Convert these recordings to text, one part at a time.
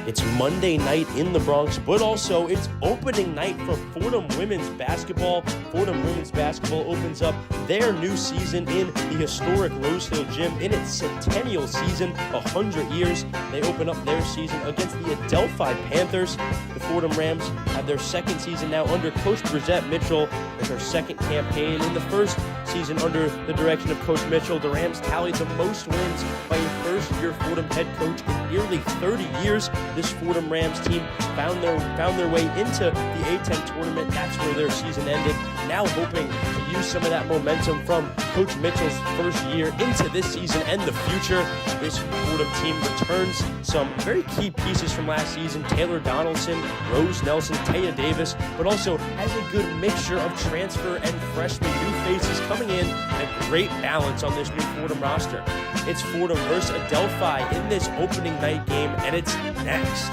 It's Monday night in the Bronx, but also it's opening night for Fordham women's basketball. Fordham women's basketball opens up their new season in the historic Rose Hill Gym in its centennial season, 100 years. They open up their season against the Adelphi Panthers. The Fordham Rams have their second season now under Coach Bridgette Mitchell. It's her second campaign. In the first season under the direction of Coach Mitchell, the Rams tallied the most wins by a first-year Fordham head coach in nearly 30 years. This Fordham Rams team found their way into the A-10 tournament. That's where their season ended. Now hoping to use some of that momentum from Coach Mitchell's first year into this season and the future. This Fordham team returns some very key pieces from last season. Taylor Donaldson, Rose Nelson, Taya Davis, but also has a good mixture of transfer and freshman new faces coming in and a great balance on this new Fordham roster. It's Fordham versus Adelphi in this opening night game, and it's next.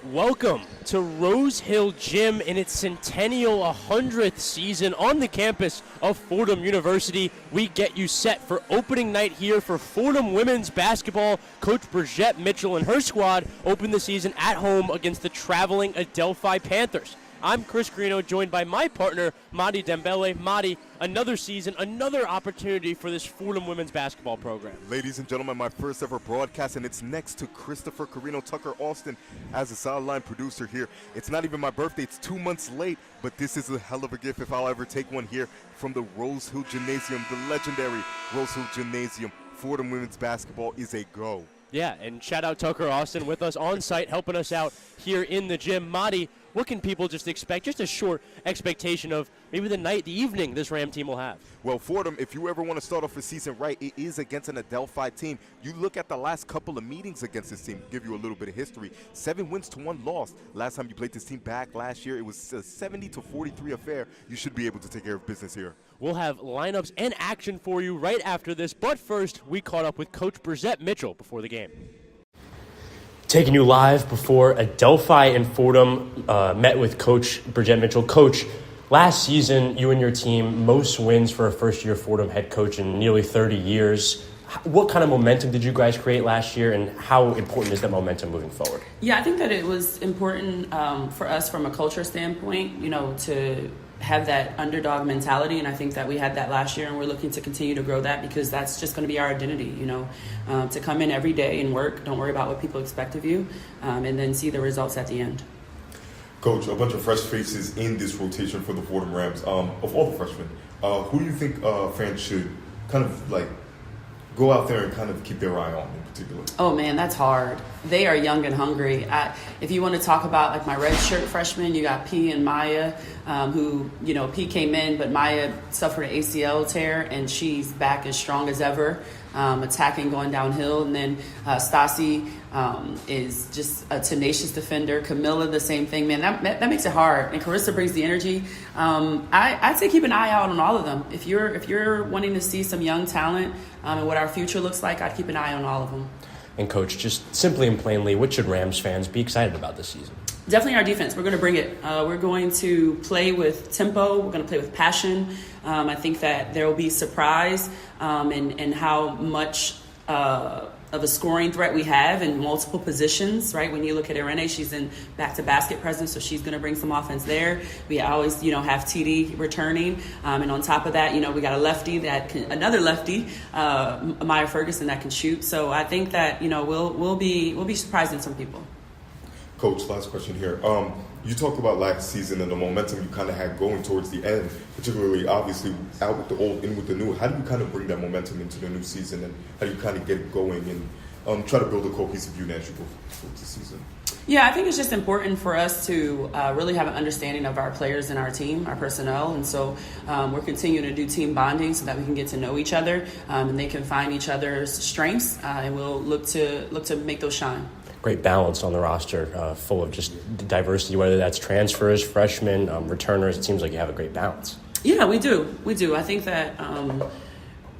Welcome to Rose Hill Gym in its centennial 100th season on the campus of Fordham University. We get you set for opening night here for Fordham women's basketball. Coach Bridgette Mitchell and her squad open the season at home against the traveling Adelphi Panthers. I'm Chris Carrino, joined by my partner, Madi Dembele. Madi, another season, another opportunity for this Fordham women's basketball program. Ladies and gentlemen, my first ever broadcast, and it's next to Christopher Carrino Tucker Austin as a sideline producer here. It's not even my birthday, it's 2 months late, but this is a hell of a gift if I'll ever take one here from the Rose Hill Gymnasium, the legendary Rose Hill Gymnasium. Fordham women's basketball is a go. Yeah, and shout out Tucker Austin with us on site, helping us out here in the gym. Madi, what can people just expect? Just a short expectation of maybe the evening this Ram team will have. Well, Fordham, if you ever want to start off the season right, it is against an Adelphi team. You look at the last couple of meetings against this team, give you a little bit of history. 7 wins to 1 loss. Last time you played this team back last year, it was a 70-43 affair. You should be able to take care of business here. We'll have lineups and action for you right after this, but first, we caught up with Coach Bridgette Mitchell before the game. Taking you live before Adelphi and Fordham met with Coach Bridgette Mitchell. Coach, last season, you and your team, most wins for a first-year Fordham head coach in nearly 30 years. What kind of momentum did you guys create last year, and how important is that momentum moving forward? Yeah, I think that it was important for us from a culture standpoint, to have that underdog mentality, and I think that we had that last year, and we're looking to continue to grow that because that's just going to be our identity, to come in every day and work, don't worry about what people expect of you, and then see the results at the end. Coach, a bunch of fresh faces in this rotation for the Fordham Rams. Of all the freshmen, who do you think fans should kind of go out there and kind of keep their eye on in particular? Oh man, that's hard. They are young and hungry. If you want to talk about my red shirt freshmen, you got P and Maya, who, P came in, but Maya suffered an ACL tear and she's back as strong as ever, attacking, going downhill. And then Stassi is just a tenacious defender. Camilla, the same thing. Man, that makes it hard. And Carissa brings the energy. I'd say keep an eye out on all of them. If you're wanting to see some young talent and what our future looks like, I'd keep an eye on all of them. And Coach, just simply and plainly, what should Rams fans be excited about this season? Definitely our defense. We're going to bring it. We're going to play with tempo. We're going to play with passion. I think that there will be surprise in how much of a scoring threat we have in multiple positions, right? When you look at Irene, she's in back-to-basket presence, so she's going to bring some offense there. We always, have TD returning. And on top of that, we got another lefty, Maya Ferguson, that can shoot. So I think that, we'll be surprising some people. Coach, last question here. You talked about last season and the momentum you kind of had going towards the end, particularly obviously out with the old, in with the new. How do you kind of bring that momentum into the new season, and how do you kind of get it going and try to build a cohesive unit as you go towards the season? Yeah, I think it's just important for us to really have an understanding of our players and our team, our personnel. And so we're continuing to do team bonding so that we can get to know each other and they can find each other's strengths, and we'll look to make those shine. Great balance on the roster, full of just diversity, whether that's transfers, freshmen, returners. It seems like you have a great balance. Yeah, we do. I think that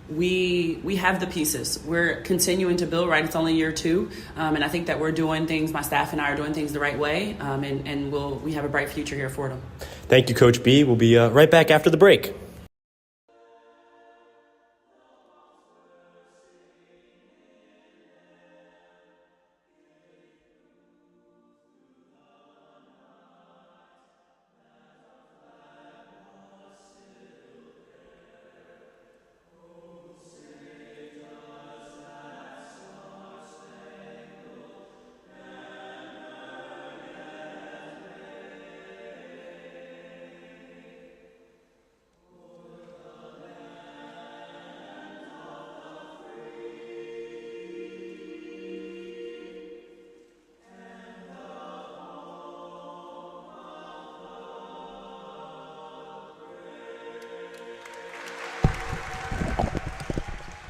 we have the pieces. We're continuing to build, right? It's only year 2. And I think that we're doing things, my staff and I are doing things the right way. And we have a bright future here for them. Thank you, Coach B. We'll be right back after the break.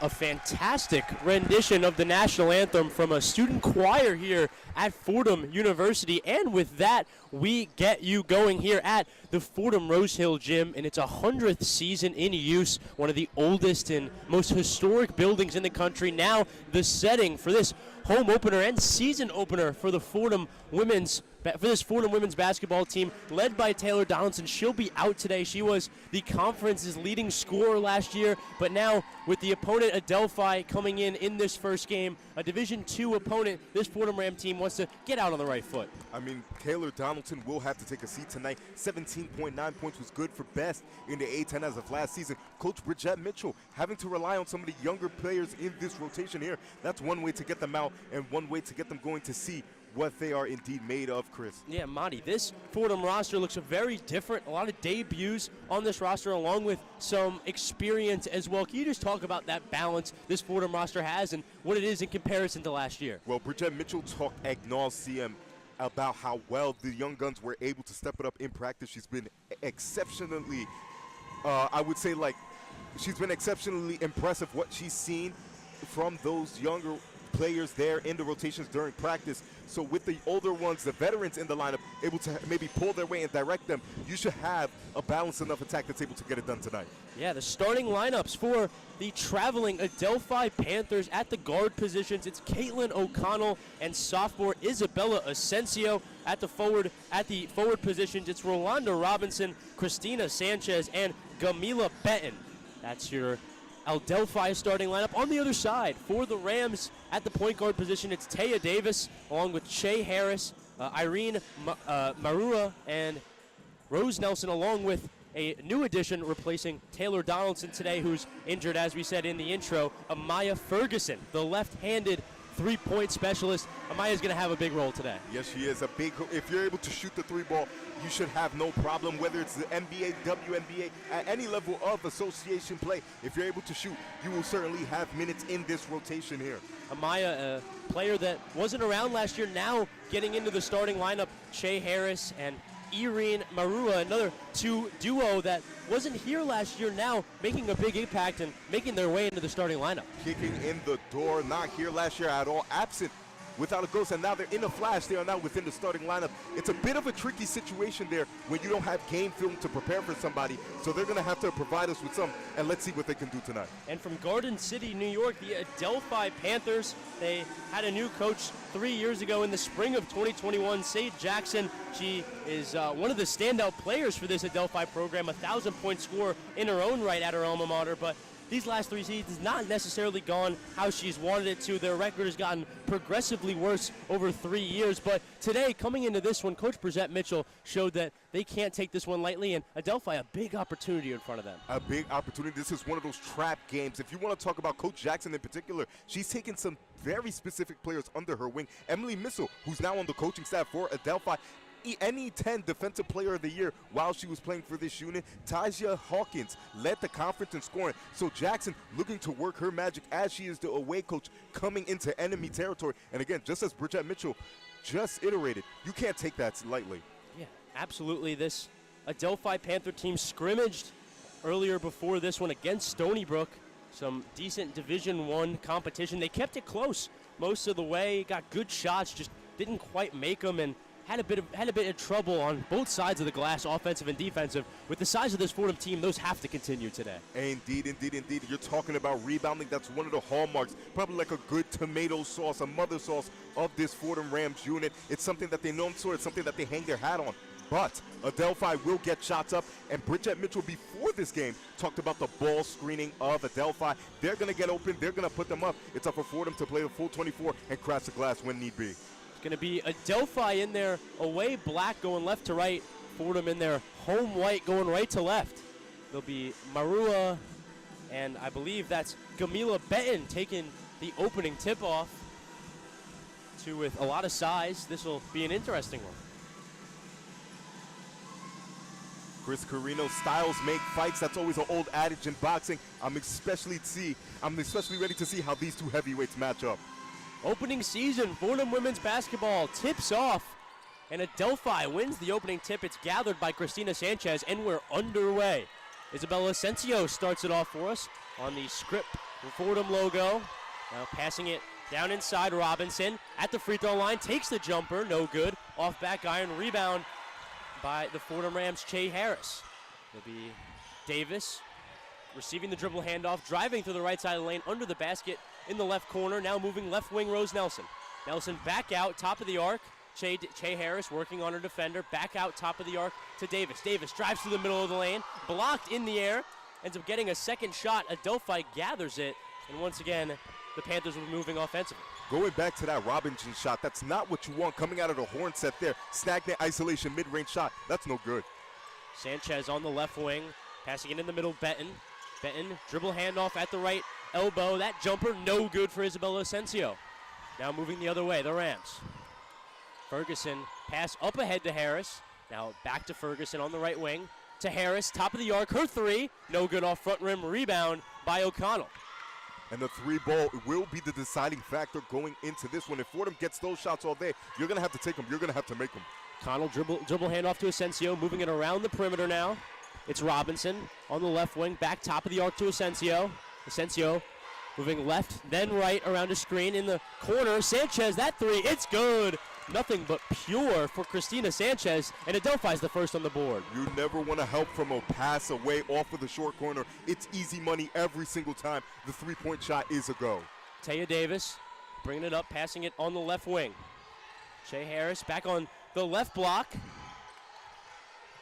a fantastic rendition of the national anthem from a student choir here at Fordham University. And with that, we get you going here at the Fordham Rose Hill Gym, and it's 100th season in use, one of the oldest and most historic buildings in the country. Now the setting for this home opener and season opener for the Fordham women's basketball team, led by Taylor Donaldson. She'll be out today. She was the conference's leading scorer last year, but now with the opponent Adelphi coming in this first game, a Division II opponent, this Fordham Ram team wants to get out on the right foot. I mean, Taylor Donaldson will have to take a seat tonight. 17.9 points was good for best in the A-10 as of last season. Coach Bridgette Mitchell having to rely on some of the younger players in this rotation here. That's one way to get them out and one way to get them going to see what they are indeed made of, Chris. Yeah, Madi, this Fordham roster looks very different. A lot of debuts on this roster along with some experience as well. Can you just talk about that balance this Fordham roster has and what it is in comparison to last year? Well, Bridgette Mitchell talked ad nauseum about how well the young guns were able to step it up in practice. She's been exceptionally, she's been exceptionally impressive what she's seen from those younger players there in the rotations during practice. So with the older ones, the veterans in the lineup, able to maybe pull their way and direct them, you should have a balanced enough attack that's able to get it done tonight. Yeah, the starting lineups for the traveling Adelphi Panthers at the guard positions. It's Caitlin O'Connell and sophomore Isabella Asensio at the forward positions. It's Rolanda Robinson, Christina Sanchez, and Gamila Benton. That's your Adelphi starting lineup. On the other side, for the Rams at the point guard position, it's Taya Davis along with Shea Harris, Irene Marua, and Rose Nelson, along with a new addition replacing Taylor Donaldson today, who's injured, as we said in the intro, Amaya Ferguson, the left-handed three-point specialist. Amaya's going to have a big role today. Yes, she is. If you're able to shoot the three ball, you should have no problem, whether it's the NBA, WNBA, at any level of association play. If you're able to shoot, you will certainly have minutes in this rotation here. Amaya, a player that wasn't around last year, now getting into the starting lineup. Shea Harris and Irene Marua, another duo that wasn't here last year, now making a big impact and making their way into the starting lineup. Kicking in the door, not here last year at all, absent without a ghost, and now they're in a flash. They are now within the starting lineup. It's a bit of a tricky situation there when you don't have game film to prepare for somebody, so they're going to have to provide us with some, and let's see what they can do tonight. And from Garden City, New York, the Adelphi Panthers, they had a new coach 3 years ago in the spring of 2021, Sade Jackson. She is one of the standout players for this Adelphi program, 1,000-point scorer in her own right at her alma mater, but these last three seasons not necessarily gone how she's wanted it to. Their record has gotten progressively worse over 3 years. But today, coming into this one, Coach Bridgette Mitchell showed that they can't take this one lightly, and Adelphi a big opportunity in front of them. A big opportunity. This is one of those trap games. If you want to talk about Coach Jackson in particular, she's taken some very specific players under her wing. Emily Missel, who's now on the coaching staff for Adelphi, NE10 Defensive Player of the Year while she was playing for this unit. Tasia Hawkins led the conference in scoring. So Jackson looking to work her magic as she is the away coach coming into enemy territory. And again, just as Bridgette Mitchell just iterated, you can't take that lightly. Yeah, absolutely. This Adelphi Panther team scrimmaged earlier before this one against Stony Brook. Some decent Division I competition. They kept it close most of the way, got good shots, just didn't quite make them, and had a bit of trouble on both sides of the glass, offensive and defensive. With the size of this Fordham team, those have to continue today. Indeed, indeed, indeed. You're talking about rebounding. That's one of the hallmarks, probably like a good tomato sauce, a mother sauce of this Fordham Rams unit. It's something that they know for. It's something that they hang their hat on. But Adelphi will get shots up, and Bridgette Mitchell before this game talked about the ball screening of Adelphi. They're going to get open. They're going to put them up. It's up for Fordham to play the full 24 and crash the glass when need be. Going to be Adelphi in their away black going left to right. Fordham in their home white going right to left. There'll be Marua, and I believe that's Gamila Benton taking the opening tip-off. Two with a lot of size. This will be an interesting one. Chris Carrino, styles make fights. That's always an old adage in boxing. I'm especially ready to see how these two heavyweights match up. Opening season, Fordham women's basketball tips off, and Adelphi wins the opening tip. It's gathered by Christina Sanchez, and we're underway. Isabella Asensio starts it off for us on the script Fordham logo. Now passing it down inside. Robinson at the free throw line. Takes the jumper. No good. Off back iron. Rebound by the Fordham Rams, Che Harris. It'll be Davis receiving the dribble handoff. Driving to the right side of the lane. Under the basket in the left corner. Now moving left wing, Rose Nelson. Nelson back out. Top of the arc. Che Harris working on her defender. Back out top of the arc to Davis. Davis drives through the middle of the lane. Blocked in the air. Ends up getting a second shot. Adelphi gathers it. And once again, the Panthers were moving offensively. Going back to that Robinson shot, that's not what you want coming out of the horn set there. Stagnant isolation mid-range shot. That's no good. Sanchez on the left wing. Passing it in the middle. Benton dribble handoff at the right elbow. That jumper no good for Isabella Asensio. Now moving the other way, the Rams. Ferguson pass up ahead to Harris. Now back to Ferguson on the right wing. To Harris, top of the arc, her three. No good off front rim, rebound by O'Connell. And the three ball will be the deciding factor going into this one. If Fordham gets those shots all day, you're going to have to take them. You're going to have to make them. O'Connell dribble handoff to Asensio, moving it around the perimeter now. It's Robinson on the left wing, back top of the arc to Asensio. Asensio moving left, then right around a screen in the corner. Sanchez, that three, it's good. Nothing but pure for Christina Sanchez, and Adelphi's the first on the board. You never want to help from a pass away off of the short corner. It's easy money every single time. The three-point shot is a go. Taya Davis bringing it up, passing it on the left wing. Che Harris back on the left block.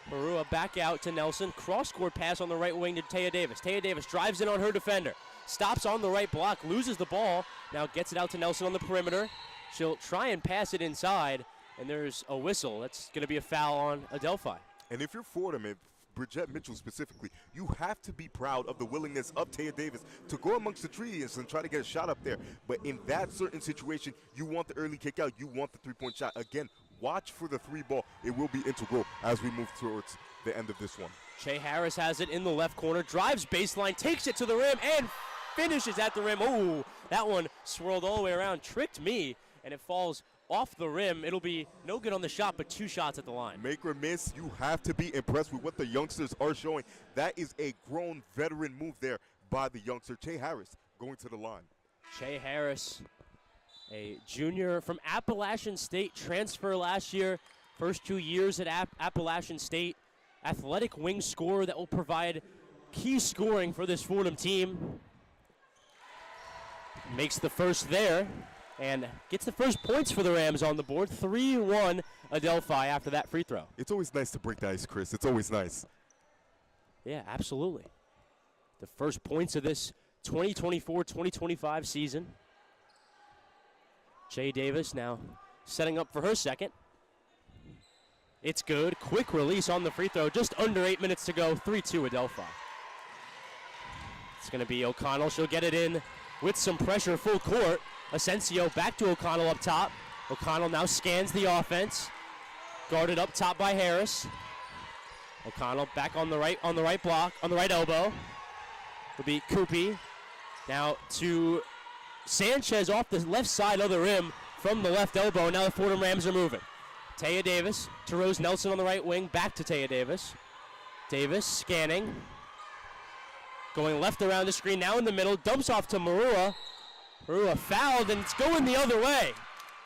Marua back out to Nelson. Cross-court pass on the right wing to Taya Davis. Taya Davis drives in on her defender. Stops on the right block, loses the ball. Now gets it out to Nelson on the perimeter. She'll try and pass it inside, and there's a whistle. That's going to be a foul on Adelphi. And if you're Fordham, if Bridgette Mitchell specifically, you have to be proud of the willingness of Taya Davis to go amongst the trees and try to get a shot up there. But in that certain situation, you want the early kick out. You want the three-point shot. Again, watch for the three ball. It will be integral as we move towards the end of this one. Che Harris has it in the left corner, drives baseline, takes it to the rim, and finishes at the rim. Oh, that one swirled all the way around, tricked me, and it falls off the rim. It'll be no good on the shot, but 2 shots at the line. Make or miss, you have to be impressed with what the youngsters are showing. That is a grown veteran move there by the youngster, Che Harris, going to the line. Che Harris, a junior from Appalachian State, transfer last year. First 2 years at Appalachian State. Athletic wing scorer that will provide key scoring for this Fordham team. Makes the first there and gets the first points for the Rams on the board. 3-1 Adelphi after that free throw. It's always nice to break the ice, Chris. It's always nice. Yeah, absolutely. The first points of this 2024-2025 season. Che Davis now setting up for her second. It's good. Quick release on the free throw. Just under 8 minutes to go. 3-2 Adelphi. It's going to be O'Connell. She'll get it in with some pressure full court. Asensio back to O'Connell up top. O'Connell now scans the offense. Guarded up top by Harris. O'Connell back on the right block, on the right elbow. Will be Koopy. Now to Sanchez off the left side of the rim from the left elbow. Now the Fordham Rams are moving. Taya Davis to Rose Nelson on the right wing. Back to Taya Davis. Davis scanning. Going left around the screen. Now in the middle. Dumps off to Marua. Marua fouled, and it's going the other way.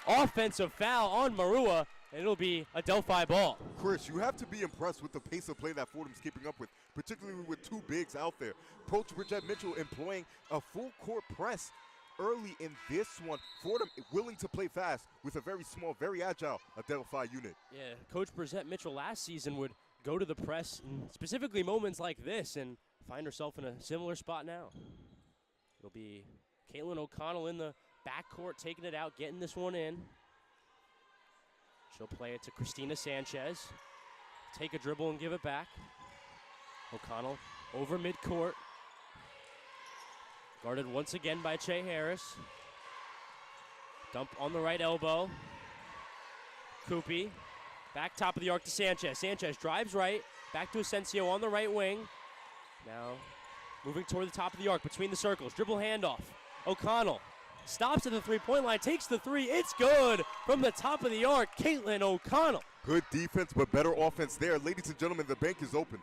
Offensive foul on Marua, and it'll be Adelphi ball. Chris, you have to be impressed with the pace of play that Fordham's keeping up with, particularly with 2 bigs out there. Coach Bridgette Mitchell employing a full court press early in this one. Fordham willing to play fast with a very small, very agile Adelphi unit. Yeah, Coach Bridgette Mitchell last season would go to the press, in specifically moments like this, and find herself in a similar spot now. It'll be Caitlin O'Connell in the backcourt, taking it out, getting this one in. She'll play it to Christina Sanchez. Take a dribble and give it back. O'Connell over midcourt. Guarded once again by Che Harris. Dump on the right elbow. Koopy. Back top of the arc to Sanchez. Sanchez drives right. Back to Asensio on the right wing. Now moving toward the top of the arc between the circles. Dribble handoff. O'Connell stops at the three-point line. Takes the three. It's good from the top of the arc. Caitlin O'Connell. Good defense, but better offense there. Ladies and gentlemen, the bank is open.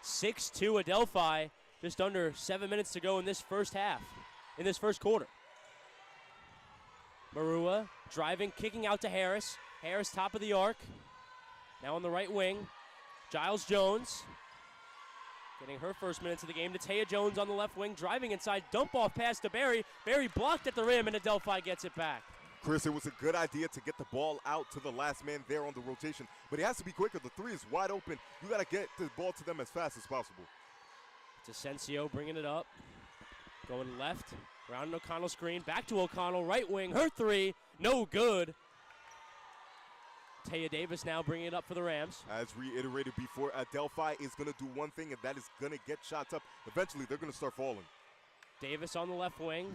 6-2 Adelphi. Just under 7 minutes to go in this first half, in this first quarter. Marua driving, kicking out to Harris. Harris top of the arc. Now on the right wing. Giles Jones getting her first minutes of the game. Taya Jones on the left wing, driving inside, dump off pass to Barry. Barry blocked at the rim, and Adelphi gets it back. Chris, it was a good idea to get the ball out to the last man there on the rotation, but it has to be quicker. The three is wide open. You got to get the ball to them as fast as possible. It's Asensio bringing it up. Going left, around an O'Connell screen, back to O'Connell, right wing, her three, no good. Taya Davis now bringing it up for the Rams. As reiterated before, Adelphi is going to do one thing, and that is going to get shots up. Eventually, they're going to start falling. Davis on the left wing.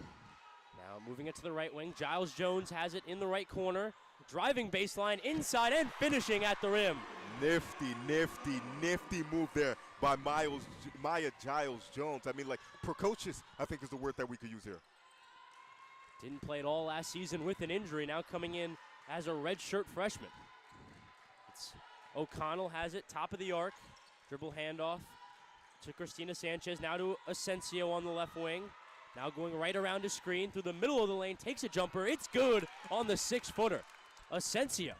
Now moving it to the right wing. Giles Jones has it in the right corner. Driving baseline inside and finishing at the rim. Nifty, nifty, nifty move there by Maya Giles Jones. I mean, like, precocious, I think is the word that we could use here. Didn't play at all last season with an injury. Now coming in as a redshirt freshman. It's O'Connell has it, top of the arc. Dribble handoff to Christina Sanchez. Now to Asensio on the left wing. Now going right around his screen through the middle of the lane. Takes a jumper. It's good on the 6-footer. Asensio.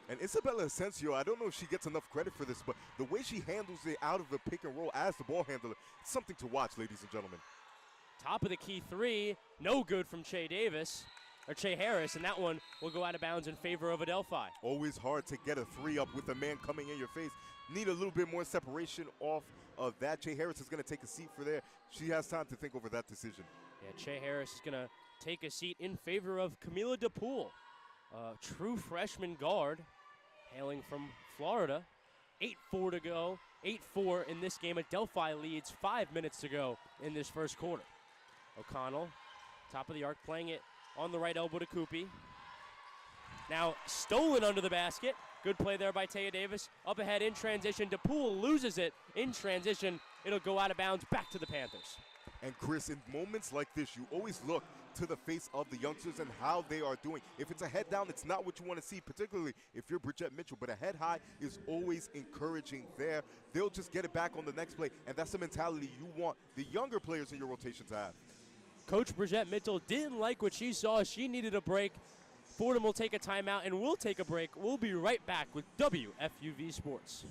And Isabella Asensio, I don't know if she gets enough credit for this, but the way she handles it out of the pick and roll as the ball handler, it's something to watch, ladies and gentlemen. Top of the key three. No good from Che Harris, and that one will go out of bounds in favor of Adelphi. Always hard to get a three up with a man coming in your face. Need a little bit more separation off of that. Che Harris is going to take a seat for there. She has time to think over that decision. Yeah, Che Harris is going to take a seat in favor of Camila DePool, a true freshman guard hailing from Florida. 8-4 to go, 8-4 in this game. Adelphi leads 5 minutes to go in this first quarter. O'Connell, top of the arc, playing it on the right elbow to Koopy. Now stolen under the basket. Good play there by Taya Davis. Up ahead in transition. DePool loses it in transition. It'll go out of bounds back to the Panthers. And Chris, in moments like this, you always look to the face of the youngsters and how they are doing. If it's a head down, it's not what you want to see, particularly if you're Bridgette Mitchell, but a head high is always encouraging there. They'll just get it back on the next play, and that's the mentality you want the younger players in your rotation to have. Coach Bridgette Mitchell didn't like what she saw. She needed a break. Fordham will take a timeout, and we'll take a break. We'll be right back with WFUV Sports.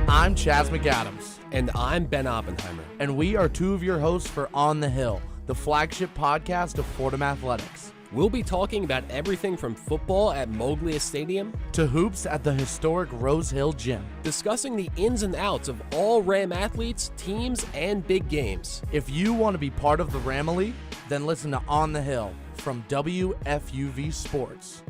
I'm Chaz McAdams. And I'm Ben Oppenheimer. And we are two of your hosts for On the Hill, the flagship podcast of Fordham Athletics. We'll be talking about everything from football at Moglia Stadium to hoops at the historic Rose Hill Gym. Discussing the ins and outs of all Ram athletes, teams, and big games. If you want to be part of the Ramily, then listen to On the Hill from WFUV Sports.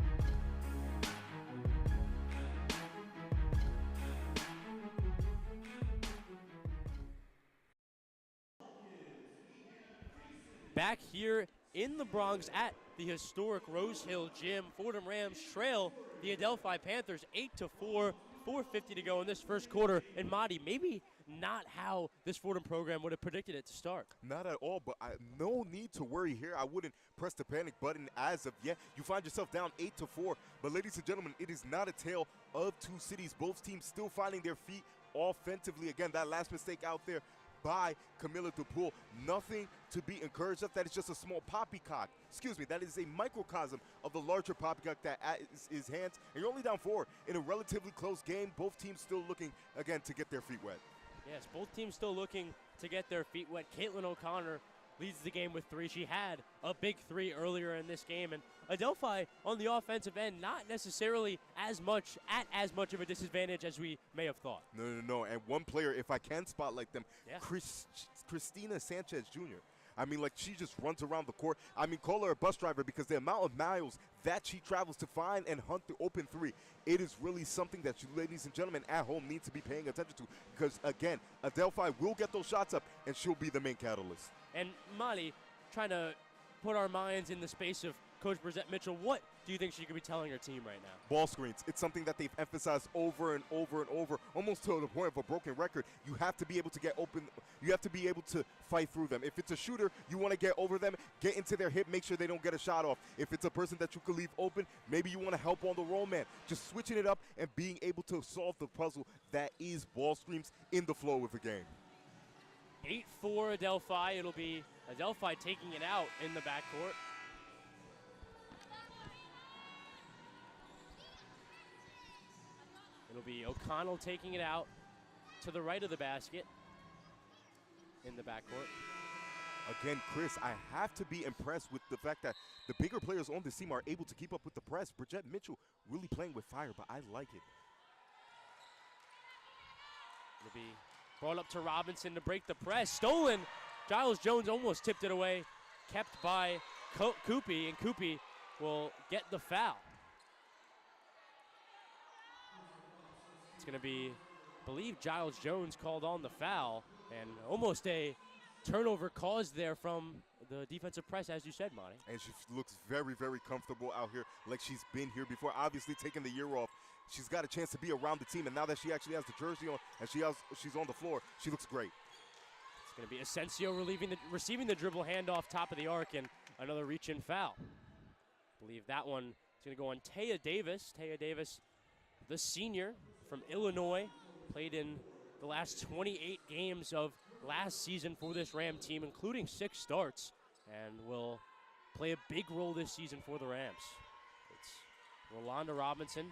Back here in the Bronx at the historic Rose Hill Gym, Fordham Rams trail the Adelphi Panthers 8-4, 4:50 to go in this first quarter. And Madi, maybe not how this Fordham program would have predicted it to start. Not at all, but no need to worry here. I wouldn't press the panic button as of yet. You find yourself down 8-4, but ladies and gentlemen, it is not a tale of two cities. Both teams still finding their feet offensively. Again, that last mistake out there by Camila DePool. Nothing to be encouraged of. That is just a small poppycock. Excuse me, that is a microcosm of the larger poppycock that is his hands. And you're only down 4 in a relatively close game. Both teams still looking, again, to get their feet wet. Yes, both teams still looking to get their feet wet. Caitlin O'Connor leads the game with 3. She had a big 3 earlier in this game. And Adelphi on the offensive end, not necessarily as much of a disadvantage as we may have thought. No. And one player, if I can spotlight them, yeah. Christina Sanchez Jr. I mean, like, she just runs around the court. I mean, call her a bus driver because the amount of miles that she travels to find and hunt the open 3, it is really something that you ladies and gentlemen at home need to be paying attention to because, again, Adelphi will get those shots up and she'll be the main catalyst. And Madi, trying to put our minds in the space of Coach Brissette Mitchell, what do you think she could be telling her team right now? Ball screens. It's something that they've emphasized over and over and over, almost to the point of a broken record. You have to be able to get open. You have to be able to fight through them. If it's a shooter, you want to get over them, get into their hip, make sure they don't get a shot off. If it's a person that you could leave open, maybe you want to help on the roll man. Just switching it up and being able to solve the puzzle that is ball screens in the flow of the game. 8-4 Adelphi. It'll be Adelphi taking it out in the backcourt. It'll be O'Connell taking it out to the right of the basket in the backcourt. Again, Chris, I have to be impressed with the fact that the bigger players on this team are able to keep up with the press. Brissette Mitchell really playing with fire, but I like it. It'll be brought up to Robinson to break the press. Stolen. Giles Jones almost tipped it away. Kept by Koopy, and Koopy will get the foul. It's going to be, I believe, Giles Jones called on the foul, and almost a turnover caused there from the defensive press, as you said, Madi. And she looks very, very comfortable out here, like she's been here before. Obviously, taking the year off, she's got a chance to be around the team, and now that she actually has the jersey on and she's on the floor, she looks great. It's going to be Asensio receiving the dribble handoff top of the arc, and another reach-in foul. I believe that one is going to go on Taya Davis. Taya Davis, the senior from Illinois, played in the last 28 games of last season for this Ram team, including 6 starts, and will play a big role this season for the Rams. It's Rolanda Robinson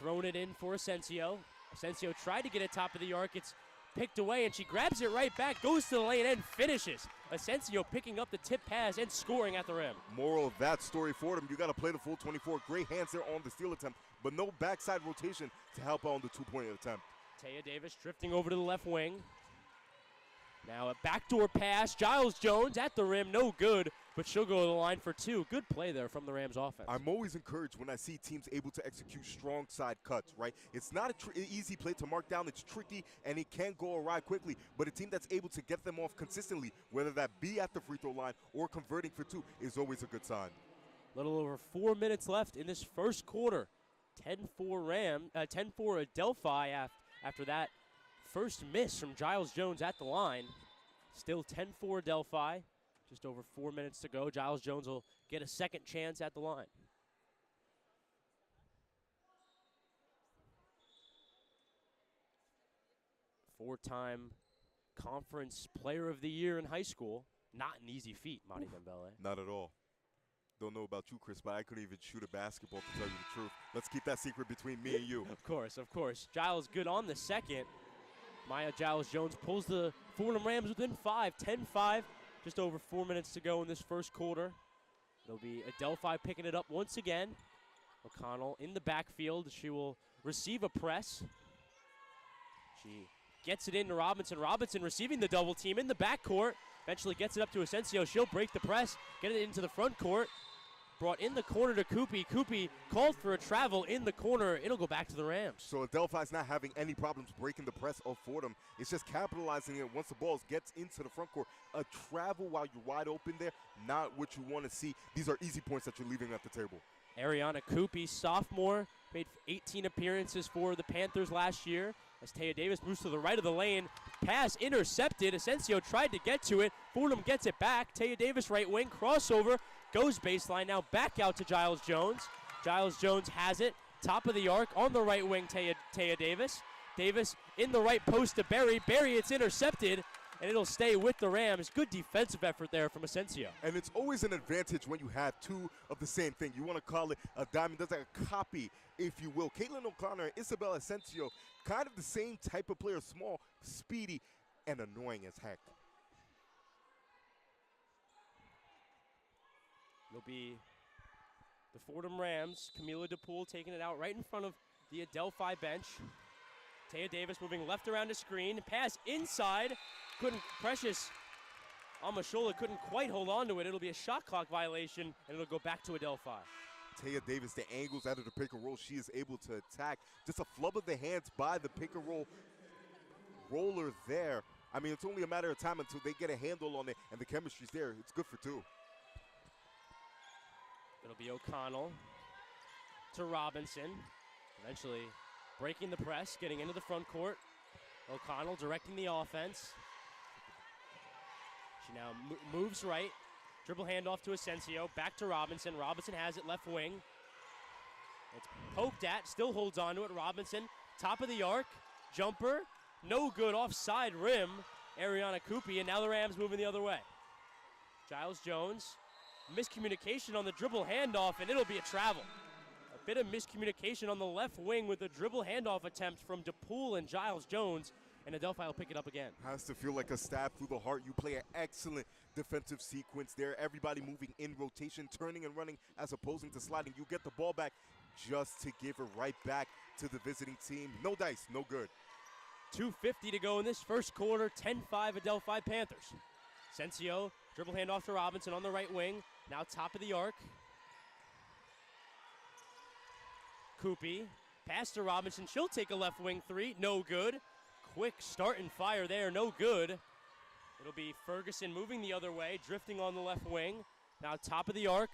throwing it in for Asensio. Asensio tried to get it top of the arc. It's picked away, and she grabs it right back, goes to the lane, and finishes. Asensio picking up the tip pass and scoring at the rim. Moral of that story, Fordham, you got to play the full 24. Great hands there on the steal attempt, but no backside rotation to help out on the two-point attempt. Taya Davis drifting over to the left wing. Now a backdoor pass. Giles Jones at the rim, no good, but she'll go to the line for 2. Good play there from the Rams offense. I'm always encouraged when I see teams able to execute strong side cuts, right? It's not an easy play to mark down. It's tricky, and it can go awry quickly. But a team that's able to get them off consistently, whether that be at the free throw line or converting for 2, is always a good sign. Little over 4 minutes left in this first quarter. 10-4 Adelphi after that first miss from Giles Jones at the line. Still 10-4 Adelphi. Just over 4 minutes to go. Giles Jones will get a second chance at the line. Four-time conference player of the year in high school. Not an easy feat, Madi Dembele. Not at all. Don't know about you, Chris, but I couldn't even shoot a basketball, to tell you the truth. Let's keep that secret between me and you. Of course, of course. Giles good on the second. Maya Giles Jones pulls the Fordham Rams within 5, 10-5. Just over 4 minutes to go in this first quarter. It'll be Adelphi picking it up once again. O'Connell in the backfield. She will receive a press. She gets it into Robinson. Robinson receiving the double team in the backcourt. Eventually gets it up to Asensio. She'll break the press, get it into the front court. Brought in the corner to Koopy. Koopy called for a travel in the corner. It'll go back to the Rams. So Adelphi's not having any problems breaking the press of Fordham. It's just capitalizing it once the ball gets into the front court. A travel while you're wide open there, not what you want to see. These are easy points that you're leaving at the table. Ariana Koopy, sophomore, made 18 appearances for the Panthers last year. As Taya Davis moves to the right of the lane. Pass intercepted. Asensio tried to get to it. Fordham gets it back. Taya Davis right wing, crossover, goes baseline. Now back out to Giles Jones. Giles Jones has it. Top of the arc on the right wing, Taya Davis. Davis in the right post to Berry. Berry, it's intercepted, and it'll stay with the Rams. Good defensive effort there from Asensio. And it's always an advantage when you have 2 of the same thing. You want to call it a diamond. That's like a copy, if you will. Caitlin O'Connor and Isabel Asensio, kind of the same type of player, small, speedy, and annoying as heck. It'll be the Fordham Rams. Camila DePool taking it out right in front of the Adelphi bench. Taya Davis moving left around the screen. Pass inside. Precious Amashola couldn't quite hold on to it. It'll be a shot clock violation, and it'll go back to Adelphi. Taya Davis, the angles out of the pick and roll, she is able to attack. Just a flub of the hands by the pick and roll roller there. I mean, it's only a matter of time until they get a handle on it, and the chemistry's there. It's good for 2. It'll be O'Connell to Robinson. Eventually breaking the press, getting into the front court. O'Connell directing the offense. She now moves right. Dribble handoff to Asensio. Back to Robinson. Robinson has it left wing. It's poked at. Still holds on to it. Robinson, top of the arc. Jumper. No good. Offside rim. Ariana Kupi. And now the Rams moving the other way. Giles Jones. Miscommunication on the dribble handoff, and it'll be a travel. A bit of miscommunication on the left wing with a dribble handoff attempt from DePool and Giles Jones. And Adelphi will pick it up again. Has to feel like a stab through the heart. You play an excellent defensive sequence there. Everybody moving in rotation, turning and running as opposing to sliding. You get the ball back just to give it right back to the visiting team. No dice, no good. 2:50 to go in this first quarter. 10-5 Adelphi Panthers. Asensio, dribble handoff to Robinson on the right wing. Now top of the arc. Kupi, pass to Robinson. She'll take a left wing three. No good. Quick start and fire there, no good. It'll be Ferguson moving the other way, drifting on the left wing. Now top of the arc,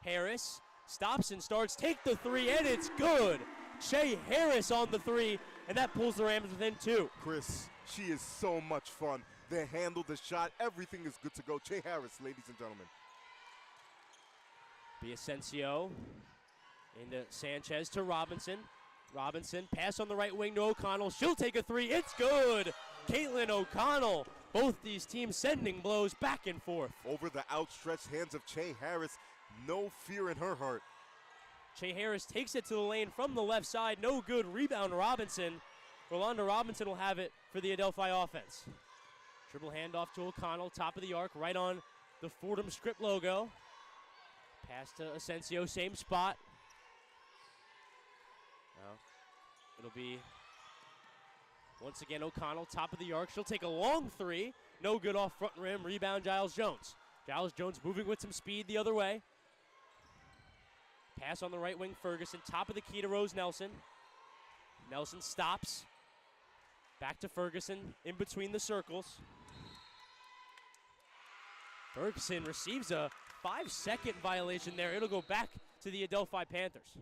Harris stops and starts, take the three, and it's good. Shea Harris on the three, and that pulls the Rams within two. Chris, she is so much fun. They handle the shot, everything is good to go. Shea Harris, ladies and gentlemen. Be Asensio into Sanchez to Robinson. Robinson, pass on the right wing to O'Connell. She'll take a three. It's good. Caitlin O'Connell. Both these teams sending blows back and forth. Over the outstretched hands of Shea Harris. No fear in her heart. Shea Harris takes it to the lane from the left side. No good. Rebound Robinson. Rolanda Robinson will have it for the Adelphi offense. Dribble handoff to O'Connell. Top of the arc. Right on the Fordham script logo. Pass to Asensio. Same spot. Now, it'll be, once again, O'Connell, top of the arc. She'll take a long three. No good off front rim. Rebound, Giles Jones. Giles Jones moving with some speed the other way. Pass on the right wing, Ferguson. Top of the key to Rose Nelson. Nelson stops. Back to Ferguson, in between the circles. Ferguson receives a 5-second violation there. It'll go back to the Adelphi Panthers.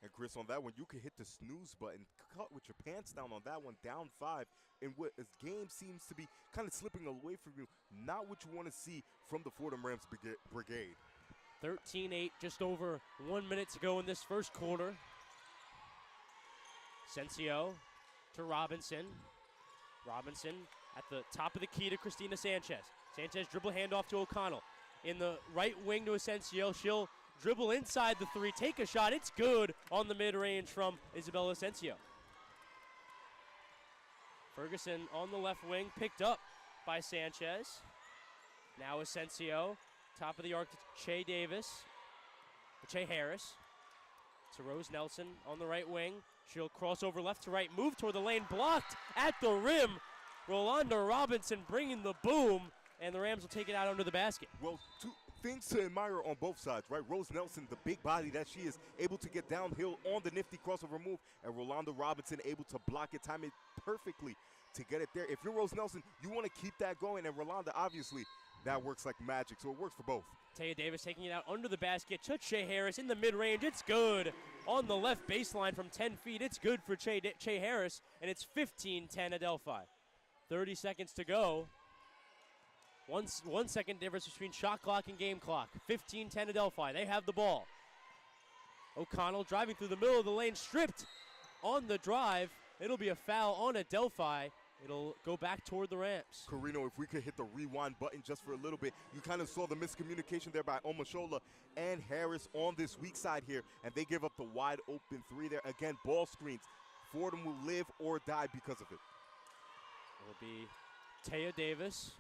And Chris, on that one, you can hit the snooze button, cut with your pants down on that one, down 5. And what this game seems to be kind of slipping away from you, not what you want to see from the Fordham Rams brigade. 13-8, just over 1 minute to go in this first quarter. Asensio to Robinson. Robinson at the top of the key to Christina Sanchez. Sanchez dribble handoff to O'Connell. In the right wing to Asensio, she'll dribble inside the three, take a shot. It's good on the mid-range from Isabella Asensio. Ferguson on the left wing, picked up by Sanchez. Now Asensio, top of the arc to Shea Harris. To Rose Nelson on the right wing. She'll cross over left to right, move toward the lane, blocked at the rim. Rolanda Robinson bringing the boom, and the Rams will take it out under the basket. Well, two things to admire on both sides, right? Rose Nelson, the big body that she is, able to get downhill on the nifty crossover move, and Rolanda Robinson able to block it, time it perfectly to get it there. If you're Rose Nelson, you want to keep that going, and Rolanda, obviously, that works like magic, so it works for both. Taya Davis taking it out under the basket to Shea Harris in the mid-range. It's good on the left baseline from 10 feet. It's good for Shea Harris, and it's 15-10 Adelphi. 30 seconds to go. One second difference between shot clock and game clock. 15-10 Adelphi. They have the ball. O'Connell driving through the middle of the lane, stripped on the drive. It'll be a foul on Adelphi. It'll go back toward the Rams. Carrino, if we could hit the rewind button just for a little bit, you kind of saw the miscommunication there by Omashola and Harris on this weak side here, and they give up the wide open three there. Again, ball screens. Fordham will live or die because of it. It'll be Taya Davis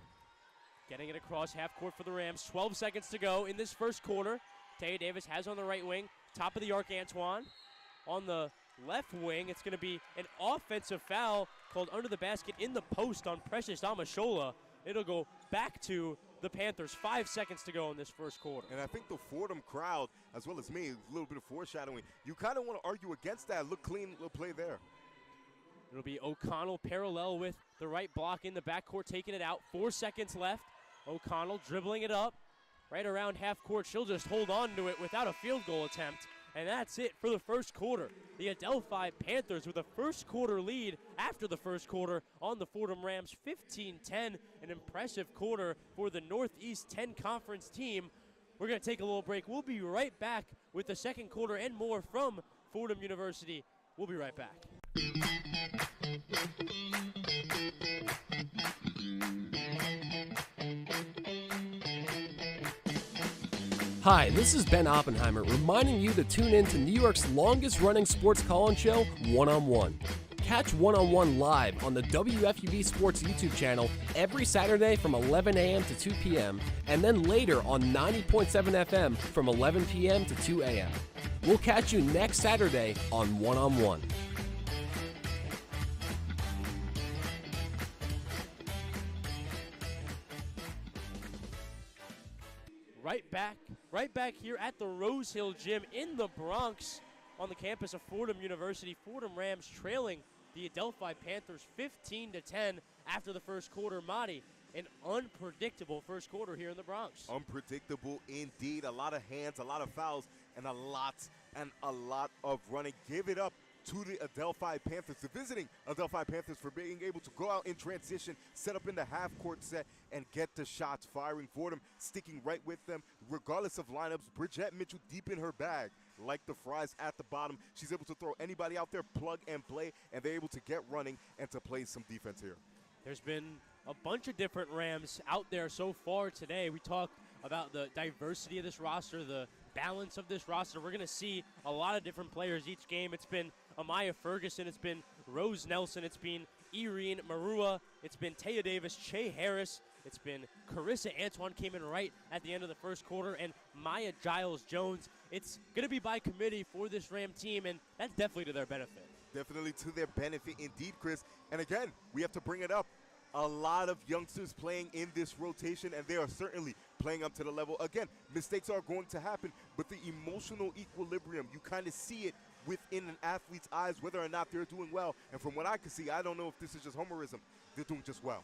getting it across half court for the Rams. 12 seconds to go in this first quarter. Taya Davis has on the right wing. Top of the arc, Antoine. On the left wing, it's going to be an offensive foul called under the basket in the post on Precious Amashola. It'll go back to the Panthers. 5 seconds to go in this first quarter. And I think the Fordham crowd, as well as me, a little bit of foreshadowing, you kind of want to argue against that. Look clean, little play there. It'll be O'Connell parallel with the right block in the backcourt, taking it out. 4 seconds left. O'Connell dribbling it up. right around half court. She'll just hold on to it without a field goal attempt. And that's it for the first quarter. The Adelphi Panthers with a first quarter lead after the first quarter on the Fordham Rams, 15-10. An impressive quarter for the Northeast 10 Conference team. We're going to take a little break. We'll be right back with the second quarter and more from Fordham University. We'll be right back. Hi, this is Ben Oppenheimer reminding you to tune in to New York's longest running sports call-in show, One on One. Catch One on One live on the WFUV Sports YouTube channel every Saturday from 11 a.m. to 2 p.m. and then later on 90.7 FM from 11 p.m. to 2 a.m. We'll catch you next Saturday on One on One. Right back here at the Rose Hill Gym in the Bronx on the campus of Fordham University. Fordham Rams trailing the Adelphi Panthers 15-10 after the first quarter. Madi, an unpredictable first quarter here in the Bronx. Unpredictable indeed. A lot of hands, a lot of fouls, and a lot of running. Give it up to the Adelphi Panthers, the visiting Adelphi Panthers, for being able to go out in transition, set up in the half-court set, and get the shots firing. Fordham sticking right with them, regardless of lineups. Bridgette Mitchell deep in her bag, like the fries at the bottom. She's able to throw anybody out there, plug and play, and they're able to get running and to play some defense here. There's been a bunch of different Rams out there so far today. We talked about the diversity of this roster, the balance of this roster. We're going to see a lot of different players each game. It's been Amaya Ferguson, it's been Rose Nelson, it's been Irene Marua, it's been Taya Davis, Che Harris, it's been Carissa Antoine came in right at the end of the first quarter, and Maya Giles-Jones. It's going to be by committee for this Ram team, and that's definitely to their benefit. Definitely to their benefit indeed, Chris. And again, we have to bring it up. A lot of youngsters playing in this rotation, and they are certainly playing up to the level. Again, mistakes are going to happen, but the emotional equilibrium, you kind of see it within an athlete's eyes, whether or not they're doing well. And from what I can see, I don't know if this is just homerism. They're doing just well.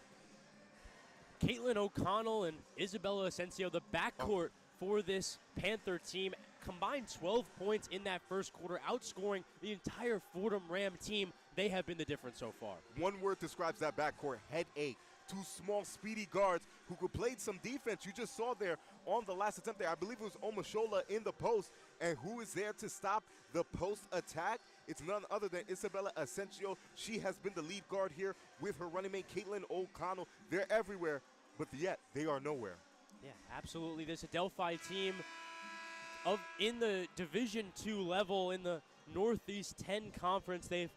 Caitlin O'Connell and Isabella Asensio, the backcourt for this Panther team, combined 12 points in that first quarter, outscoring the entire Fordham Ram team. They have been the difference so far. One word describes that backcourt: headache. Two small, speedy guards who could play some defense. You just saw there on the last attempt there, I believe it was Omashola in the post. And who is there to stop the post attack? It's none other than Isabella Asensio. She has been the lead guard here with her running mate, Caitlin O'Connell. They're everywhere, but yet they are nowhere. Yeah, absolutely. This Adelphi team in the Division II level in the Northeast 10 Conference. They've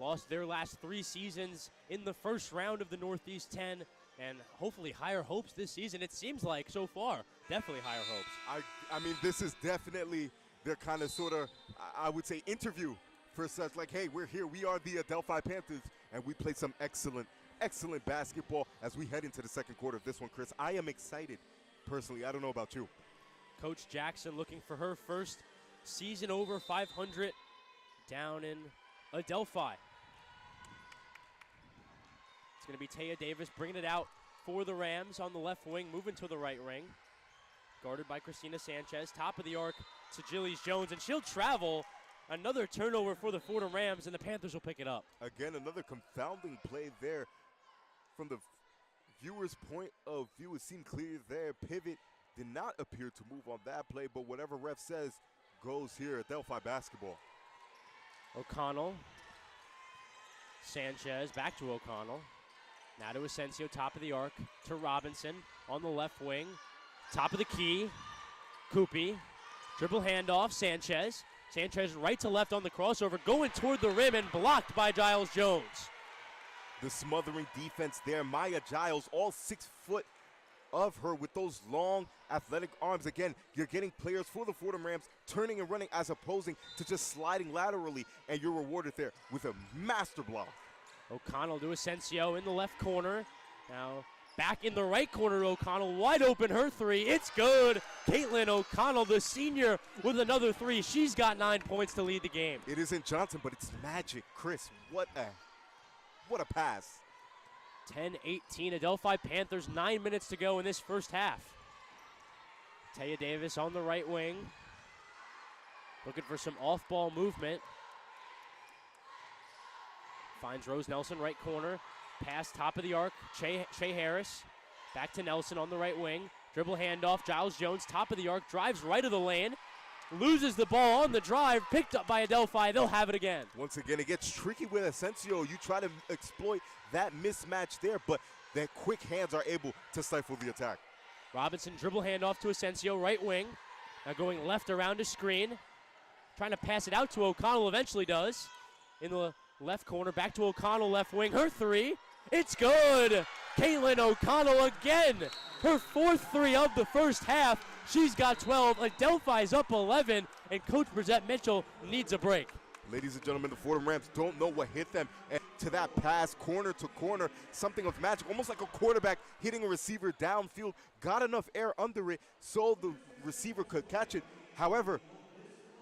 lost their last 3 seasons in the first round of the Northeast 10, and hopefully higher hopes this season. It seems like so far, definitely higher hopes. I mean, this is definitely their kind of sort of, I would say, interview for such, like, hey, we're here. We are the Adelphi Panthers, and we play some excellent basketball as we head into the second quarter of this one, Chris. I am excited, personally. I don't know about you. Coach Jackson looking for her first season over 500 down in Adelphi. It's going to be Taya Davis bringing it out for the Rams on the left wing, moving to the right wing. Guarded by Christina Sanchez. Top of the arc to Gillies Jones, and she'll travel. Another turnover for the Fordham Rams, and the Panthers will pick it up. Again, another confounding play there. From the viewer's point of view, it seemed clear there. Pivot did not appear to move on that play, but whatever ref says goes here at Adelphi basketball. O'Connell. Sanchez, back to O'Connell. Now to Asensio, top of the arc, to Robinson on the left wing. Top of the key, Koopy. Dribble handoff, Sanchez. Sanchez right to left on the crossover, going toward the rim and blocked by Giles Jones. The smothering defense there. Maya Giles, all 6 foot of her with those long athletic arms. Again, you're getting players for the Fordham Rams turning and running as opposing to just sliding laterally, and you're rewarded there with a master block. O'Connell to Asensio in the left corner. Now back in the right corner, O'Connell wide open, her three. It's good. Caitlin O'Connell, the senior, with another three. She's got 9 points to lead the game. It isn't Johnson, but it's magic. Chris, what a pass. 10-18, Adelphi Panthers, 9 minutes to go in this first half. Taya Davis on the right wing. Looking for some off-ball movement. Finds Rose Nelson, right corner. Pass top of the arc. Shea Harris. Back to Nelson on the right wing. Dribble handoff. Giles Jones, top of the arc. Drives right of the lane. Loses the ball on the drive. Picked up by Adelphi. They'll have it again. Once again, it gets tricky with Asensio. You try to exploit that mismatch there, but their quick hands are able to stifle the attack. Robinson dribble handoff to Asensio, right wing. Now going left around a screen. Trying to pass it out to O'Connell, eventually does. In the left corner, back to O'Connell, left wing. Her three, it's good. Caitlin O'Connell again. Her fourth three of the first half. She's got 12. Adelphi's up 11, and Coach Brissette Mitchell needs a break. Ladies and gentlemen, the Fordham Rams don't know what hit them. And to that pass, corner to corner, something of magic, almost like a quarterback hitting a receiver downfield. Got enough air under it so the receiver could catch it. However,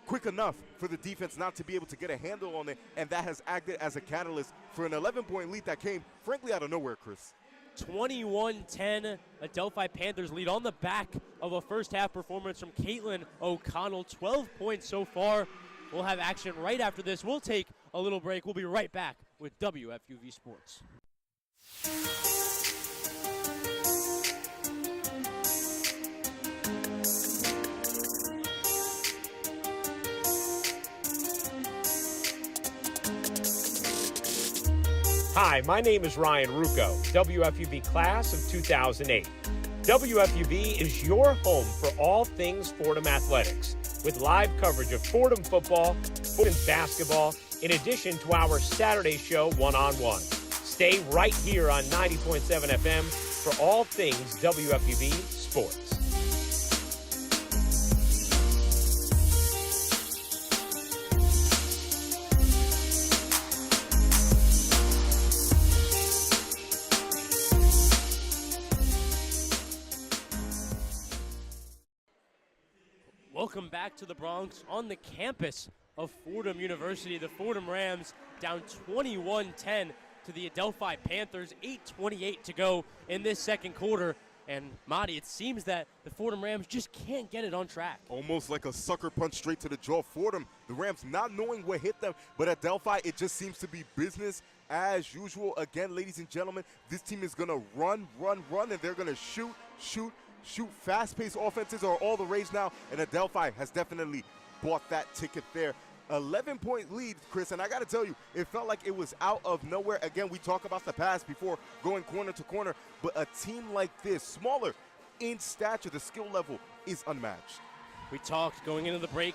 quick enough for the defense not to be able to get a handle on it, and that has acted as a catalyst for an 11-point lead that came, frankly, out of nowhere, Chris. 21-10, Adelphi Panthers lead on the back of a first-half performance from Caitlin O'Connell. 12 points so far. We'll have action right after this. We'll take a little break. We'll be right back with WFUV Sports. Hi, my name is Ryan Rucco, WFUV class of 2008. WFUV is your home for all things Fordham athletics, with live coverage of Fordham football, Fordham basketball, in addition to our Saturday show, One-on-One. Stay right here on 90.7 FM for all things WFUV sports. Welcome back to the Bronx on the campus of Fordham University. The Fordham Rams down 21-10 to the Adelphi Panthers. 8:28 to go in this second quarter. And Madi, it seems that the Fordham Rams just can't get it on track. Almost like a sucker punch straight to the jaw. Fordham, the Rams not knowing what hit them, but at Adelphi, it just seems to be business as usual. Again, ladies and gentlemen, this team is going to run, and they're going to shoot. Fast-paced offenses are all the rage now, and Adelphi has definitely bought that ticket there. 11-point lead, Chris, and I got to tell you, it felt like it was out of nowhere. Again, we talk about the pass before going corner to corner, but a team like this, smaller in stature, the skill level is unmatched. We talked going into the break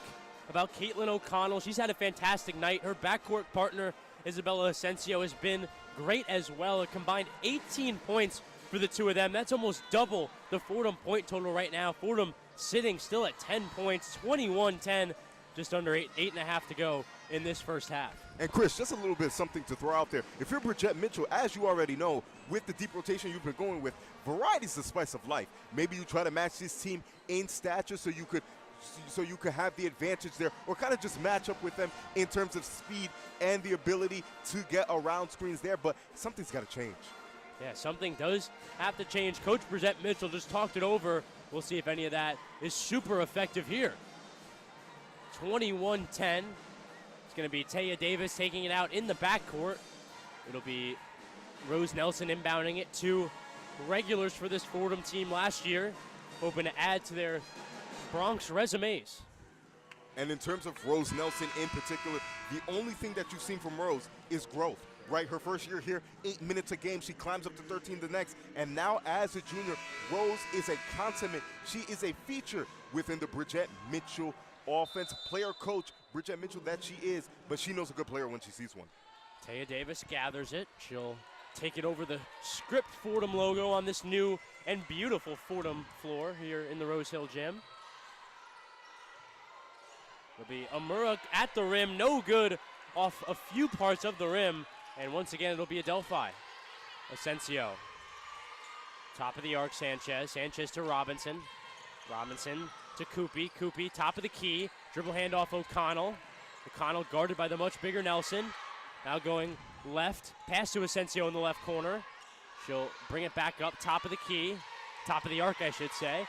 about Caitlin O'Connell. She's had a fantastic night. Her backcourt partner, Isabella Asensio, has been great as well. A combined 18 points for the two of them. That's almost double the Fordham point total right now. Fordham sitting still at 10 points, 21-10, just under eight and a half to go in this first half. And Chris, just a little bit something to throw out there. If you're Brissette Mitchell, as you already know, with the deep rotation you've been going with, variety is the spice of life. Maybe you try to match this team in stature so you could have the advantage there, or kind of just match up with them in terms of speed and the ability to get around screens there, but something's got to change. Yeah, something does have to change. Coach Brissette Mitchell just talked it over. We'll see if any of that is super effective here. 21-10. It's going to be Taya Davis taking it out in the backcourt. It'll be Rose Nelson inbounding it. Two regulars for this Fordham team last year, hoping to add to their Bronx resumes. And in terms of Rose Nelson in particular, the only thing that you've seen from Rose is growth. Right, her first year here, 8 minutes a game. She climbs up to 13 the next. And now as a junior, Rose is a consummate. She is a feature within the Brissette Mitchell offense. Player coach, Brissette Mitchell that she is, but she knows a good player when she sees one. Taya Davis gathers it. She'll take it over the script Fordham logo on this new and beautiful Fordham floor here in the Rose Hill Gym. It'll be Amura at the rim, no good off a few parts of the rim. And once again, it'll be Adelphi. Asensio. Top of the arc, Sanchez. Sanchez to Robinson. Robinson to Coopy. Coopy, top of the key. Dribble handoff O'Connell. O'Connell guarded by the much bigger Nelson. Now going left. Pass to Asensio in the left corner. She'll bring it back up, top of the key. Top of the arc, I should say.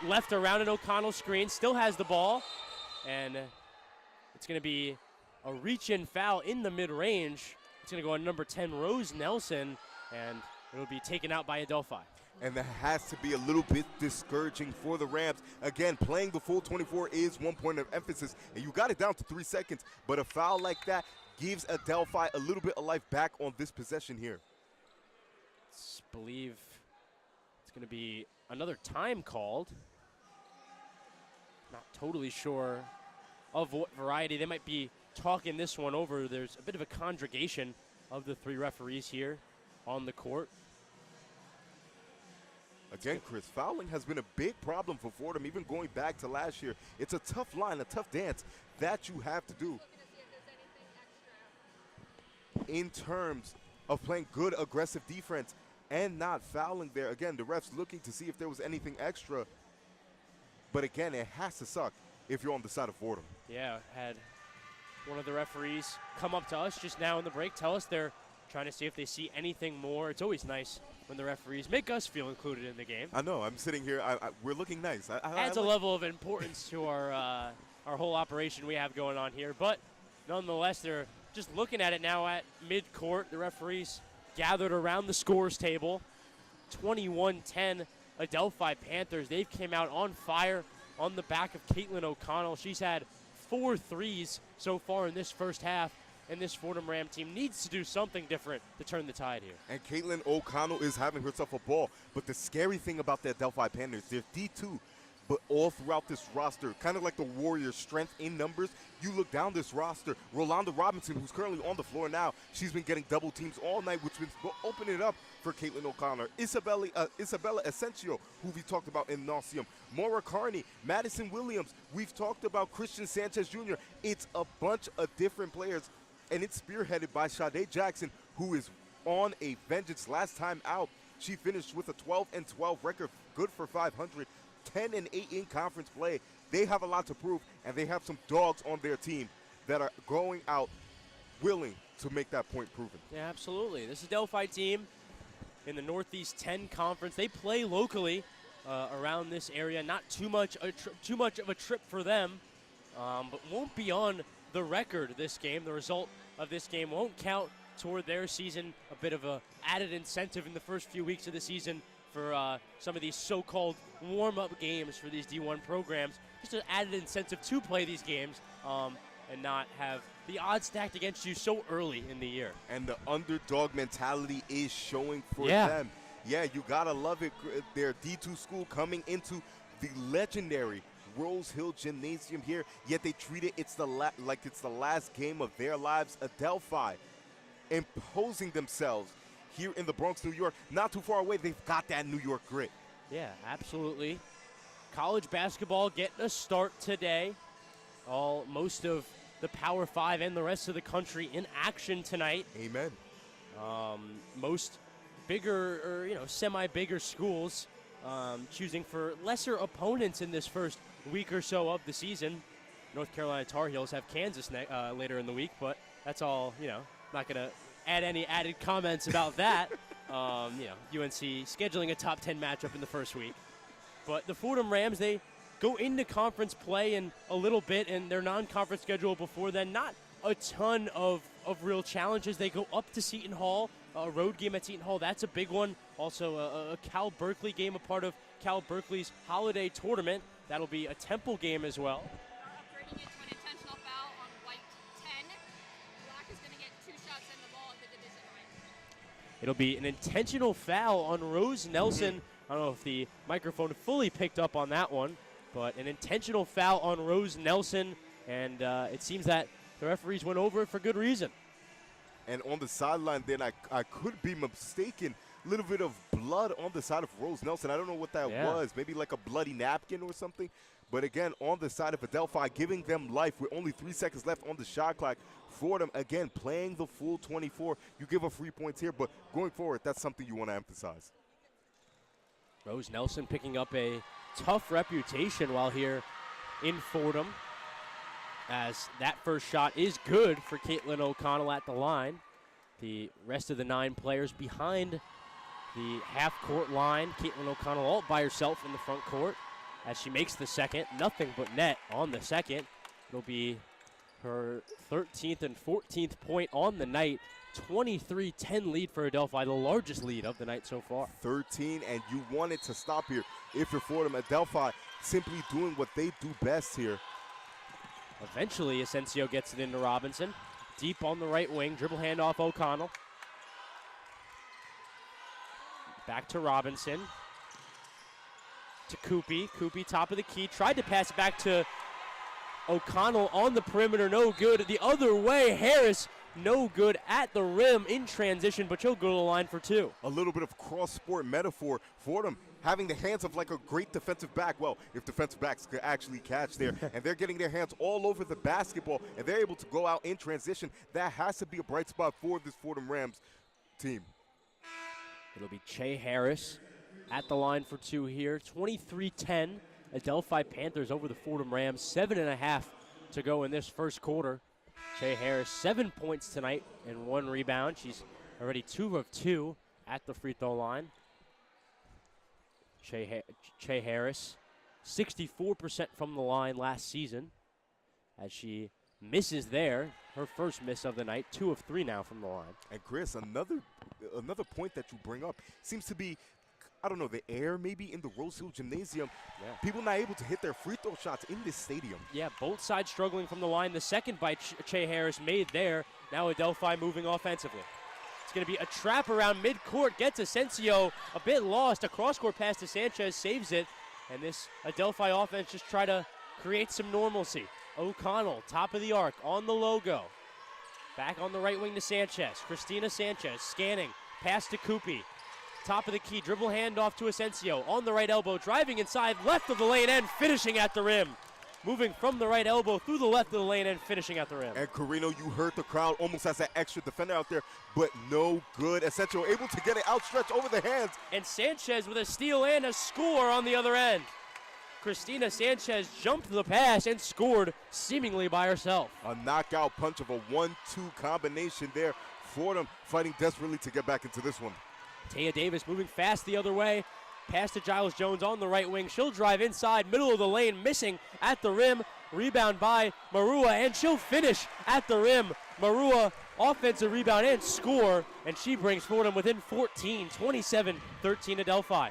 left around an O'Connell screen, still has the ball, and it's going to be a reach-in foul in the mid-range. It's going to go on number 10, Rose Nelson, and it will be taken out by Adelphi. And that has to be a little bit discouraging for the Rams. Again, playing the full 24 is one point of emphasis, and you got it down to 3 seconds, but a foul like that gives Adelphi a little bit of life back on this possession here. I believe it's going to be another time called. Not totally sure of what variety. They might be talking this one over. There's a bit of a congregation of the 3 referees here on the court. Again, Chris, fouling has been a big problem for Fordham, even going back to last year. It's a tough line, a tough dance that you have to do in terms of playing good, aggressive defense and not fouling there. Again, the refs looking to see if there was anything extra. But again, it has to suck if you're on the side of Fordham. Yeah, had one of the referees come up to us just now in the break, tell us they're trying to see if they see anything more. It's always nice when the referees make us feel included in the game. I know. I'm sitting here. We're looking nice. Adds a level of importance to our whole operation we have going on here. But nonetheless, they're just looking at it now at mid-court. The referees gathered around the scores table. 21-10 Adelphi Panthers. They've came out on fire on the back of Caitlin O'Connell. She's had 4 threes so far in this first half. And this Fordham Ram team needs to do something different to turn the tide here. And Caitlin O'Connell is having herself a ball. But the scary thing about the Adelphi Panthers, they're D2, but all throughout this roster, kind of like the Warriors' strength in numbers, you look down this roster, Rolanda Robinson, who's currently on the floor now, she's been getting double teams all night, which has been opening it up for Caitlin O'Connor. Isabella Asensio, who we talked about in Nauseum. Maura Carney, Madison Williams. We've talked about Christian Sanchez Jr. It's a bunch of different players. And it's spearheaded by Sade Jackson, who is on a vengeance. Last time out, she finished with a 12-12 record, good for 500, 10-8 in conference play. They have a lot to prove, and they have some dogs on their team that are going out willing to make that point proven. Yeah, absolutely. This is Adelphi team in the Northeast 10 Conference. They play locally around this area. Not too much of a trip for them, but won't be on the record this game. The result of this game won't count toward their season. A bit of a added incentive in the first few weeks of the season for some of these so-called warm-up games for these D1 programs. Just an added incentive to play these games and not have the odds stacked against you so early in the year. And the underdog mentality is showing for them. Yeah, you gotta love it. Their D2 school coming into the legendary Rose Hill Gymnasium here, yet they treat it like it's the last game of their lives. Adelphi imposing themselves here in the Bronx, New York. Not too far away, they've got that New York grit. Yeah, absolutely. College basketball getting a start today. Most of the Power 5 and the rest of the country in action tonight. Amen. Most bigger or semi-bigger schools choosing for lesser opponents in this first week or so of the season. North Carolina Tar Heels have Kansas later in the week, but that's all, not going to add any added comments about that. UNC scheduling a top 10 matchup in the first week. But the Fordham Rams, they go into conference play in a little bit, and their non-conference schedule before then, not a ton of real challenges. They go up to Seton Hall, a road game at Seton Hall. That's a big one. Also, a Cal Berkeley game, a part of Cal Berkeley's holiday tournament. That'll be a Temple game as well. Upgrading it to an intentional foul on white 10. Black is going to get 2 shots in the ball at the division line. It'll be an intentional foul on Rose Nelson. I don't know if the microphone fully picked up on that one, but an intentional foul on Rose Nelson, and it seems that the referees went over it for good reason. And on the sideline then, I could be mistaken, a little bit of blood on the side of Rose Nelson. I don't know what that was, maybe like a bloody napkin or something. But again, on the side of Adelphi, giving them life with only 3 seconds left on the shot clock. Fordham, again, playing the full 24. You give up free points here, but going forward, that's something you want to emphasize. Rose Nelson picking up a tough reputation while here in Fordham, as that first shot is good for Caitlin O'Connell at the line. The rest of the 9 players behind the half-court line. Caitlin O'Connell all by herself in the front court. as she makes the second. Nothing but net on the second. It'll be her 13th and 14th point on the night. 23-10 lead for Adelphi, the largest lead of the night so far. 13, and you want it to stop here if you're Fordham. Adelphi simply doing what they do best here. Eventually, Asensio gets it into Robinson. Deep on the right wing, dribble handoff O'Connell. Back to Robinson. To Koopy. Koopy, top of the key. Tried to pass it back to O'Connell on the perimeter. No good. The other way, Harris. No good at the rim in transition, but she'll go to the line for two. A little bit of cross-sport metaphor. Fordham having the hands of like a great defensive back. Well, if defensive backs could actually catch there. And they're getting their hands all over the basketball, and they're able to go out in transition. That has to be a bright spot for this Fordham Rams team. It'll be Che Harris at the line for two here. 23-10. Adelphi Panthers over the Fordham Rams. 7.5 to go in this first quarter. Che Harris, 7 points tonight and 1 rebound. She's already 2 of 2 at the free throw line. Che Harris, 64% from the line last season as she misses there. Her first miss of the night, 2 of 3 now from the line. And Chris, another point that you bring up seems to be, I don't know, the air maybe in the Rose Hill Gymnasium. Yeah. People not able to hit their free throw shots in this stadium. Yeah, both sides struggling from the line. The second by Che Harris made there. Now Adelphi moving offensively. It's going to be a trap around midcourt. Gets Asensio a bit lost. A cross-court pass to Sanchez saves it. And this Adelphi offense just try to create some normalcy. O'Connell, top of the arc, on the logo. Back on the right wing to Sanchez. Christina Sanchez scanning. Pass to Koopy. Top of the key, dribble handoff to Asensio. On the right elbow, driving inside, left of the lane end, finishing at the rim. Moving from the right elbow through the left of the lane end, finishing at the rim. And Carrino, you heard the crowd almost as an extra defender out there, but no good. Asensio able to get it outstretched over the hands. And Sanchez with a steal and a score on the other end. Christina Sanchez jumped the pass and scored seemingly by herself. A knockout punch of a 1-2 combination there. Fordham fighting desperately to get back into this one. Taya Davis moving fast the other way. Pass to Giles Jones on the right wing. She'll drive inside, middle of the lane, missing at the rim. Rebound by Marua, and she'll finish at the rim. Marua, offensive rebound and score, and she brings Fordham within 14, 27-13 Adelphi.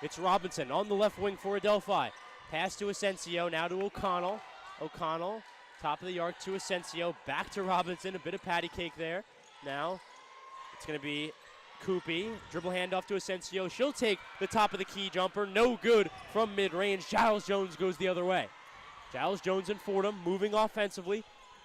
It's Robinson on the left wing for Adelphi. Pass to Asensio, now to O'Connell. O'Connell, top of the arc to Asensio, back to Robinson, a bit of patty cake there. Now it's going to be Koopy, dribble handoff to Asensio. She'll take the top of the key jumper. No good from mid-range. Giles Jones goes the other way. Giles Jones and Fordham moving offensively.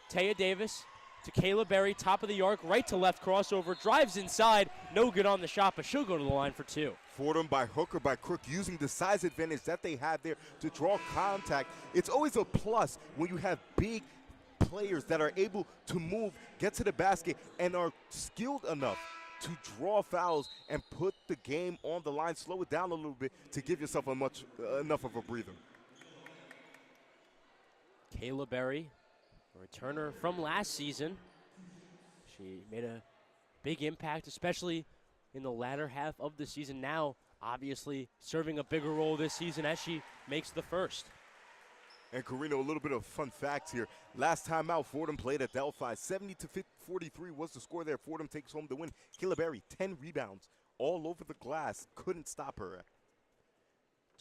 Taya Davis to Kayla Berry, top of the arc, right to left crossover. Drives inside. No good on the shot, but she'll go to the line for two. Fordham by hook or by crook using the size advantage that they have there to draw contact. It's always a plus when you have big players that are able to move, get to the basket, and are skilled enough to draw fouls and put the game on the line, slow it down a little bit to give yourself enough of a breather. Kayla Berry, a returner from last season. She made a big impact, especially in the latter half of the season. Now, obviously, serving a bigger role this season as she makes the first. And Carrino, a little bit of fun facts here. Last time out, Fordham played at Adelphi. 70-43 was the score there. Fordham takes home the win. Kayla Berry, 10 rebounds all over the glass. Couldn't stop her.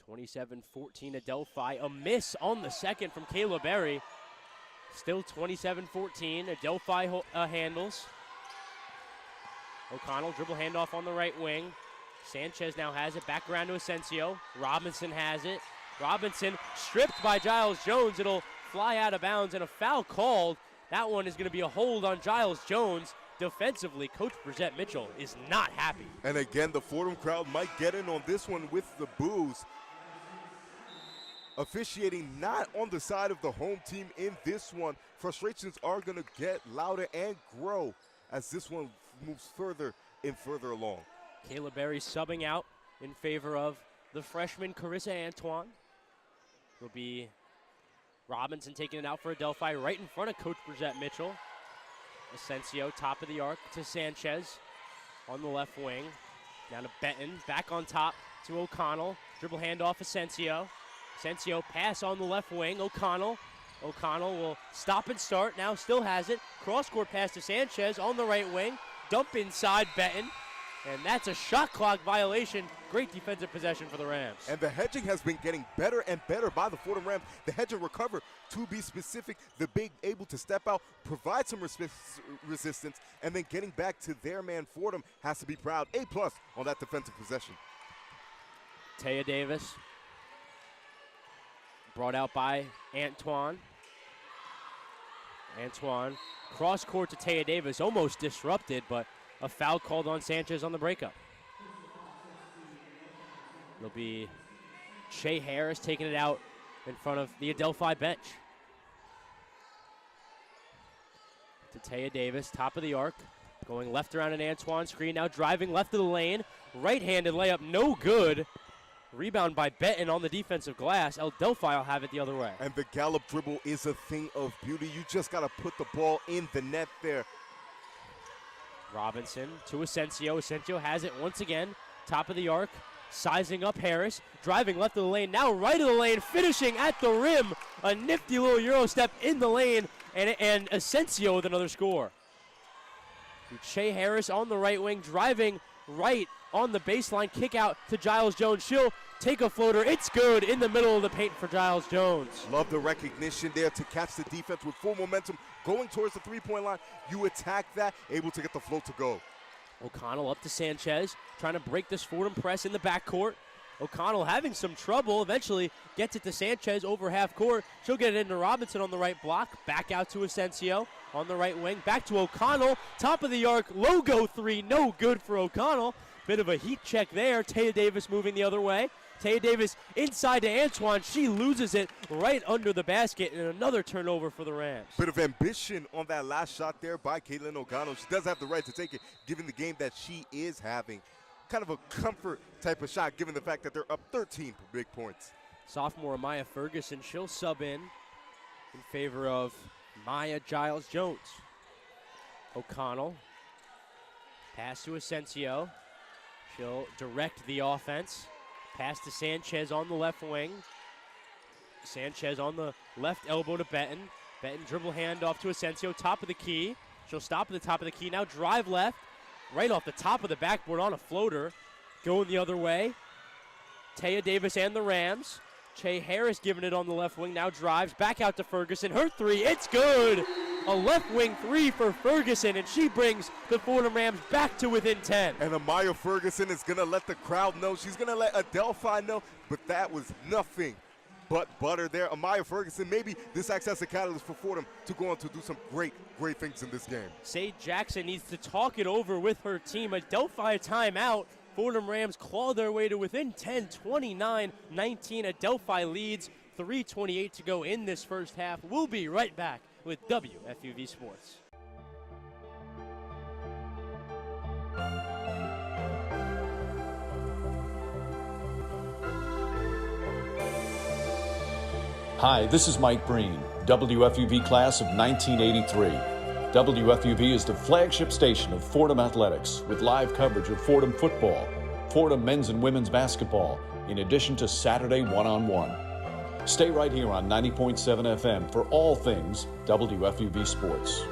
27-14 Adelphi. A miss on the second from Kayla Berry. Still 27-14. Adelphi handles. O'Connell, dribble handoff on the right wing. Sanchez now has it. Back around to Asensio. Robinson has it. Robinson stripped by Giles Jones. It'll fly out of bounds and a foul called. That one is going to be a hold on Giles Jones. Defensively, Coach Brissette Mitchell is not happy. And again, the Fordham crowd might get in on this one with the boos. Officiating not on the side of the home team in this one. Frustrations are going to get louder and grow as this one moves further and further along. Kayla Berry subbing out in favor of the freshman Carissa Antoine. It'll be Robinson taking it out for Adelphi right in front of Coach Brissette Mitchell. Asensio, top of the arc to Sanchez on the left wing. Down to Benton, back on top to O'Connell. Dribble handoff Asensio. Asensio pass on the left wing. O'Connell will stop and start. Now still has it. Cross-court pass to Sanchez on the right wing. Dump inside Benton. And that's a shot clock violation. Great defensive possession for the Rams. And the hedging has been getting better and better by the Fordham Rams. The hedge and recover, to be specific, the big able to step out, provide some resistance, and then getting back to their man Fordham has to be proud. A+ on that defensive possession. Taya Davis brought out by Antoine. Cross court to Taya Davis, almost disrupted, but a foul called on Sanchez on the breakup. It'll be Shea Harris taking it out in front of the Adelphi bench. To Taya Davis, top of the arc, going left around an Antoine screen, now driving left of the lane, right-handed layup, no good. Rebound by Benton on the defensive glass. Adelphi will have it the other way. And the gallop dribble is a thing of beauty. You just got to put the ball in the net there. Robinson to Asensio. Asensio has it once again. Top of the arc. Sizing up Harris. Driving left of the lane. Now right of the lane. Finishing at the rim. A nifty little Euro step in the lane. And Asensio with another score. Shea Harris on the right wing. Driving right on the baseline. Kick out to Giles Jones. She'll take a floater. It's good in the middle of the paint for Giles Jones. Love the recognition there to catch the defense with full momentum. Going towards the three-point line. You attack that. Able to get the float to go. O'Connell up to Sanchez, trying to break this Fordham press in the backcourt. O'Connell having some trouble, eventually gets it to Sanchez over half court. She'll get it into Robinson on the right block, back out to Asensio on the right wing, back to O'Connell, top of the arc, logo three, no good for O'Connell. Bit of a heat check there. Taya Davis moving the other way. Taya Davis inside to Antoine. She loses it right under the basket, and another turnover for the Rams. Bit of ambition on that last shot there by Caitlin O'Connell. She does have the right to take it, given the game that she is having. Kind of a comfort type of shot, given the fact that they're up 13 big points. Sophomore Maya Ferguson, she'll sub in favor of Maya Giles Jones. O'Connell, pass to Asensio. She'll direct the offense. Pass to Sanchez on the left wing. Sanchez on the left elbow to Benton. Benton dribble handoff to Asensio, top of the key. She'll stop at the top of the key. Now drive left, right off the top of the backboard on a floater. Going the other way. Taya Davis and the Rams. Shea Harris giving it on the left wing. Now drives back out to Ferguson. Her three, it's good. A left wing three for Ferguson, and she brings the Fordham Rams back to within 10. And Amaya Ferguson is going to let the crowd know. She's going to let Adelphi know, but that was nothing but butter there. Amaya Ferguson, maybe this acts as a catalyst for Fordham to go on to do some great things in this game. Sade Jackson needs to talk it over with her team. Adelphi timeout. Fordham Rams claw their way to within 10, 29-19. Adelphi leads, 3:28 to go in this first half. We'll be right back with WFUV Sports. Hi, this is Mike Breen, WFUV class of 1983. WFUV is the flagship station of Fordham Athletics with live coverage of Fordham football, Fordham men's and women's basketball, in addition to Saturday one-on-one. Stay right here on 90.7 FM for all things WFUV Sports.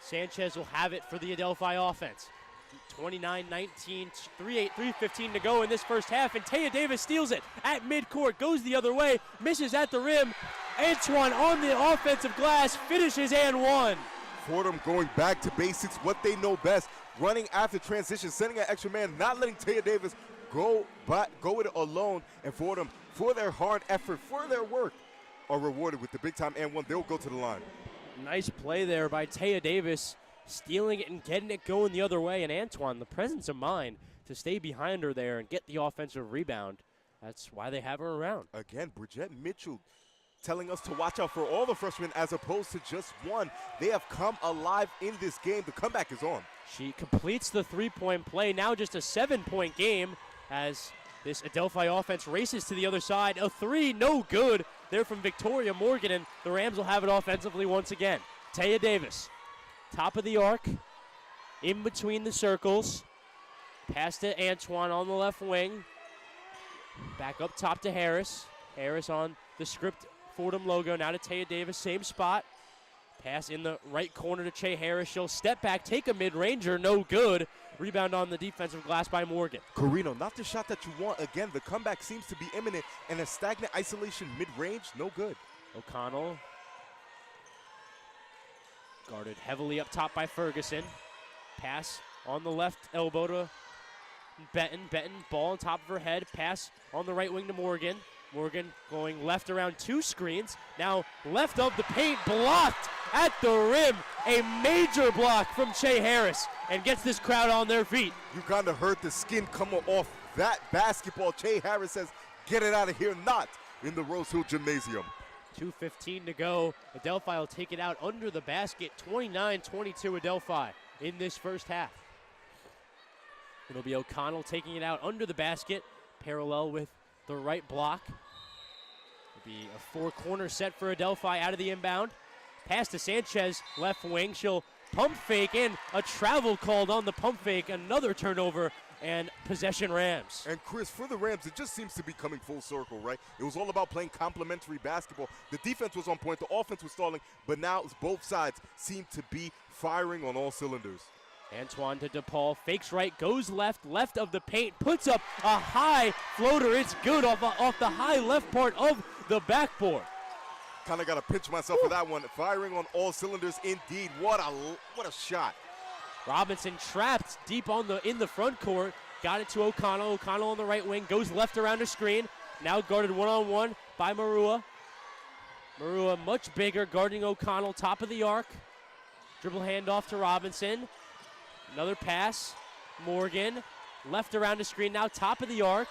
Sanchez will have it for the Adelphi offense. 29-19, 3:15 to go in this first half, and Taya Davis steals it at midcourt, goes the other way, misses at the rim. Antoine on the offensive glass, finishes and one. Fordham going back to basics, what they know best, running after transition, sending an extra man, not letting Taya Davis go it alone, and Fordham, for their hard effort, for their work, are rewarded with the big time and one. They'll go to the line. Nice play there by Taya Davis, stealing it and getting it going the other way. And Antoine, the presence of mind to stay behind her there and get the offensive rebound. That's why they have her around. Again, Bridgette Mitchell telling us to watch out for all the freshmen as opposed to just one. They have come alive in this game. The comeback is on. She completes the three-point play. Now just a 7-point game as this Adelphi offense races to the other side. A three, no good. They're from Victoria Morgan, and the Rams will have it offensively once again. Taya Davis, top of the arc, in between the circles. Pass to Antoine on the left wing. Back up top to Harris. Harris on the script Fordham logo. Now to Taya Davis, same spot. Pass in the right corner to Che Harris. She'll step back, take a mid-ranger, no good. Rebound on the defensive glass by Morgan. Carrino, not the shot that you want. Again, the comeback seems to be imminent, and a stagnant isolation mid-range, no good. O'Connell guarded heavily up top by Ferguson. Pass on the left elbow to Benton. Benton, ball on top of her head. Pass on the right wing to Morgan. Morgan going left around two screens. Now left of the paint, blocked at the rim. A major block from Che Harris and gets this crowd on their feet. You kind of heard the skin come off that basketball. Che Harris says, get it out of here, not in the Rose Hill Gymnasium. 2:15 to go. Adelphi will take it out under the basket. 29-22 Adelphi in this first half. It'll be O'Connell taking it out under the basket, parallel with the right block. It'll be a four-corner set for Adelphi out of the inbound. Pass to Sanchez, left wing. She'll pump fake in. A travel called on the pump fake. Another turnover and possession Rams. And Chris, for the Rams, it just seems to be coming full circle, right? It was all about playing complementary basketball. The defense was on point, the offense was stalling, but now both sides seem to be firing on all cylinders. Antoine to DePaul, fakes right, goes left, left of the paint, puts up a high floater. It's good off the high left part of the backboard. Kind of got to pinch myself for that one. Firing on all cylinders indeed. What a shot. Robinson trapped deep in the front court. Got it to O'Connell. O'Connell on the right wing. Goes left around the screen. Now guarded one-on-one by Marua. Marua much bigger, guarding O'Connell. Top of the arc. Dribble handoff to Robinson. Another pass. Morgan. Left around the screen. Now top of the arc.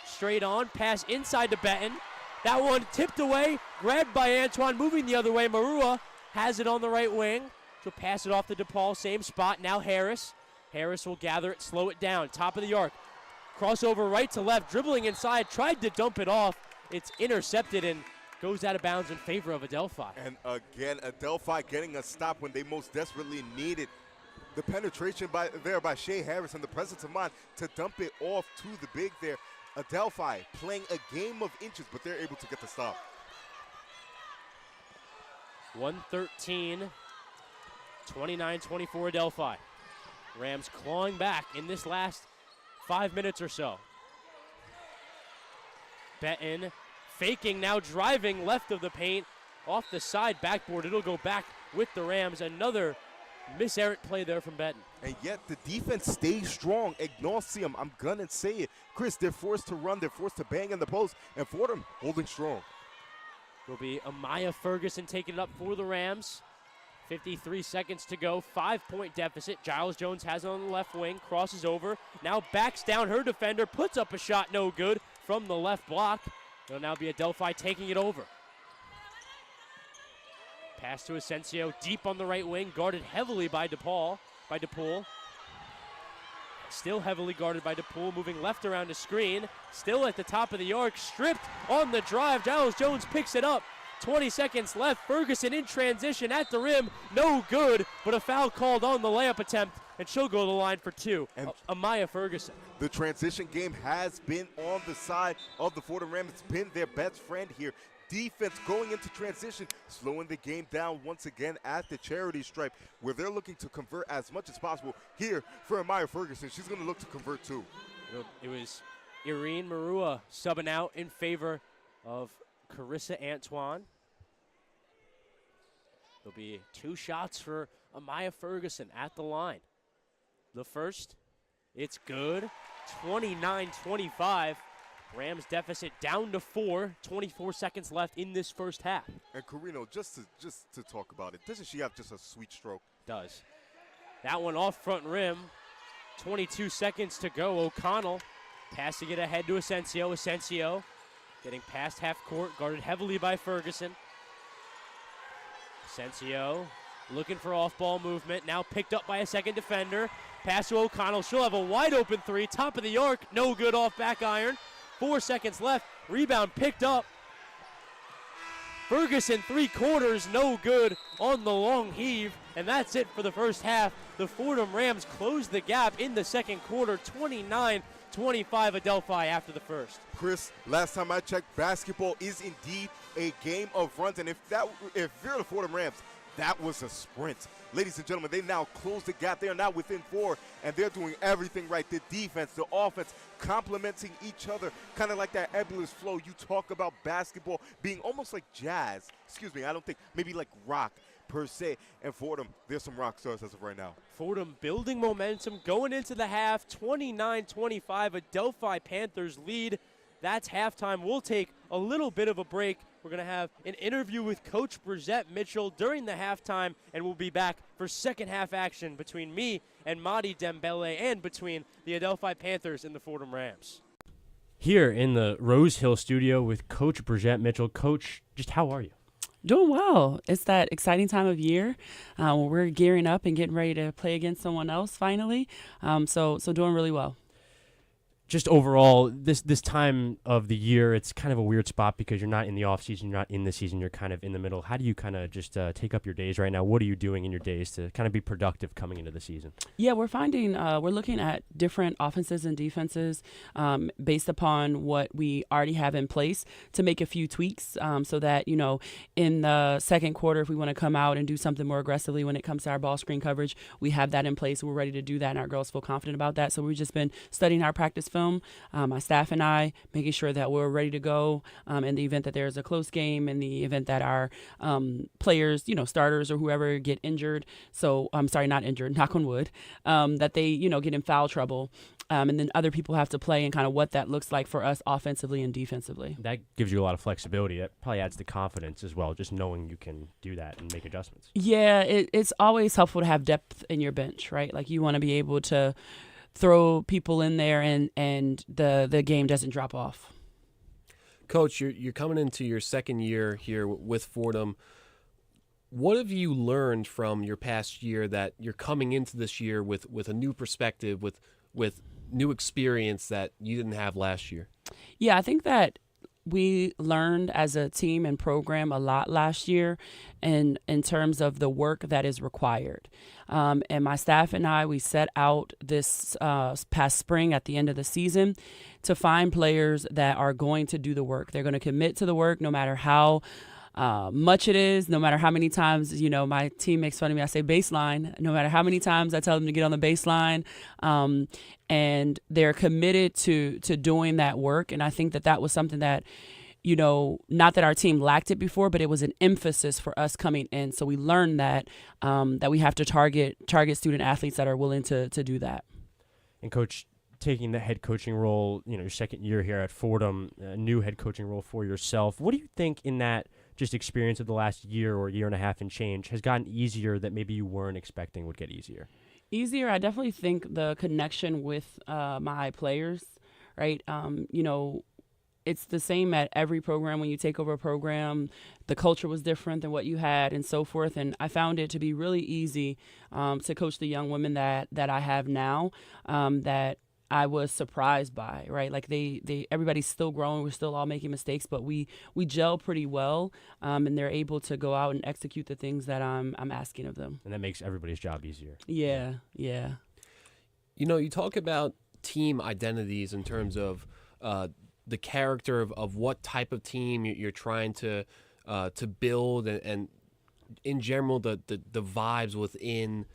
Straight on. Pass inside to Benton. That one tipped away. Grabbed by Antoine. Moving the other way. Marua has it on the right wing. She'll pass it off to DePaul, same spot. Now Harris. Harris will gather it, slow it down. Top of the arc. Crossover right to left, dribbling inside. Tried to dump it off. It's intercepted and goes out of bounds in favor of Adelphi. And again, Adelphi getting a stop when they most desperately need it. The penetration by Che Harris and the presence of mind to dump it off to the big there. Adelphi playing a game of inches, but they're able to get the stop. 113. 29-24 Adelphi. Rams clawing back in this last 5 minutes or so. Benton faking, now driving left of the paint, off the side backboard. It'll go back with the Rams. Another miserrant play there from Benton. And yet the defense stays strong. Ignatium, I'm gonna say it. Chris, they're forced to run, they're forced to bang in the post, and Fordham holding strong. Will be Amaya Ferguson taking it up for the Rams. 53 seconds to go, 5-point deficit. Giles Jones has it on the left wing, crosses over, now backs down her defender, puts up a shot, no good, from the left block. It'll now be Adelphi taking it over. Pass to Asensio, deep on the right wing, guarded heavily by DePaul. Still heavily guarded by DePaul, moving left around the screen, still at the top of the arc, stripped on the drive. Giles Jones picks it up. 20 seconds left. Ferguson in transition at the rim. No good, but a foul called on the layup attempt, and she'll go to the line for two. And Amaya Ferguson. The transition game has been on the side of the Fordham Rams. It's been their best friend here. Defense going into transition, slowing the game down once again at the charity stripe, where they're looking to convert as much as possible. Here for Amaya Ferguson, she's going to look to convert too. It was Irene Marua subbing out in favor of Carissa Antoine. There'll be two shots for Amaya Ferguson at the line. The first, it's good. 29-25. Rams deficit down to 4. 24 seconds left in this first half. And Carrino, just to talk about it, doesn't she have just a sweet stroke? Does. That one off front rim. 22 seconds to go. O'Connell passing it ahead to Asensio. Asensio getting past half court, guarded heavily by Ferguson. Asensio looking for off-ball movement, now picked up by a second defender. Pass to O'Connell, she'll have a wide open three, top of the arc, no good off back iron. 4 seconds left, rebound picked up. Ferguson, 3/4, no good on the long heave, and that's it for the first half. The Fordham Rams closed the gap in the second quarter, 29-25 Adelphi after the first. Chris, last time I checked, basketball is indeed a game of runs, and if you're the Fordham Rams, that was a sprint. Ladies and gentlemen, they now close the gap. They are now within 4, and they're doing everything right. The defense, the offense, complementing each other, kind of like that ebullish flow. You talk about basketball being almost like jazz. Excuse me, I don't think, maybe like rock per se. And Fordham, there's some rock stars as of right now. Fordham building momentum going into the half, 29-25, Adelphi Panthers lead. That's halftime. We'll take a little bit of a break. We're going to have an interview with Coach Brizette Mitchell during the halftime, and we'll be back for second half action between me and Madi Dembele and between the Adelphi Panthers and the Fordham Rams. Here in the Rose Hill studio with Coach Brizette Mitchell. Coach, just how are you? Doing well. It's that exciting time of year when we're gearing up and getting ready to play against someone else finally. So doing really well. Just overall, this time of the year, it's kind of a weird spot because you're not in the off season, you're not in the season, you're kind of in the middle. How do you kind of just take up your days right now? What are you doing in your days to kind of be productive coming into the season? Yeah, we're finding we're looking at different offenses and defenses based upon what we already have in place to make a few tweaks so that, you know, in the second quarter, if we want to come out and do something more aggressively when it comes to our ball screen coverage, we have that in place. We're ready to do that, and our girls feel confident about that. So we've just been studying our practice film. My staff and I, making sure that we're ready to go in the event that there's a close game, in the event that our players, you know, starters or whoever get injured. So I'm sorry, not injured, knock on wood, that they, you know, get in foul trouble. And then other people have to play and kind of what that looks like for us offensively and defensively. That gives you a lot of flexibility. That probably adds to confidence as well, just knowing you can do that and make adjustments. Yeah, it's always helpful to have depth in your bench, right? Like you want to be able to throw people in there and the game doesn't drop off. Coach, you're coming into your second year here with Fordham. What have you learned from your past year that you're coming into this year with a new perspective, with new experience that you didn't have last year? Yeah, I think that we learned as a team and program a lot last year in terms of the work that is required. And my staff and I, we set out this past spring at the end of the season to find players that are going to do the work. They're going to commit to the work no matter how much it is, no matter how many times, you know, my team makes fun of me. I say baseline, no matter how many times I tell them to get on the baseline. And they're committed to doing that work. And I think that was something that, you know, not that our team lacked it before, but it was an emphasis for us coming in. So we learned that we have to target student athletes that are willing to do that. And Coach, taking the head coaching role, you know, your second year here at Fordham, a new head coaching role for yourself. What do you think in that just experience of the last year or year and a half and change has gotten easier that maybe you weren't expecting would get easier? Easier, I definitely think the connection with my players, right? You know, it's the same at every program. When you take over a program, the culture was different than what you had and so forth. And I found it to be really easy to coach the young women that I have now that I was surprised by, right? Like everybody's still growing. We're still all making mistakes, but we gel pretty well, and they're able to go out and execute the things that I'm asking of them. And that makes everybody's job easier. Yeah. You know, you talk about team identities in terms of the character of what type of team you're trying to build, and in general the vibes within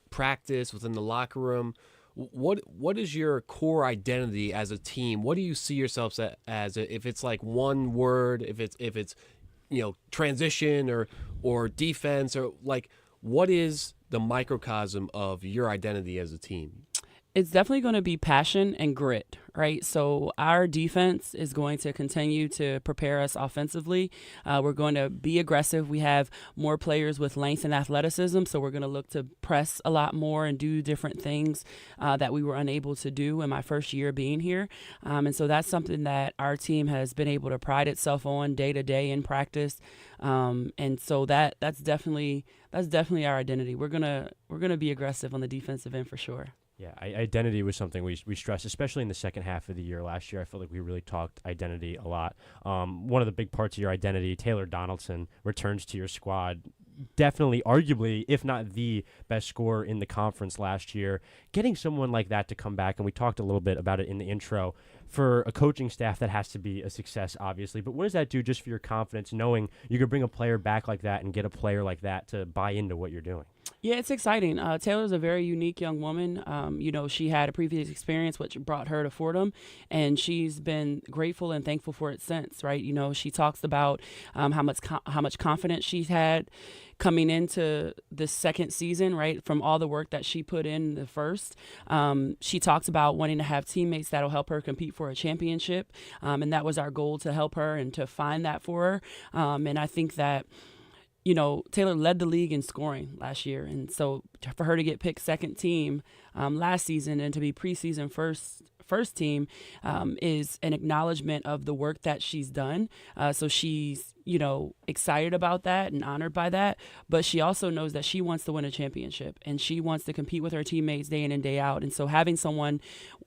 practice, within the locker room. What is your core identity as a team? What do you see yourselves as? If it's like one word, if it's you know, transition or defense, or like, what is the microcosm of your identity as a team? It's definitely going to be passion and grit, right? So our defense is going to continue to prepare us offensively. We're going to be aggressive. We have more players with length and athleticism, so we're going to look to press a lot more and do different things that we were unable to do in my first year being here. And so that's something that our team has been able to pride itself on day to day in practice. And so that's definitely our identity. We're gonna be aggressive on the defensive end for sure. Yeah, identity was something we stressed, especially in the second half of the year last year. I felt like we really talked identity a lot. One of the big parts of your identity, Taylor Donaldson, returns to your squad. Definitely, arguably, if not the best scorer in the conference last year. Getting someone like that to come back, and we talked a little bit about it in the intro, for a coaching staff that has to be a success, obviously. But what does that do just for your confidence, knowing you could bring a player back like that and get a player like that to buy into what you're doing? Yeah, it's exciting. Taylor's a very unique young woman. She had a previous experience which brought her to Fordham, and she's been grateful and thankful for it since, right? She talks about how much confidence she's had coming into this second season, right, from all the work that she put in the first. She talks about wanting to have teammates that'll help her compete for a championship, and that was our goal, to help her and to find that for her. And I think that Taylor led the league in scoring last year. And so for her to get picked second team last season and to be preseason first team is an acknowledgement of the work that she's done. So she's, excited about that and honored by that. But she also knows that she wants to win a championship and she wants to compete with her teammates day in and day out. And so having someone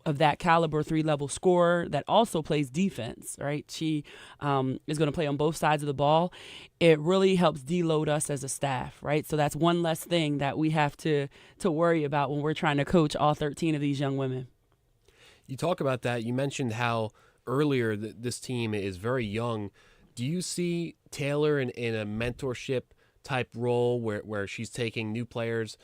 of that caliber, 3-level scorer that also plays defense, right? She is going to play on both sides of the ball. It really helps deload us as a staff, right? So that's one less thing that we have to worry about when we're trying to coach all 13 of these young women. You talk about that. You mentioned how earlier this team is very young. Do you see Taylor in a mentorship type role where she's taking new players,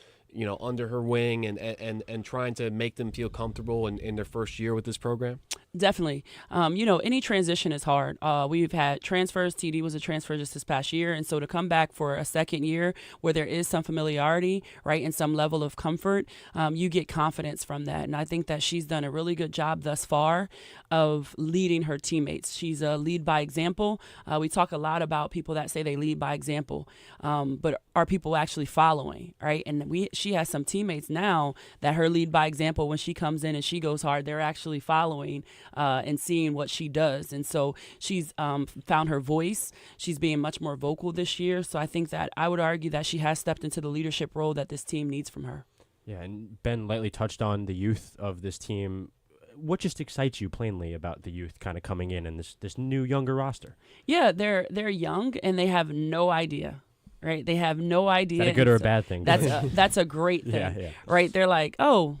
under her wing and trying to make them feel comfortable in their first year with this program? Definitely. Any transition is hard. We've had transfers. TD was a transfer just this past year. And so to come back for a second year where there is some familiarity, right, and some level of comfort, you get confidence from that. And I think that she's done a really good job thus far of leading her teammates. She's a lead by example. We talk a lot about people that say they lead by example, but are people actually following, right? And she has some teammates now that her lead by example, when she comes in and she goes hard, they're actually following and seeing what she does. And so she's found her voice. She's being much more vocal this year. So I think that I would argue that she has stepped into the leadership role that this team needs from her. Yeah, and Ben lightly touched on the youth of this team. What just excites you plainly about the youth kind of coming in and this new younger roster? Yeah, they're young and they have no idea. Right, they have no idea. Is that a good or a bad thing? That's a great thing. Yeah. Right, they're like, oh,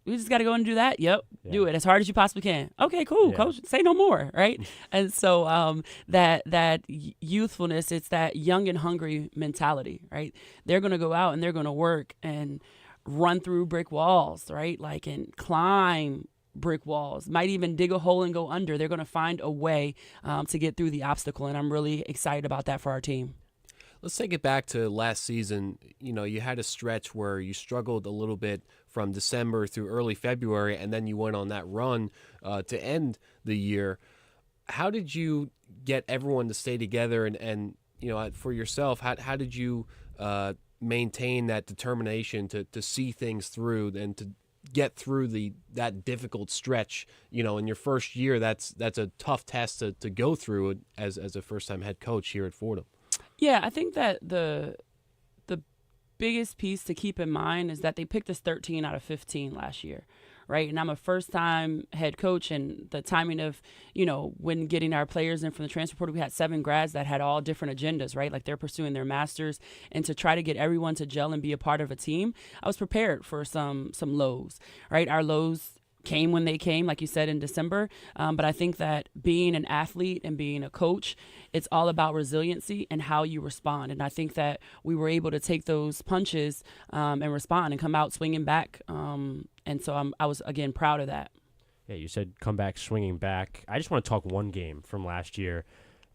we just got to go and do that. Yep, do it as hard as you possibly can. Okay, cool, coach. Say no more. Right, and so that youthfulness, it's that young and hungry mentality. Right, they're gonna go out and they're gonna work and run through brick walls. Right, and climb brick walls, might even dig a hole and go under. They're gonna find a way to get through the obstacle, and I'm really excited about that for our team. Let's take it back to last season. You had a stretch where you struggled a little bit from December through early February, and then you went on that run to end the year. How did you get everyone to stay together? And for yourself, how did you maintain that determination to see things through and to get through that difficult stretch? In your first year, that's a tough test to go through as a first-time head coach here at Fordham. Yeah, I think that the biggest piece to keep in mind is that they picked us 13 out of 15 last year, right? And I'm a first-time head coach, and the timing of, when getting our players in from the transfer portal, we had 7 grads that had all different agendas, right? Like they're pursuing their masters, and to try to get everyone to gel and be a part of a team, I was prepared for some lows, right? Our lows came when they came, like you said, in December. But I think that being an athlete and being a coach, it's all about resiliency and how you respond. And I think that we were able to take those punches and respond and come out swinging back. And so I was, again, proud of that. Yeah, you said come back swinging back. I just want to talk one game from last year.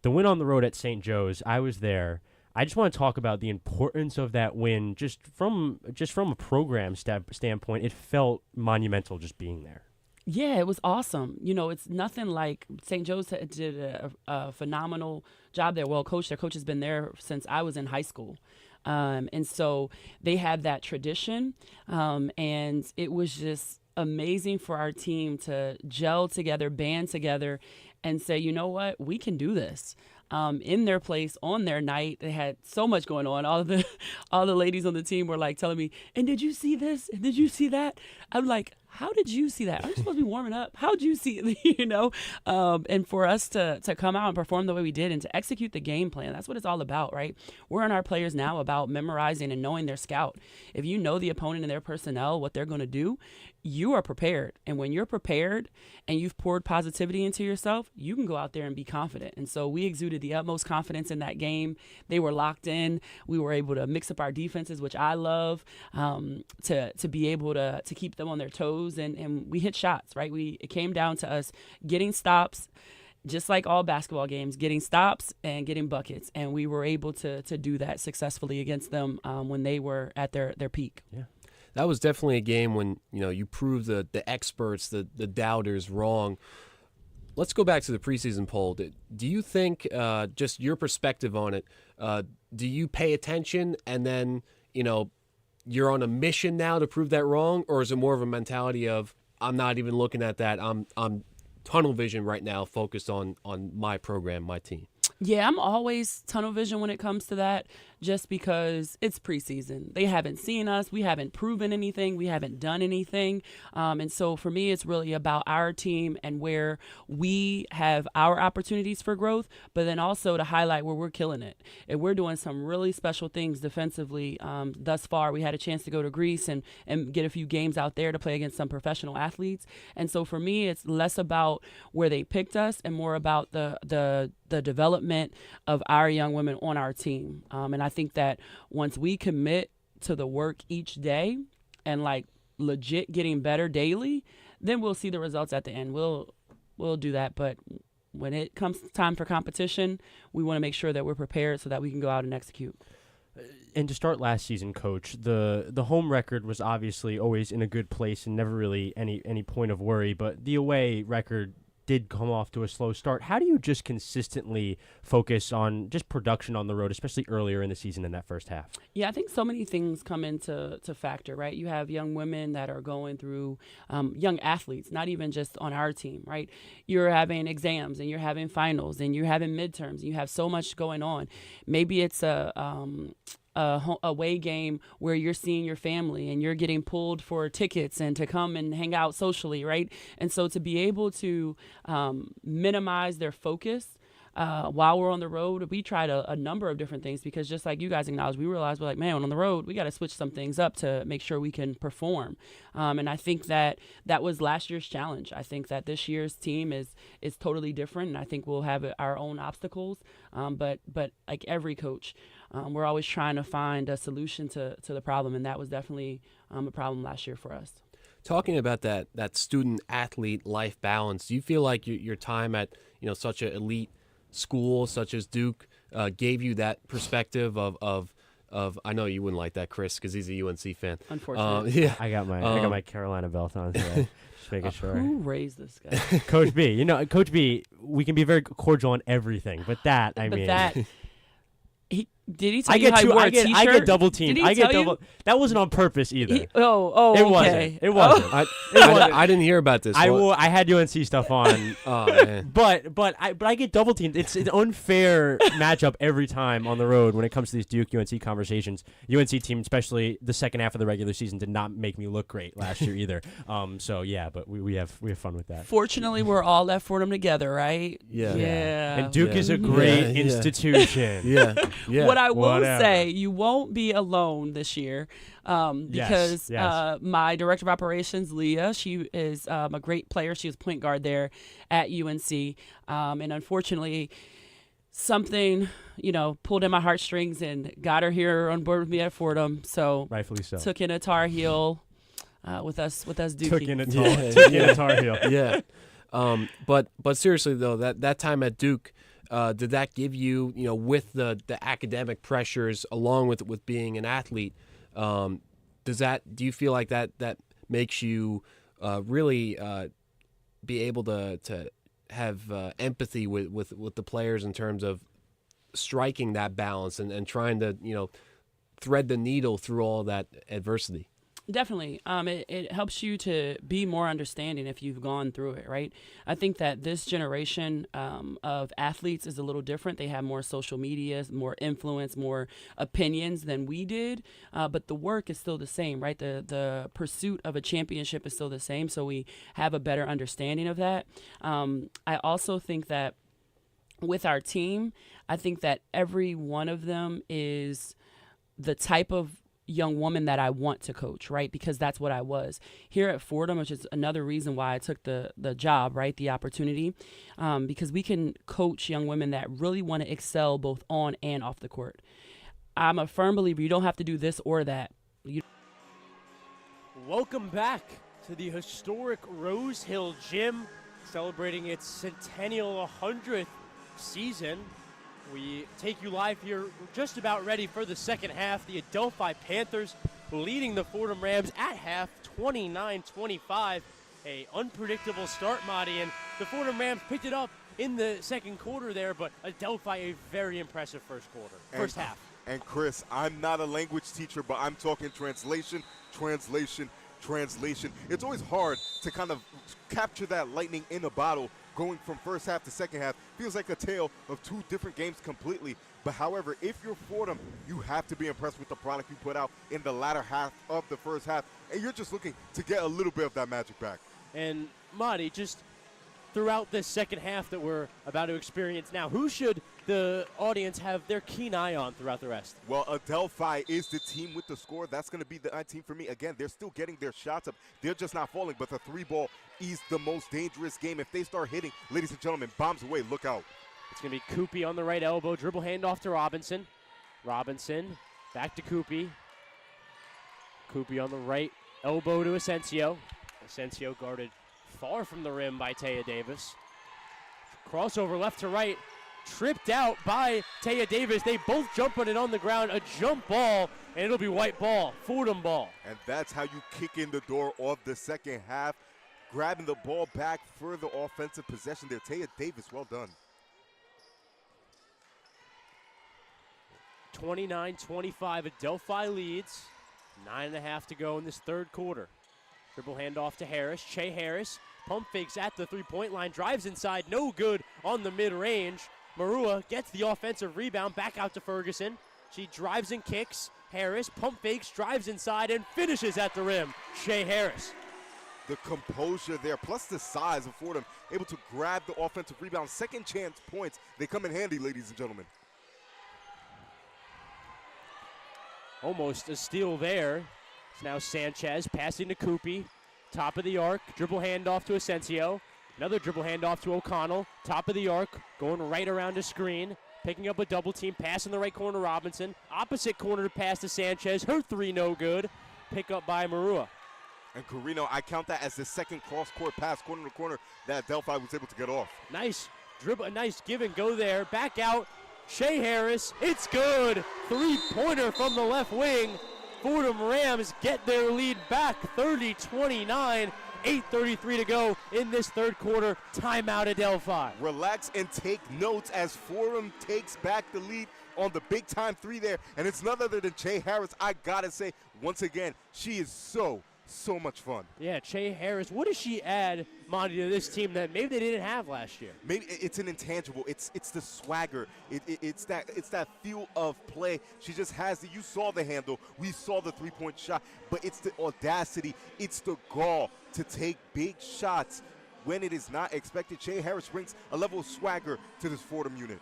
The win on the road at St. Joe's, I was there. I just want to talk about the importance of that win. Just from a program standpoint, it felt monumental just being there. Yeah, it was awesome. It's nothing like St. Joe's did a phenomenal job there. Well, their coach has been there since I was in high school. And so they have that tradition. And it was just amazing for our team to gel together, band together, and say, you know what, we can do this. In their place on their night, they had so much going on. All the ladies on the team were like telling me, and did you see this? And did you see that? I'm like, how did you see that? Aren't you supposed to be warming up? How'd you see it? And for us to come out and perform the way we did and to execute the game plan, that's what it's all about, right? We're on our players now about memorizing and knowing their scout. If you know the opponent and their personnel, what they're going to do, you are prepared. And when you're prepared and you've poured positivity into yourself, you can go out there and be confident. And so we exuded the utmost confidence in that game. They were locked in. We were able to mix up our defenses, which I love, to be able to keep them on their toes. And we hit shots, right? It came down to us getting stops, just like all basketball games, getting stops and getting buckets. And we were able to do that successfully against them when they were at their peak. Yeah. That was definitely a game when you proved the experts, the doubters wrong. Let's go back to the preseason poll. Do you think, just your perspective on it, do you pay attention and then you're on a mission now to prove that wrong, or is it more of a mentality of I'm not even looking at that, I'm tunnel vision right now, focused on my program, my team? Yeah, I'm always tunnel vision when it comes to that, just because it's preseason. They haven't seen us. We haven't proven anything. We haven't done anything. And so for me, it's really about our team and where we have our opportunities for growth, but then also to highlight where we're killing it. And we're doing some really special things defensively thus far. We had a chance to go to Greece and get a few games out there to play against some professional athletes. And so for me, it's less about where they picked us and more about the development of our young women on our team. And I think that once we commit to the work each day and legit getting better daily, then we'll see the results at the end. We'll do that. But when it comes time for competition, we want to make sure that we're prepared so that we can go out and execute. And to start last season, Coach, the home record was obviously always in a good place and never really any point of worry, but the away record did come off to a slow start. How do you just consistently focus on just production on the road, especially earlier in the season in that first half? Yeah, I think so many things come into factor, right? You have young women that are going through, young athletes, not even just on our team, right? You're having exams and you're having finals and you're having midterms. And you have so much going on. Maybe it's a away game where you're seeing your family and you're getting pulled for tickets and to come and hang out socially, right? And so to be able to minimize their focus while we're on the road, we tried a number of different things, because just like you guys acknowledged, we realized we're like, man, on the road, we got to switch some things up to make sure we can perform. And I think that was last year's challenge. I think that this year's team is totally different, and I think we'll have our own obstacles. But like every coach, we're always trying to find a solution to the problem, and that was definitely a problem last year for us. Talking about that student-athlete life balance, do you feel like your time at such an elite school such as Duke gave you that perspective of I know you wouldn't like that, Chris, because he's a UNC fan. Unfortunately, yeah, I got my Carolina belt on today. Just making sure. Who raised this guy? Coach B. Coach B. We can be very cordial on everything, but that did he tell you how he wore a T-shirt? I get double teamed. That wasn't on purpose either. It wasn't. It wasn't. I didn't hear about this. I had UNC stuff on. Oh man. But I get double teamed. It's an unfair matchup every time on the road when it comes to these Duke UNC conversations. UNC team, especially the second half of the regular season, did not make me look great last year either. So yeah, but we have fun with that. Fortunately, we're all at Fordham together, right? Yeah. And Duke is a great institution. Yeah. What I will say, you won't be alone this year because my director of operations, Leah, she is a great player. She was point guard there at UNC. And unfortunately, something, pulled in my heartstrings and got her here on board with me at Fordham. So rightfully so. Took in a Tar Heel with us Dookie. Took in a Tar Heel. Yeah. But seriously though, that time at Duke, did that give you, with the academic pressures along with being an athlete, do you feel like that makes you really be able to have empathy with the players in terms of striking that balance and trying to, thread the needle through all that adversity? Definitely. It helps you to be more understanding if you've gone through it, right? I think that this generation of athletes is a little different. They have more social media, more influence, more opinions than we did, but the work is still the same, right? The pursuit of a championship is still the same, so we have a better understanding of that. I also think that with our team, I think that every one of them is the type of young woman that I want to coach, right? Because that's what I was here at Fordham, which is another reason why I took the job, right? The opportunity, because we can coach young women that really want to excel both on and off the court. I'm a firm believer you don't have to do this or that. Welcome back to the historic Rose Hill Gym, celebrating its centennial 100th season. We take you live here, just about ready for the second half. The Adelphi Panthers leading the Fordham Rams at half, 29-25. A unpredictable start, Madi, and the Fordham Rams picked it up in the second quarter there, but Adelphi a very impressive first half. And Chris, I'm not a language teacher, but I'm talking translation. It's always hard to kind of capture that lightning in a bottle. Going from first half to second half feels like a tale of two different games completely. But however, if you're Fordham, you have to be impressed with the product you put out in the latter half of the first half. And you're just looking to get a little bit of that magic back. And Madi, just throughout this second half that we're about to experience now, who should the audience have their keen eye on throughout the rest? Well, Adelphi is the team with the score. That's going to be the team for me. Again, they're still getting their shots up. They're just not falling, but the three ball is the most dangerous game. If they start hitting, ladies and gentlemen, bombs away, look out. It's going to be Coopy on the right elbow, dribble handoff to Robinson. Robinson, back to Coopy. Coopy on the right elbow to Asensio. Asensio guarded far from the rim by Taya Davis. Crossover left to right. Tripped out by Taya Davis. They both jump on it on the ground. A jump ball, and it'll be white ball, Fordham ball. And that's how you kick in the door of the second half. Grabbing the ball back for the offensive possession there. Taya Davis, well done. 29-25, Adelphi leads. 9.5 to go in this third quarter. Dribble handoff to Harris. Che Harris pump fakes at the three-point line. Drives inside, no good on the mid-range. Marua gets the offensive rebound back out to Ferguson. She drives and kicks. Harris pump fakes, drives inside, and finishes at the rim. Che Harris. The composure there, plus the size of Fordham, able to grab the offensive rebound. Second chance points. They come in handy, ladies and gentlemen. Almost a steal there. It's now Sanchez passing to Coopy. Top of the arc, dribble handoff to Asensio. Another dribble handoff to O'Connell. Top of the arc, going right around the screen. Picking up a double team, pass in the right corner to Robinson. Opposite corner pass to Sanchez. Her three no good. Pick up by Marua. And Carrino, I count that as the second cross-court pass, corner to corner, that Adelphi was able to get off. Nice dribble, a nice give and go there. Back out, Che Harris. It's good. Three-pointer from the left wing. Fordham Rams get their lead back, 30-29. 8:33 to go in this third quarter. Timeout Adelphi. Relax and take notes as Fordham takes back the lead on the big-time three there. And it's none other than Che Harris. I got to say, once again, she is so much fun. Yeah, Che Harris. What does she add, Monty, to this team that maybe they didn't have last year? Maybe it's an intangible. It's the swagger. It's that feel of play. She just has it. You saw the handle. We saw the three-point shot. But it's the audacity. It's the gall to take big shots when it is not expected. Che Harris brings a level of swagger to this Fordham unit.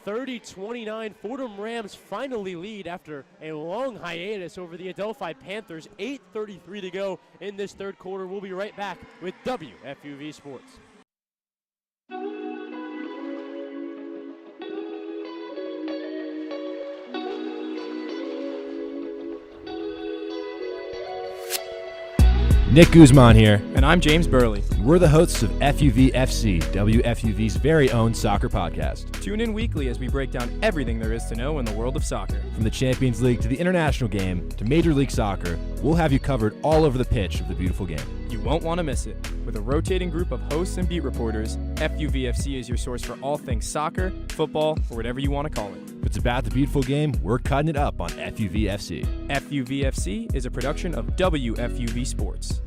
30-29, Fordham Rams finally lead after a long hiatus over the Adelphi Panthers. 8:33 to go in this third quarter. We'll be right back with WFUV Sports. Nick Guzman here. And I'm James Burley. We're the hosts of FUV FC, WFUV's very own soccer podcast. Tune in weekly as we break down everything there is to know in the world of soccer. From the Champions League to the international game to Major League Soccer, we'll have you covered all over the pitch of the beautiful game. You won't want to miss it. With a rotating group of hosts and beat reporters, FUV FC is your source for all things soccer, football, or whatever you want to call it. If it's about the beautiful game, we're cutting it up on FUV FC. FUV FC is a production of WFUV Sports.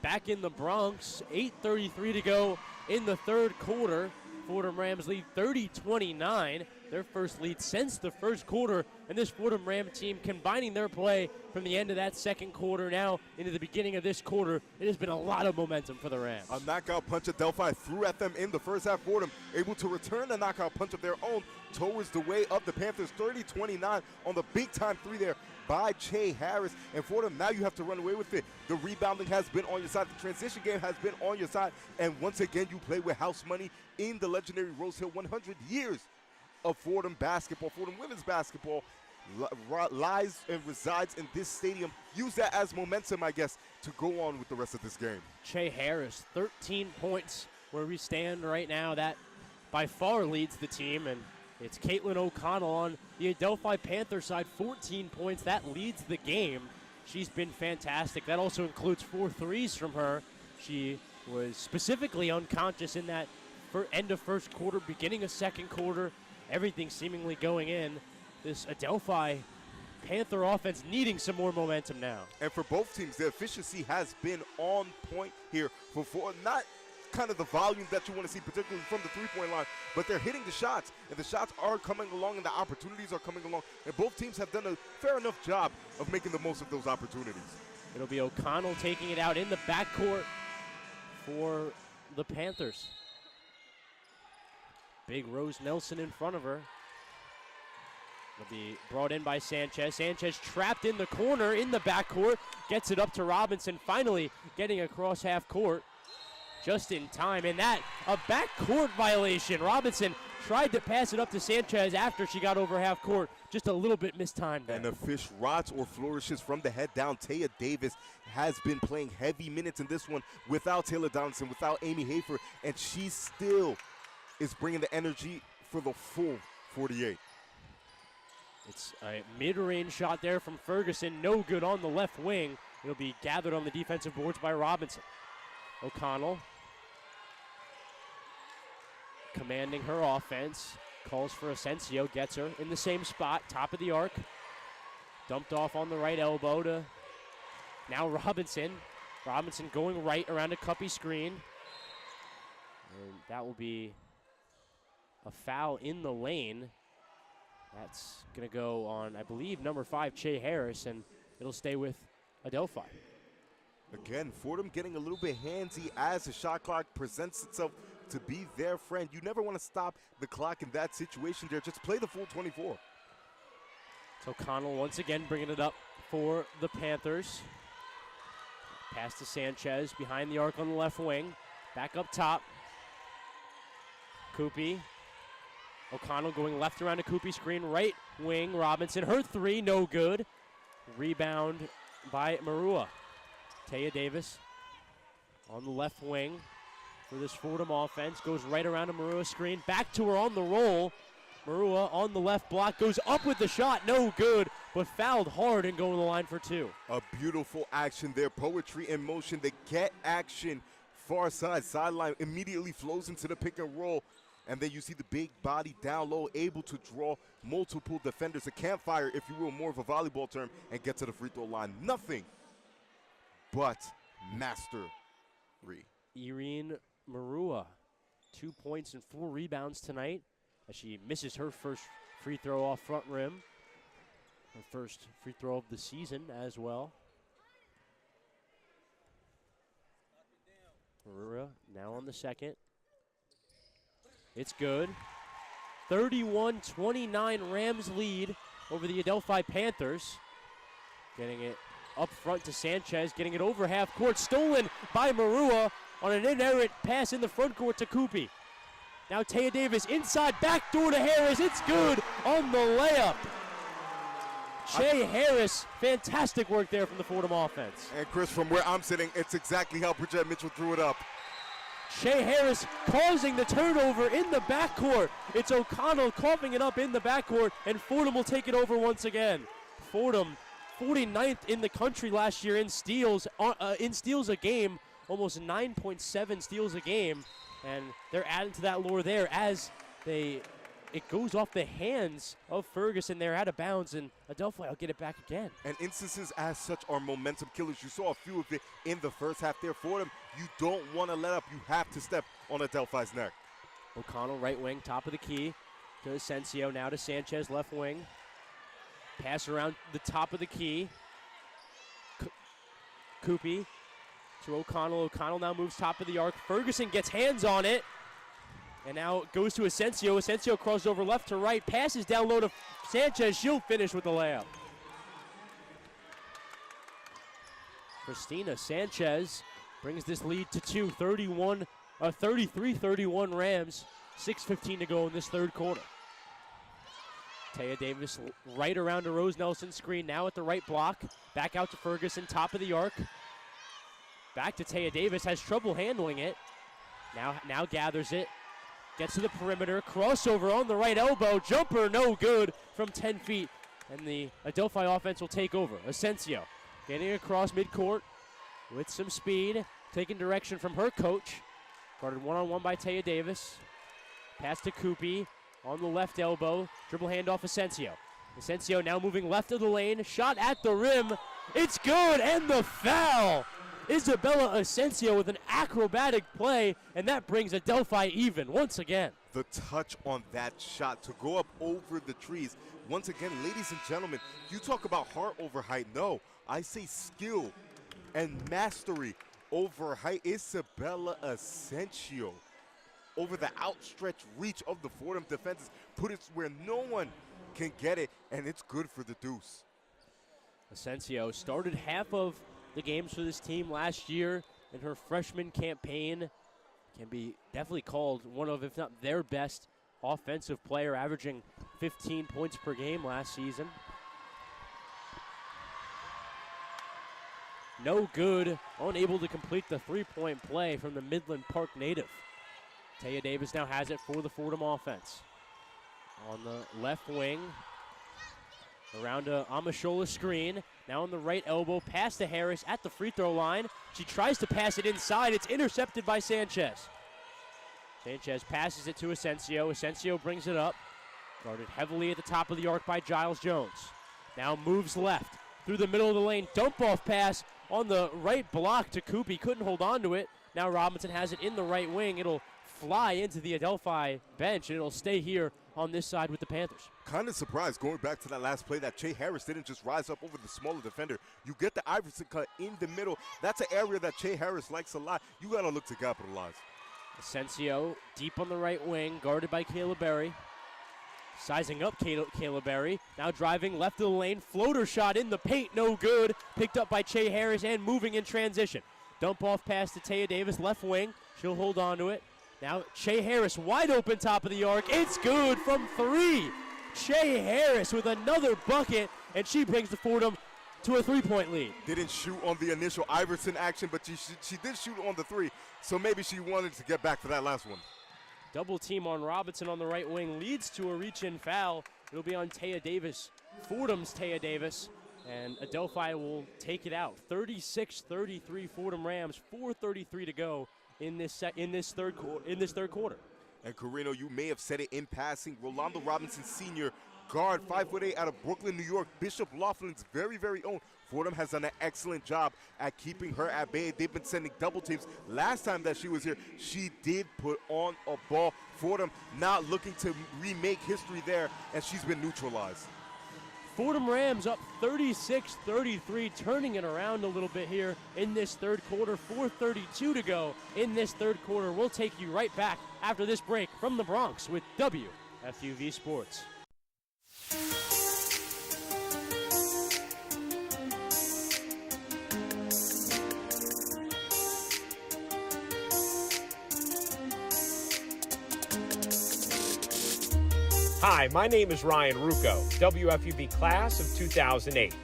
Back in the Bronx, 8:33 to go in the third quarter. Fordham Rams lead 30-29, their first lead since the first quarter, and this Fordham Ram team combining their play from the end of that second quarter now into the beginning of this quarter. It has been a lot of momentum for the Rams. A knockout punch Adelphi threw at them in the first half. Fordham able to return a knockout punch of their own towards the way of the Panthers. 30-29 on the big-time three there by Che Harris. And Fordham, now you have to run away with it. The rebounding has been on your side. The transition game has been on your side. And once again, you play with house money in the legendary Rose Hill. 100 years of Fordham basketball, Fordham women's basketball, lies and resides in this stadium. Use that as momentum, I guess, to go on with the rest of this game. Che Harris, 13 points where we stand right now. That by far leads the team, and it's Caitlin O'Connell on the Adelphi Panthers side, 14 points. That leads the game. She's been fantastic. That also includes 4 threes from her. She was specifically unconscious in that end of first quarter, beginning of second quarter. Everything seemingly going in. This Adelphi Panther offense needing some more momentum now. And for both teams, the efficiency has been on point here for not kind of the volume that you want to see, particularly from the three-point line, but they're hitting the shots, and the shots are coming along, and the opportunities are coming along, and both teams have done a fair enough job of making the most of those opportunities. It'll be O'Connell taking it out in the backcourt for the Panthers. Big Rose Nelson in front of her. It'll be brought in by Sanchez. Sanchez trapped in the corner in the backcourt, gets it up to Robinson, finally getting across half court. Just in time, and that, a backcourt violation. Robinson tried to pass it up to Sanchez after she got over half court. Just a little bit mistimed there. And the fish rots or flourishes from the head down. Taya Davis has been playing heavy minutes in this one without Taylor Donaldson, without Amy Hafer, and she still is bringing the energy for the full 48. It's a mid-range shot there from Ferguson. No good on the left wing. It'll be gathered on the defensive boards by Robinson. O'Connell commanding her offense, calls for Asensio, gets her in the same spot, top of the arc. Dumped off on the right elbow to now Robinson. Robinson going right around a Cuppy screen. And that will be a foul in the lane. That's going to go on, I believe, number 5, Che Harris, and it'll stay with Adelphi. Again, Fordham getting a little bit handsy as the shot clock presents itself to be their friend. You never want to stop the clock in that situation there. Just play the full 24. So O'Connell once again bringing it up for the Panthers. Pass to Sanchez behind the arc on the left wing. Back up top. Coopy. O'Connell going left around a Coopy screen. Right wing, Robinson. Her three, no good. Rebound by Marua. Taya Davis on the left wing for this Fordham offense. Goes right around a Marua screen. Back to her on the roll. Marua on the left block. Goes up with the shot. No good, but fouled hard and going to the line for 2. A beautiful action there. Poetry in motion. The get action. Far side, sideline immediately flows into the pick and roll. And then you see the big body down low, able to draw multiple defenders. A campfire, if you will, more of a volleyball term, and get to the free throw line. Nothing but mastery. Irene Marua, 2 points and 4 rebounds tonight as she misses her first free throw off front rim. Her first free throw of the season as well. Marua now on the second. It's good. 31-29 Rams lead over the Adelphi Panthers. Getting it up front to Sanchez, getting it over half court. Stolen by Marua. on an inerrant pass in the front court to Koopy. Now Taya Davis inside, backdoor to Harris. It's good on the layup. Shea Harris, fantastic work there from the Fordham offense. And Chris, from where I'm sitting, it's exactly how Bridgette Mitchell drew it up. Shea Harris causing the turnover in the backcourt. It's O'Connell coughing it up in the backcourt, and Fordham will take it over once again. Fordham, 49th in the country last year in steals a game, almost 9.7 steals a game, and they're adding to that lure there as it goes off the hands of Ferguson. They're out of bounds, and Adelphi will get it back again. And instances as such are momentum killers. You saw a few of it in the first half there for them. You don't want to let up. You have to step on Adelphi's neck. O'Connell, right wing, top of the key to Asensio. Now to Sanchez, left wing. Pass around the top of the key. Koopy to O'Connell. O'Connell now moves top of the arc. Ferguson gets hands on it. And now it goes to Asensio. Asensio crosses over left to right. Passes down low to Sanchez. She'll finish with the layup. Christina Sanchez brings this lead to 33-31 Rams. 6:15 to go in this third quarter. Taya Davis right around to Rose Nelson screen. Now at the right block. Back out to Ferguson, top of the arc. Back to Taya Davis. Has trouble handling it. Now gathers it. Gets to the perimeter, crossover on the right elbow, jumper no good from 10 feet, and the Adelphi offense will take over. Asensio getting across midcourt with some speed, taking direction from her coach. Guarded one-on-one by Taya Davis. Pass to Koopy on the left elbow, dribble handoff Asensio. Asensio now moving left of the lane, shot at the rim, it's good, and the foul! Isabella Asensio with an acrobatic play, and that brings Adelphi even once again. The touch on that shot to go up over the trees. Once again, ladies and gentlemen, you talk about heart over height. No, I say skill and mastery over height. Isabella Asensio, over the outstretched reach of the Fordham defenses, put it where no one can get it, and it's good for the deuce. Asensio started half of the games for this team last year in her freshman campaign. Can be definitely called one of, if not their best offensive player, averaging 15 points per game last season. No good, unable to complete the three-point play from the Midland Park native. Taya Davis now has it for the Fordham offense. On the left wing, around a Amashola screen. Now on the right elbow, pass to Harris at the free throw line. She tries to pass it inside. It's intercepted by Sanchez. Sanchez passes it to Asensio. Asensio brings it up. Guarded heavily at the top of the arc by Giles Jones. Now moves left through the middle of the lane. Dump-off pass on the right block to Koopy. Couldn't hold on to it. Now Robinson has it in the right wing. It'll fly into the Adelphi bench, and it'll stay here on this side with the Panthers. Kind of surprised, going back to that last play, that Shea Harris didn't just rise up over the smaller defender. You get the Iverson cut in the middle. That's an area that Shea Harris likes a lot. You got to look to capitalize. Asensio deep on the right wing, guarded by Kayla Berry. Sizing up Kayla Berry. Now driving left of the lane. Floater shot in the paint, no good. Picked up by Shea Harris and moving in transition. Dump off pass to Taya Davis, left wing. She'll hold on to it. Now Shea Harris wide open top of the arc. It's good from three. Shea Harris with another bucket, and she brings the Fordham to a three-point lead. Didn't shoot on the initial Iverson action, but she did shoot on the three, so maybe she wanted to get back for that last one. Double team on Robinson on the right wing leads to a reach-in foul. It'll be on Taya Davis, Fordham's Taya Davis, and Adelphi will take it out. 36-33 Fordham Rams, 4:33 to go in this third quarter. And Carrino, you may have said it in passing. Rolando Robinson Sr., guard, 5'8", out of Brooklyn, New York. Bishop Laughlin's very, very own. Fordham has done an excellent job at keeping her at bay. They've been sending double teams. Last time that she was here, she did put on a ball. Fordham not looking to remake history there, and she's been neutralized. Fordham Rams up 36-33, turning it around a little bit here in this third quarter. 4:32 to go in this third quarter. We'll take you right back after this break from the Bronx with WFUV Sports. Hi, my name is Ryan Rucco, WFUV class of 2008.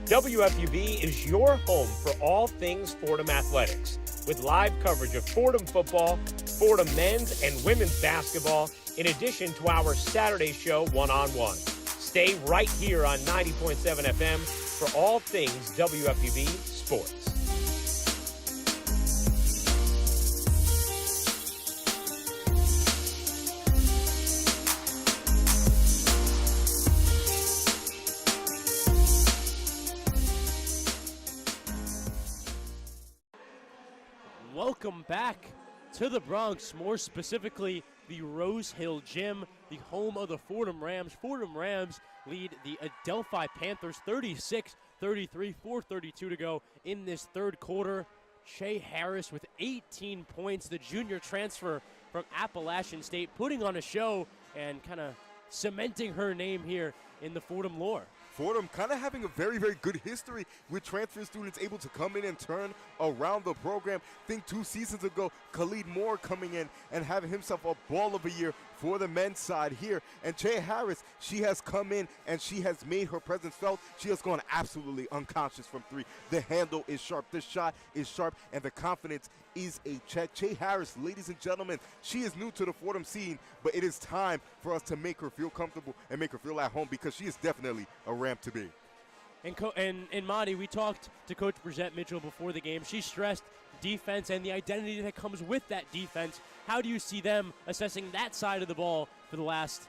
WFUV is your home for all things Fordham athletics, with live coverage of Fordham football, Fordham men's and women's basketball, in addition to our Saturday show, One-on-One. Stay right here on 90.7 FM for all things WFUV sports. Welcome back to the Bronx, more specifically the Rose Hill Gym, the home of the Fordham Rams. Fordham Rams lead the Adelphi Panthers 36-33, 4:32 to go in this third quarter. Shea Harris with 18 points, the junior transfer from Appalachian State, putting on a show and kind of cementing her name here in the Fordham lore. Fordham kind of having a very, very good history with transfer students able to come in and turn around the program. Think 2 seasons ago, Khalid Moore coming in and having himself a ball of a year for the men's side here. And Jay Harris, she has come in and she has made her presence felt. She has gone absolutely unconscious from 3. The handle is sharp, the shot is sharp, and the confidence is a check. Jay Harris, ladies and gentlemen, she is new to the Fordham scene, but it is time for us to make her feel comfortable and make her feel at home, because she is definitely a ramp to be. And Madi, we talked to Coach Brissette Mitchell before the game. She stressed defense and the identity that comes with that defense. How do you see them assessing that side of the ball for the last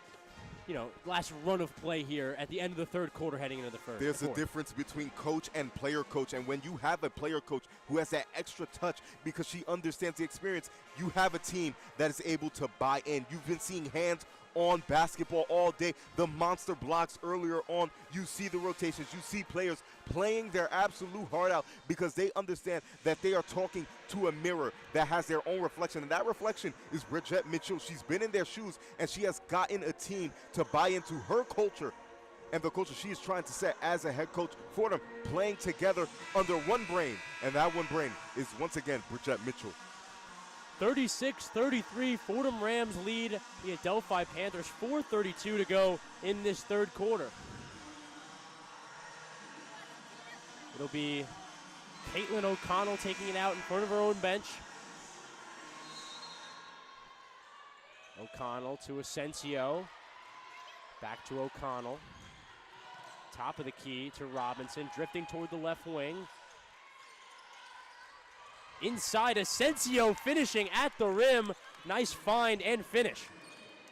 run of play here at the end of the third quarter heading into the first? There's a difference between coach and player coach, and when you have a player coach who has that extra touch because she understands the experience, you have a team that is able to buy in. You've been seeing hands on basketball all day. The monster blocks earlier on. You see the rotations. You see players playing their absolute heart out because they understand that they are talking to a mirror that has their own reflection, and that reflection is Brissette Mitchell. She's been in their shoes, and she has gotten a team to buy into her culture and the culture she is trying to set as a head coach. Fordham playing together under one brain, and that one brain is once again Brissette Mitchell. 36-33, Fordham Rams lead the Adelphi Panthers, 4:32 to go in this third quarter. It'll be Caitlin O'Connell taking it out in front of her own bench. O'Connell to Asensio. Back to O'Connell. Top of the key to Robinson, drifting toward the left wing. Inside, Asensio finishing at the rim. Nice find and finish.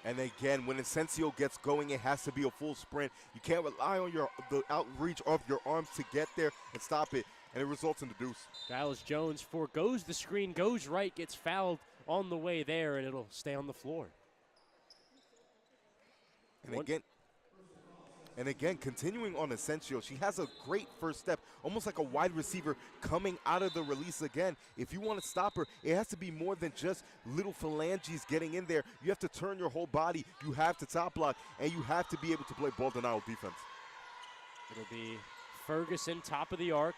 And again, when Asensio gets going, it has to be a full sprint. You can't rely on the outreach of your arms to get there and stop it, and it results in the deuce. Giles Jones forgoes the screen, goes right, gets fouled on the way there, and it'll stay on the floor. And again, continuing on Asensio, she has a great first step, almost like a wide receiver coming out of the release again. If you want to stop her, it has to be more than just little phalanges getting in there. You have to turn your whole body. You have to top block, and you have to be able to play ball denial defense. It'll be Ferguson, top of the arc.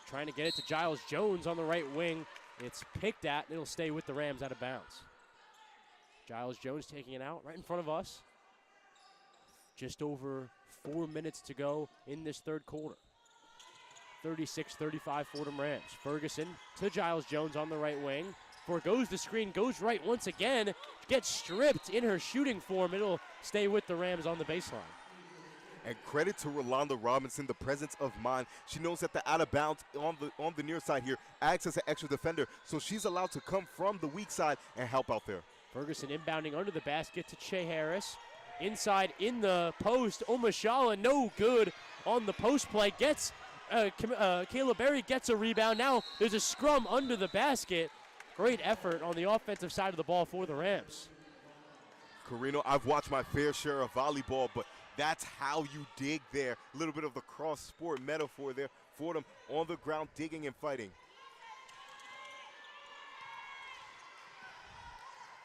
Trying to get it to Giles Jones on the right wing. It's picked at, and it'll stay with the Rams out of bounds. Giles Jones taking it out right in front of us. Just over 4 minutes to go in this third quarter. 36-35 Fordham Rams. Ferguson to Giles Jones on the right wing. Forgoes the screen, goes right once again. Gets stripped in her shooting form. It'll stay with the Rams on the baseline. And credit to Rolanda Robinson, the presence of mind. She knows that the out of bounds on the near side here acts as an extra defender, so she's allowed to come from the weak side and help out there. Ferguson inbounding under the basket to Shea Harris. Inside in the post, Omashala no good on the post play. Gets Kayla Berry gets a rebound. Now there's a scrum under the basket. Great effort on the offensive side of the ball for the Rams. Carrino, I've watched my fair share of volleyball, but that's how you dig there. A little bit of the cross-sport metaphor there. Fordham on the ground digging and fighting.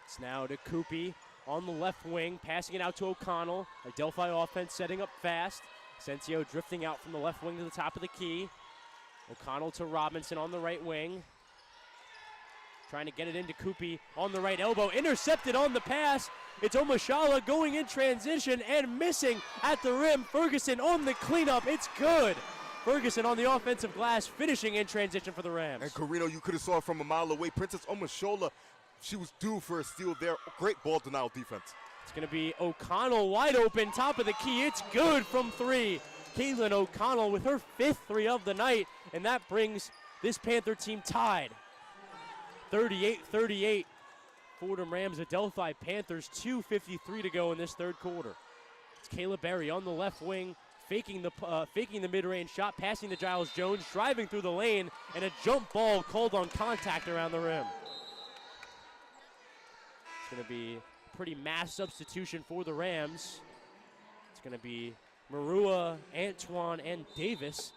It's now to Koopy on the left wing, passing it out to O'Connell. Adelphi offense setting up fast. Asensio drifting out from the left wing to the top of the key. O'Connell to Robinson on the right wing. trying to get it into Kupi on the right elbow. Intercepted on the pass. It's Omashala going in transition and missing at the rim. Ferguson on the cleanup. It's good. Ferguson on the offensive glass, finishing in transition for the Rams. And Carrino, you could have saw it from a mile away. Princess Omashola, she was due for a steal there. Great ball denial defense. It's going to be O'Connell wide open, top of the key. It's good from three. Caitlin O'Connell with her 5th three of the night, and that brings this Panther team tied. 38-38. Fordham Rams, Adelphi Panthers, 2:53 to go in this third quarter. It's Kayla Berry on the left wing, faking the mid-range shot, passing to Giles Jones, driving through the lane, and a jump ball called on contact around the rim. It's going to be a pretty mass substitution for the Rams. It's going to be Marua, Antoine, and Davis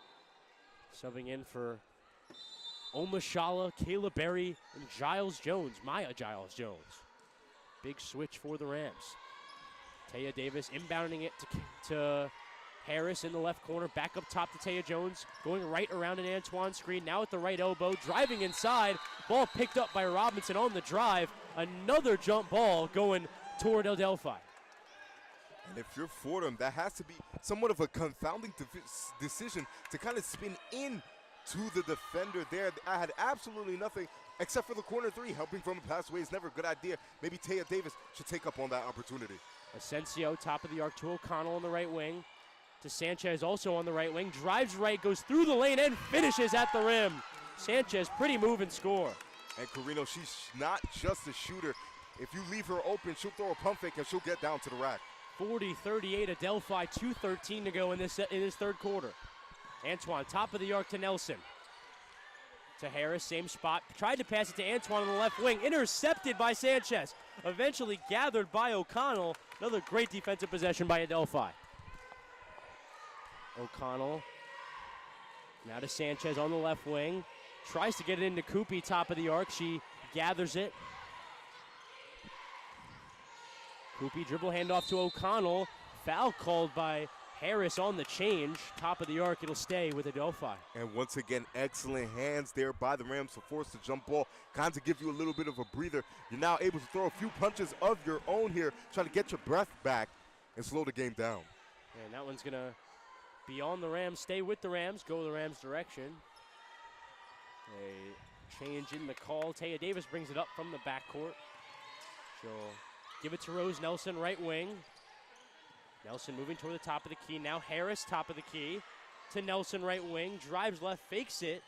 subbing in for Omashala, Kayla Berry, and Giles Jones, Maya Giles Jones. Big switch for the Rams. Taya Davis inbounding it to Harris in the left corner, back up top to Taya Jones, going right around an Antoine screen, now at the right elbow, driving inside, ball picked up by Robinson on the drive, another jump ball going toward Adelphi. And if you're Fordham, that has to be somewhat of a confounding decision to kind of spin in to the defender there. I had absolutely nothing except for the corner three. Helping from a pass away is never a good idea. Maybe Taya Davis should take up on that opportunity. Asensio, top of the arc to O'Connell on the right wing. To Sanchez, also on the right wing. Drives right, goes through the lane, and finishes at the rim. Sanchez, pretty move and score. And Carrino, she's not just a shooter. If you leave her open, she'll throw a pump fake and she'll get down to the rack. 40-38 Adelphi, 2:13 to go in this third quarter. Antoine, top of the arc to Nelson. To Harris, same spot. Tried to pass it to Antoine on the left wing. Intercepted by Sanchez. Eventually gathered by O'Connell. Another great defensive possession by Adelphi. O'Connell now to Sanchez on the left wing. Tries to get it into Kupi, top of the arc. She gathers it. Kupi dribble handoff to O'Connell. Foul called by Harris on the change. Top of the arc, it'll stay with Adelphi. And once again, excellent hands there by the Rams to force the jump ball. Kind of give you a little bit of a breather. You're now able to throw a few punches of your own here, try to get your breath back and slow the game down. And that one's going to be on the Rams. Stay with the Rams, go the Rams' direction. A change in the call. Taya Davis brings it up from the backcourt. She'll give it to Rose Nelson, right wing. Nelson moving toward the top of the key. Now Harris, top of the key. To Nelson, right wing. Drives left, fakes it.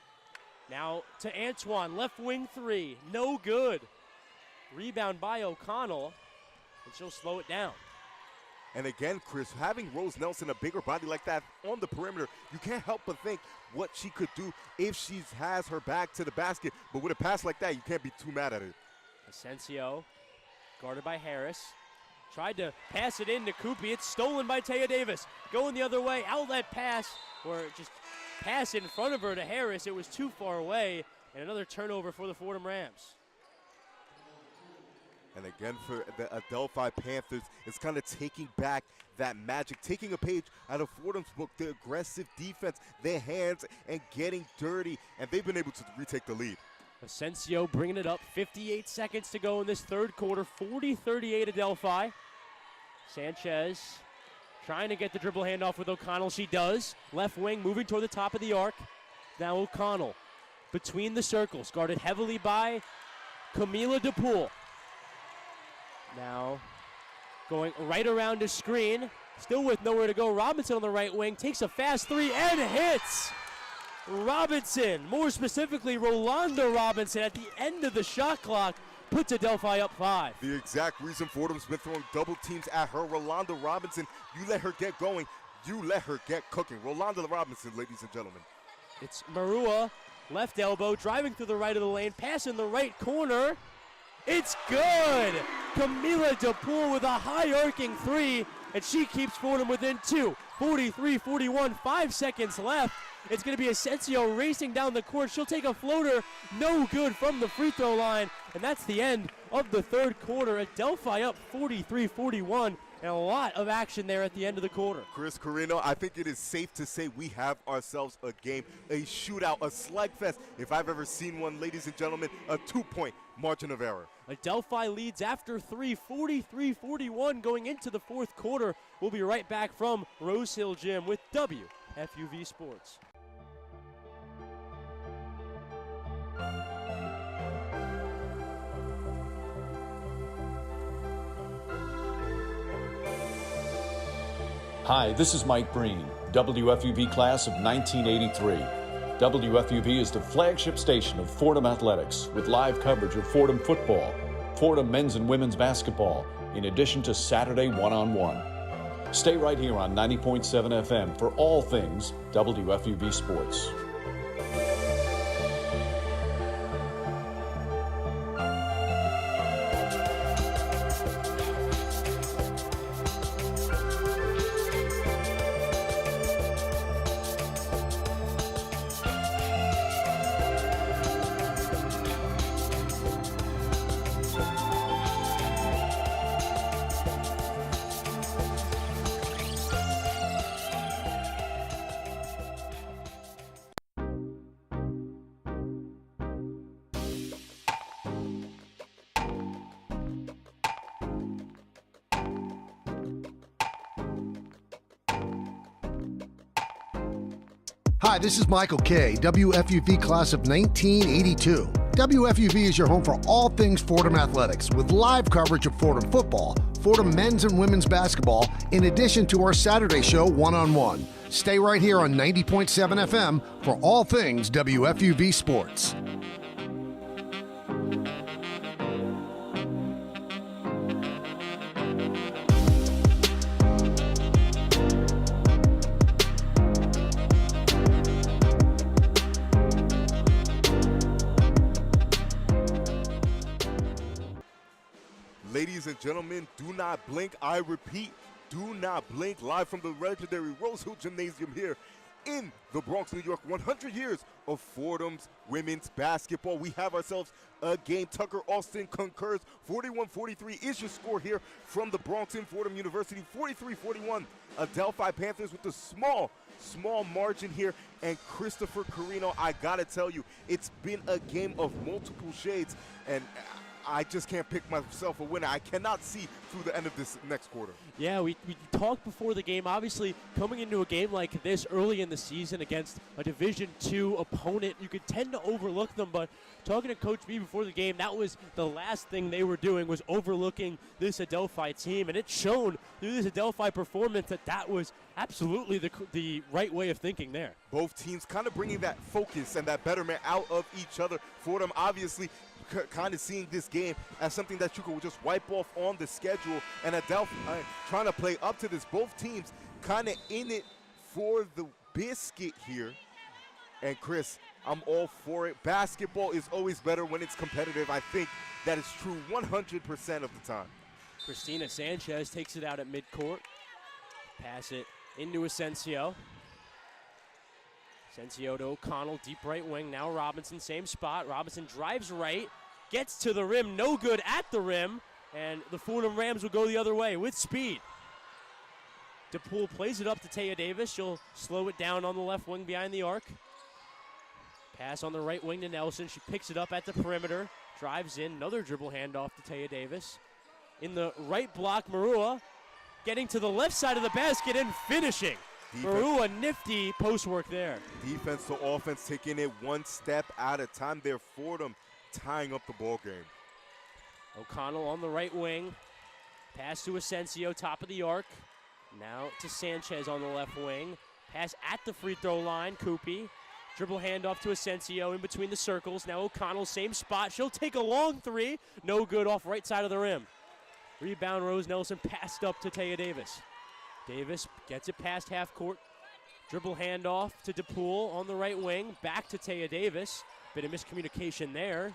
Now to Antoine, left wing three. No good. Rebound by O'Connell, and she'll slow it down. And again, Chris, having Rose Nelson, a bigger body like that on the perimeter, you can't help but think what she could do if she has her back to the basket. But with a pass like that, you can't be too mad at it. Asensio, guarded by Harris. Tried to pass it in to Kupi. It's stolen by Taya Davis. Going the other way. Outlet pass, or just pass in front of her to Harris. It was too far away. And another turnover for the Fordham Rams. And again for the Adelphi Panthers, it's kind of taking back that magic, taking a page out of Fordham's book, the aggressive defense, their hands, and getting dirty. And they've been able to retake the lead. Asensio bringing it up. 58 seconds to go in this third quarter. 40-38 Adelphi. Sanchez trying to get the dribble handoff with O'Connell. She does. Left wing moving toward the top of the arc. Now O'Connell between the circles, guarded heavily by Camila DePool. Now going right around his screen. Still with nowhere to go. Robinson on the right wing takes a fast three and hits. Robinson, more specifically Rolanda Robinson, at the end of the shot clock, puts Adelphi up 5. The exact reason Fordham's been throwing double teams at her, Rolanda Robinson. You let her get going, you let her get cooking. Rolanda Robinson, ladies and gentlemen. It's Marua, left elbow, driving through the right of the lane, pass in the right corner. It's good! Camila DePool with a high-arcing three, and she keeps Fordham within 2. 43-41, 5 seconds left. It's going to be Asensio racing down the court. She'll take a floater. No good from the free throw line. And that's the end of the third quarter. Adelphi up 43-41. And a lot of action there at the end of the quarter. Chris Carrino, I think it is safe to say we have ourselves a game, a shootout, a slugfest. If I've ever seen one, ladies and gentlemen, a 2-point margin of error. Adelphi leads after 3, 43-41 going into the fourth quarter. We'll be right back from Rose Hill Gym with WFUV Sports. Hi, this is Mike Breen, WFUV class of 1983. WFUV is the flagship station of Fordham Athletics with live coverage of Fordham football, Fordham men's and women's basketball, in addition to Saturday one-on-one. Stay right here on 90.7 FM for all things WFUV Sports. Hi, this is Michael Kay, WFUV class of 1982. WFUV is your home for all things Fordham athletics with live coverage of Fordham football, Fordham men's and women's basketball, in addition to our Saturday show one-on-one. Stay right here on 90.7 FM for all things WFUV sports. Ladies and gentlemen, do not blink. I repeat, do not blink. Live from the legendary Rose Hill Gymnasium here in the Bronx, New York. 100 years of Fordham's women's basketball. We have ourselves a game. Tucker Austin concurs. 41-43 is your score here from the Bronx in Fordham University. 43-41. Adelphi Panthers with a small margin here. And Christopher Carrino, I gotta tell you, it's been a game of multiple shades, and I just can't pick myself a winner. I cannot see through the end of this next quarter. Yeah, we talked before the game. Obviously, coming into a game like this early in the season against a Division II opponent, you could tend to overlook them. But talking to Coach B before the game, that was the last thing they were doing, was overlooking this Adelphi team. And it's shown through this Adelphi performance that was absolutely the right way of thinking there. Both teams kind of bringing that focus and that betterment out of each other. Fordham obviously kind of seeing this game as something that you could just wipe off on the schedule, and Adelphi trying to play up to this. Both teams kind of in it for the biscuit here. And Chris, I'm all for it. Basketball is always better when it's competitive. I think that is true 100% of the time. Christina Sanchez takes it out at midcourt. Pass it into Asensio. Asensio to O'Connell, deep right wing. Now Robinson, same spot. Robinson drives right, gets to the rim, no good at the rim, and the Fordham Rams will go the other way with speed. DePool plays it up to Taya Davis. She'll slow it down on the left wing behind the arc. Pass on the right wing to Nelson. She picks it up at the perimeter, drives in, another dribble handoff to Taya Davis. In the right block, Marua getting to the left side of the basket and finishing. Marua, nifty post work there. Defense to offense, taking it one step at a time there. Fordham tying up the ball game. O'Connell on the right wing. Pass to Asensio, top of the arc. Now to Sanchez on the left wing. Pass at the free throw line, Koopy. Dribble handoff to Asensio in between the circles. Now O'Connell, same spot. She'll take a long three. No good, off right side of the rim. Rebound, Rose Nelson passed up to Taya Davis. Davis gets it past half court. Dribble handoff to DePool on the right wing. Back to Taya Davis. Bit of miscommunication there.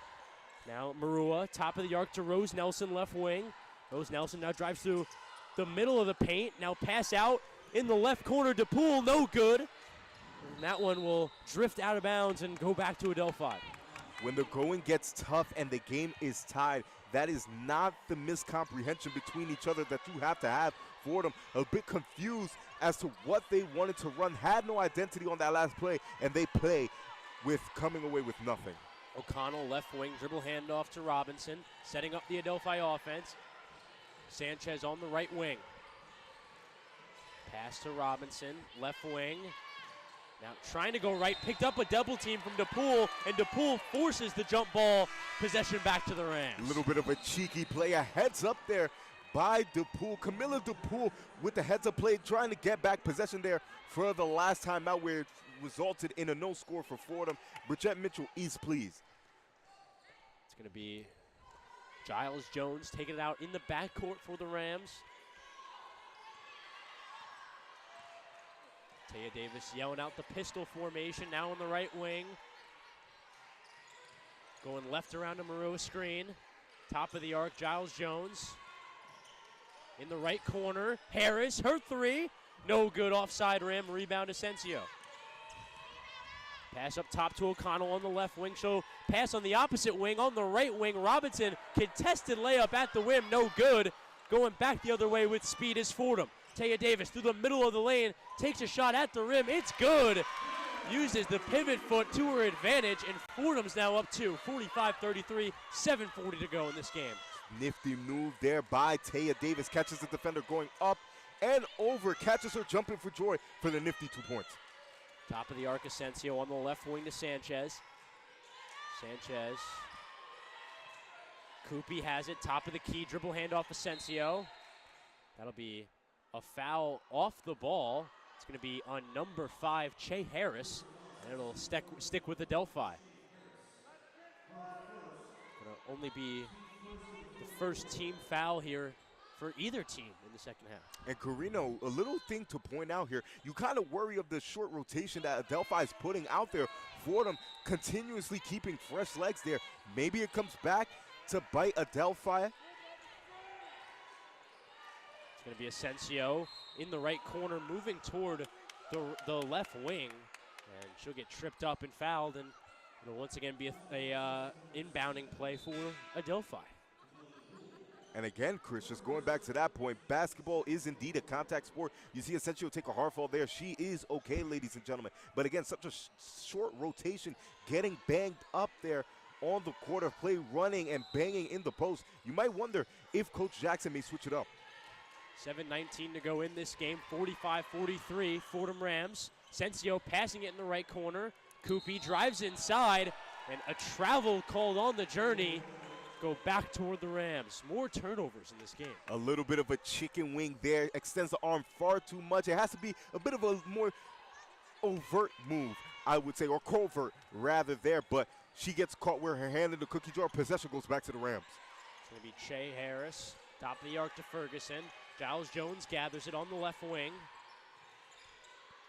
Now Marua, top of the arc to Rose Nelson, left wing. Rose Nelson now drives through the middle of the paint. Now pass out in the left corner. DePool, no good. And that one will drift out of bounds and go back to Adelphi. When the going gets tough and the game is tied, that is not the miscomprehension between each other that you have to have. Fordham a bit confused as to what they wanted to run, had no identity on that last play, and they play with coming away with nothing. O'Connell, left wing, dribble handoff to Robinson, setting up the Adelphi offense. Sanchez on the right wing. Pass to Robinson, left wing. Now trying to go right, picked up a double team from DePool, and DePool forces the jump ball possession back to the Rams. A little bit of a cheeky play, a heads up there by DePool. Camilla DePool with the heads up play, trying to get back possession there for the last time out, where it resulted in a no score for Fordham. Bridgette Mitchell is pleased. It's going to be Giles Jones taking it out in the backcourt for the Rams. Taya Davis yelling out the pistol formation, now on the right wing. Going left around to Marua screen. Top of the arc, Giles Jones. In the right corner, Harris, her three. No good, offside rim, rebound Asensio. Pass up top to O'Connell on the left wing. So pass on the opposite wing. On the right wing, Robinson, contested layup at the rim, no good. Going back the other way with speed is Fordham. Taya Davis through the middle of the lane, takes a shot at the rim, it's good. Uses the pivot foot to her advantage, and Fordham's now up to 45-33, 7:40 to go in this game. Nifty move there by Taya Davis, catches the defender going up and over, catches her jumping for joy for the nifty 2 points. Top of the arc, Asensio on the left wing to Sanchez. Sanchez. Koopy has it, top of the key, dribble handoff Asensio. That'll be a foul off the ball. It's going to be on number 5, Che Harris, and it'll stick with Adelphi. Going to only be the first team foul here for either team in the second half. And Carrino, a little thing to point out here, you kind of worry of the short rotation that Adelphi is putting out there. Fordham continuously keeping fresh legs there. Maybe it comes back to bite Adelphi. It's going to be Asensio in the right corner, moving toward the left wing, and she'll get tripped up and fouled, and it'll once again be a inbounding play for Adelphi. And again, Chris, just going back to that point, basketball is indeed a contact sport. You see Asensio take a hard fall there. She is okay, ladies and gentlemen. But again, such a short rotation, getting banged up there on the court of play, running and banging in the post. You might wonder if Coach Jackson may switch it up. 7:19 to go in this game, 45-43, Fordham Rams. Asensio passing it in the right corner. Koopy drives inside, and a travel called on the journey. Go back toward the Rams. More turnovers in this game. A little bit of a chicken wing there. Extends the arm far too much. It has to be a bit of a more overt move, I would say, or covert rather there. But she gets caught with her hand in the cookie jar. Possession goes back to the Rams. It's going to be Che Harris. Top of the arc to Ferguson. Giles Jones gathers it on the left wing.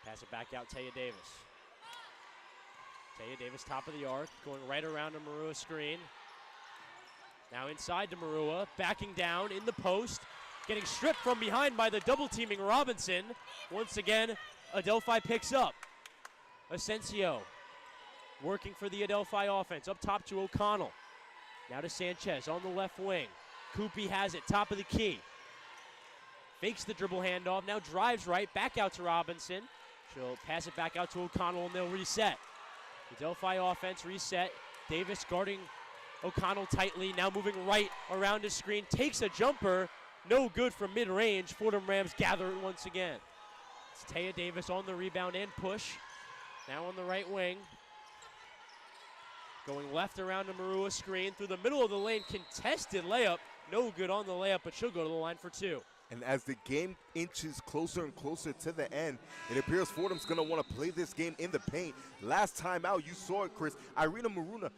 Pass it back out, Taya Davis. Taya Davis, top of the arc, going right around to Marua screen. Now inside to Marua, backing down in the post, getting stripped from behind by the double-teaming Robinson. Once again, Adelphi picks up. Asensio working for the Adelphi offense, up top to O'Connell. Now to Sanchez on the left wing. Koopy has it, top of the key. Fakes the dribble handoff, now drives right, back out to Robinson. She'll pass it back out to O'Connell, and they'll reset. The Adelphi offense reset. Davis guarding O'Connell tightly, now moving right around his screen. Takes a jumper, no good from mid-range. Fordham Rams gather it once again. It's Taya Davis on the rebound and push. Now on the right wing. Going left around to Marua screen. Through the middle of the lane, contested layup. No good on the layup, but she'll go to the line for two. And as the game inches closer and closer to the end, it appears Fordham's going to want to play this game in the paint. Last time out, you saw it, Chris. Irina Maruna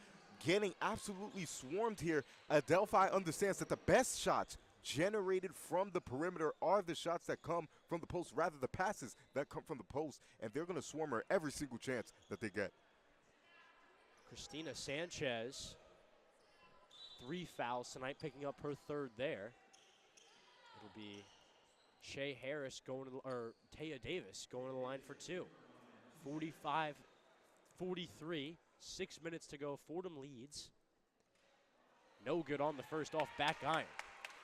getting absolutely swarmed here. Adelphi understands that the best shots generated from the perimeter are the shots that come from the post, rather the passes that come from the post, and they're going to swarm her every single chance that they get. Christina Sanchez, 3 fouls tonight, picking up her third there. It'll be Che Harris going to, or Taya Davis going to the line for two. 45-43, 6 minutes to go. Fordham leads. No good on the first off back iron.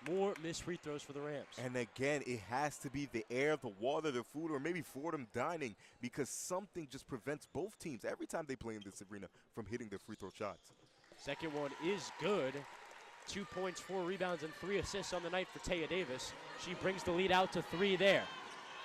More missed free throws for the Rams. And again, it has to be the air, the water, the food, or maybe Fordham dining, because something just prevents both teams every time they play in this arena from hitting their free throw shots. Second one is good. 2 points, 4 rebounds, and 3 assists on the night for Taya Davis. She brings the lead out to 3 there.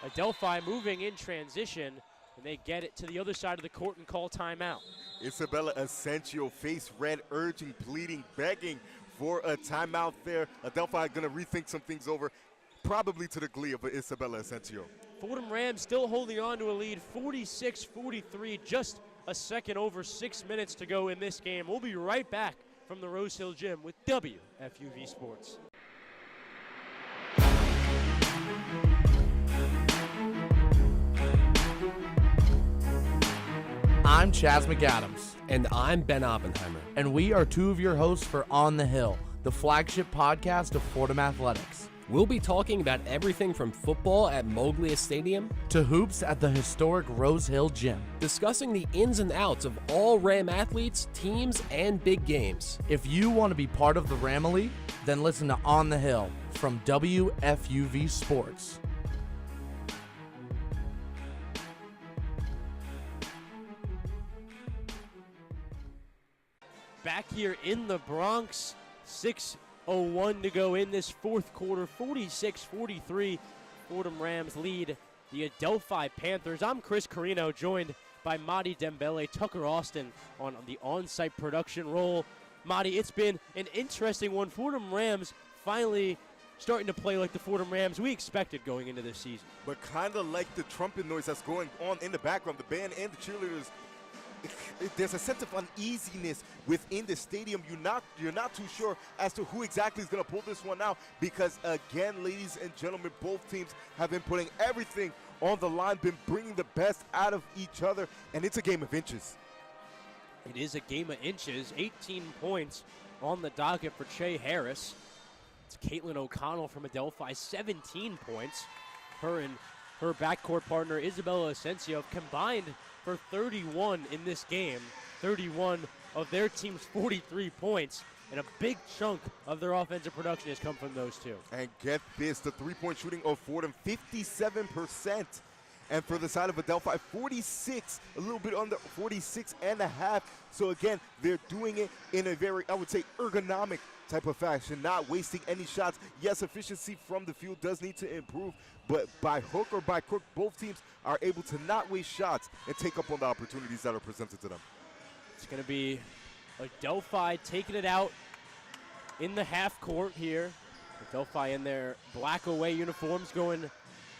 Adelphi moving in transition, and they get it to the other side of the court and call timeout. Isabella Asensio, face red, urging, pleading, begging for a timeout there. Adelphi going to rethink some things over, probably to the glee of Isabella Asensio. Fordham Rams still holding on to a lead, 46-43, just a second over, 6 minutes to go in this game. We'll be right back from the Rose Hill Gym with WFUV Sports. I'm Chaz McAdams. And I'm Ben Oppenheimer. And we are two of your hosts for On the Hill, the flagship podcast of Fordham Athletics. We'll be talking about everything from football at Moglia Stadium to hoops at the historic Rose Hill Gym, discussing the ins and outs of all Ram athletes, teams, and big games. If you want to be part of the Ramily, then listen to On the Hill from WFUV Sports. Back here in the Bronx, 6:01 to go in this fourth quarter, 46-43. Fordham Rams lead the Adelphi Panthers. I'm Chris Carrino, joined by Madi, Dembele, Tucker Austin on the on-site production role. Madi, it's been an interesting one. Fordham Rams finally starting to play like the Fordham Rams we expected going into this season. But kind of like the trumpet noise that's going on in the background, the band and the cheerleaders, there's a sense of uneasiness within the stadium. You're not too sure as to who exactly is going to pull this one out, because again, ladies and gentlemen, both teams have been putting everything on the line, been bringing the best out of each other, and it's a game of inches. It is a game of inches. 18 points on the docket for Che Harris. It's Caitlin O'Connell from Adelphi, 17 points. Her and her backcourt partner Isabella Asensio have combined for 31 in this game. 31 of their team's 43 points, and a big chunk of their offensive production has come from those two. And get this, the three-point shooting of Fordham, 57%. And for the side of Adelphi, 46, a little bit under 46.5. So again, they're doing it in a very, I would say, ergonomic type of fashion, not wasting any shots. Yes, efficiency from the field does need to improve, but by hook or by crook, both teams are able to not waste shots and take up on the opportunities that are presented to them. It's going to be Adelphi taking it out in the half court here. Adelphi in their black away uniforms going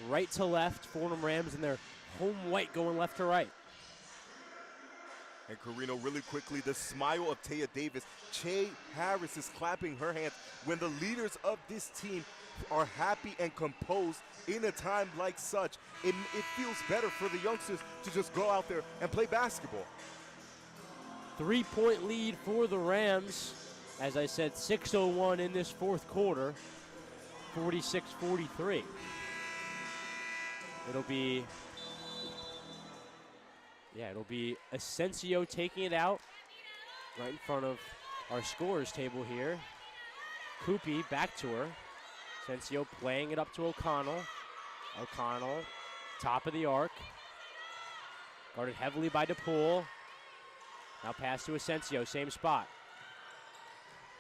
right to left. Fordham Rams in their home white going left to right. And Carrino, really quickly, the smile of Taya Davis. Che Harris is clapping her hands when the leaders of this team are happy and composed in a time like such. It feels better for the youngsters to just go out there and play basketball. 3-point lead for the Rams. As I said, 6:01 in this fourth quarter, 46-43. It'll be Asensio taking it out right in front of our scorers table here. Koopy back to her. Asensio playing it up to O'Connell. O'Connell, top of the arc. Guarded heavily by DePool. Now pass to Asensio, same spot.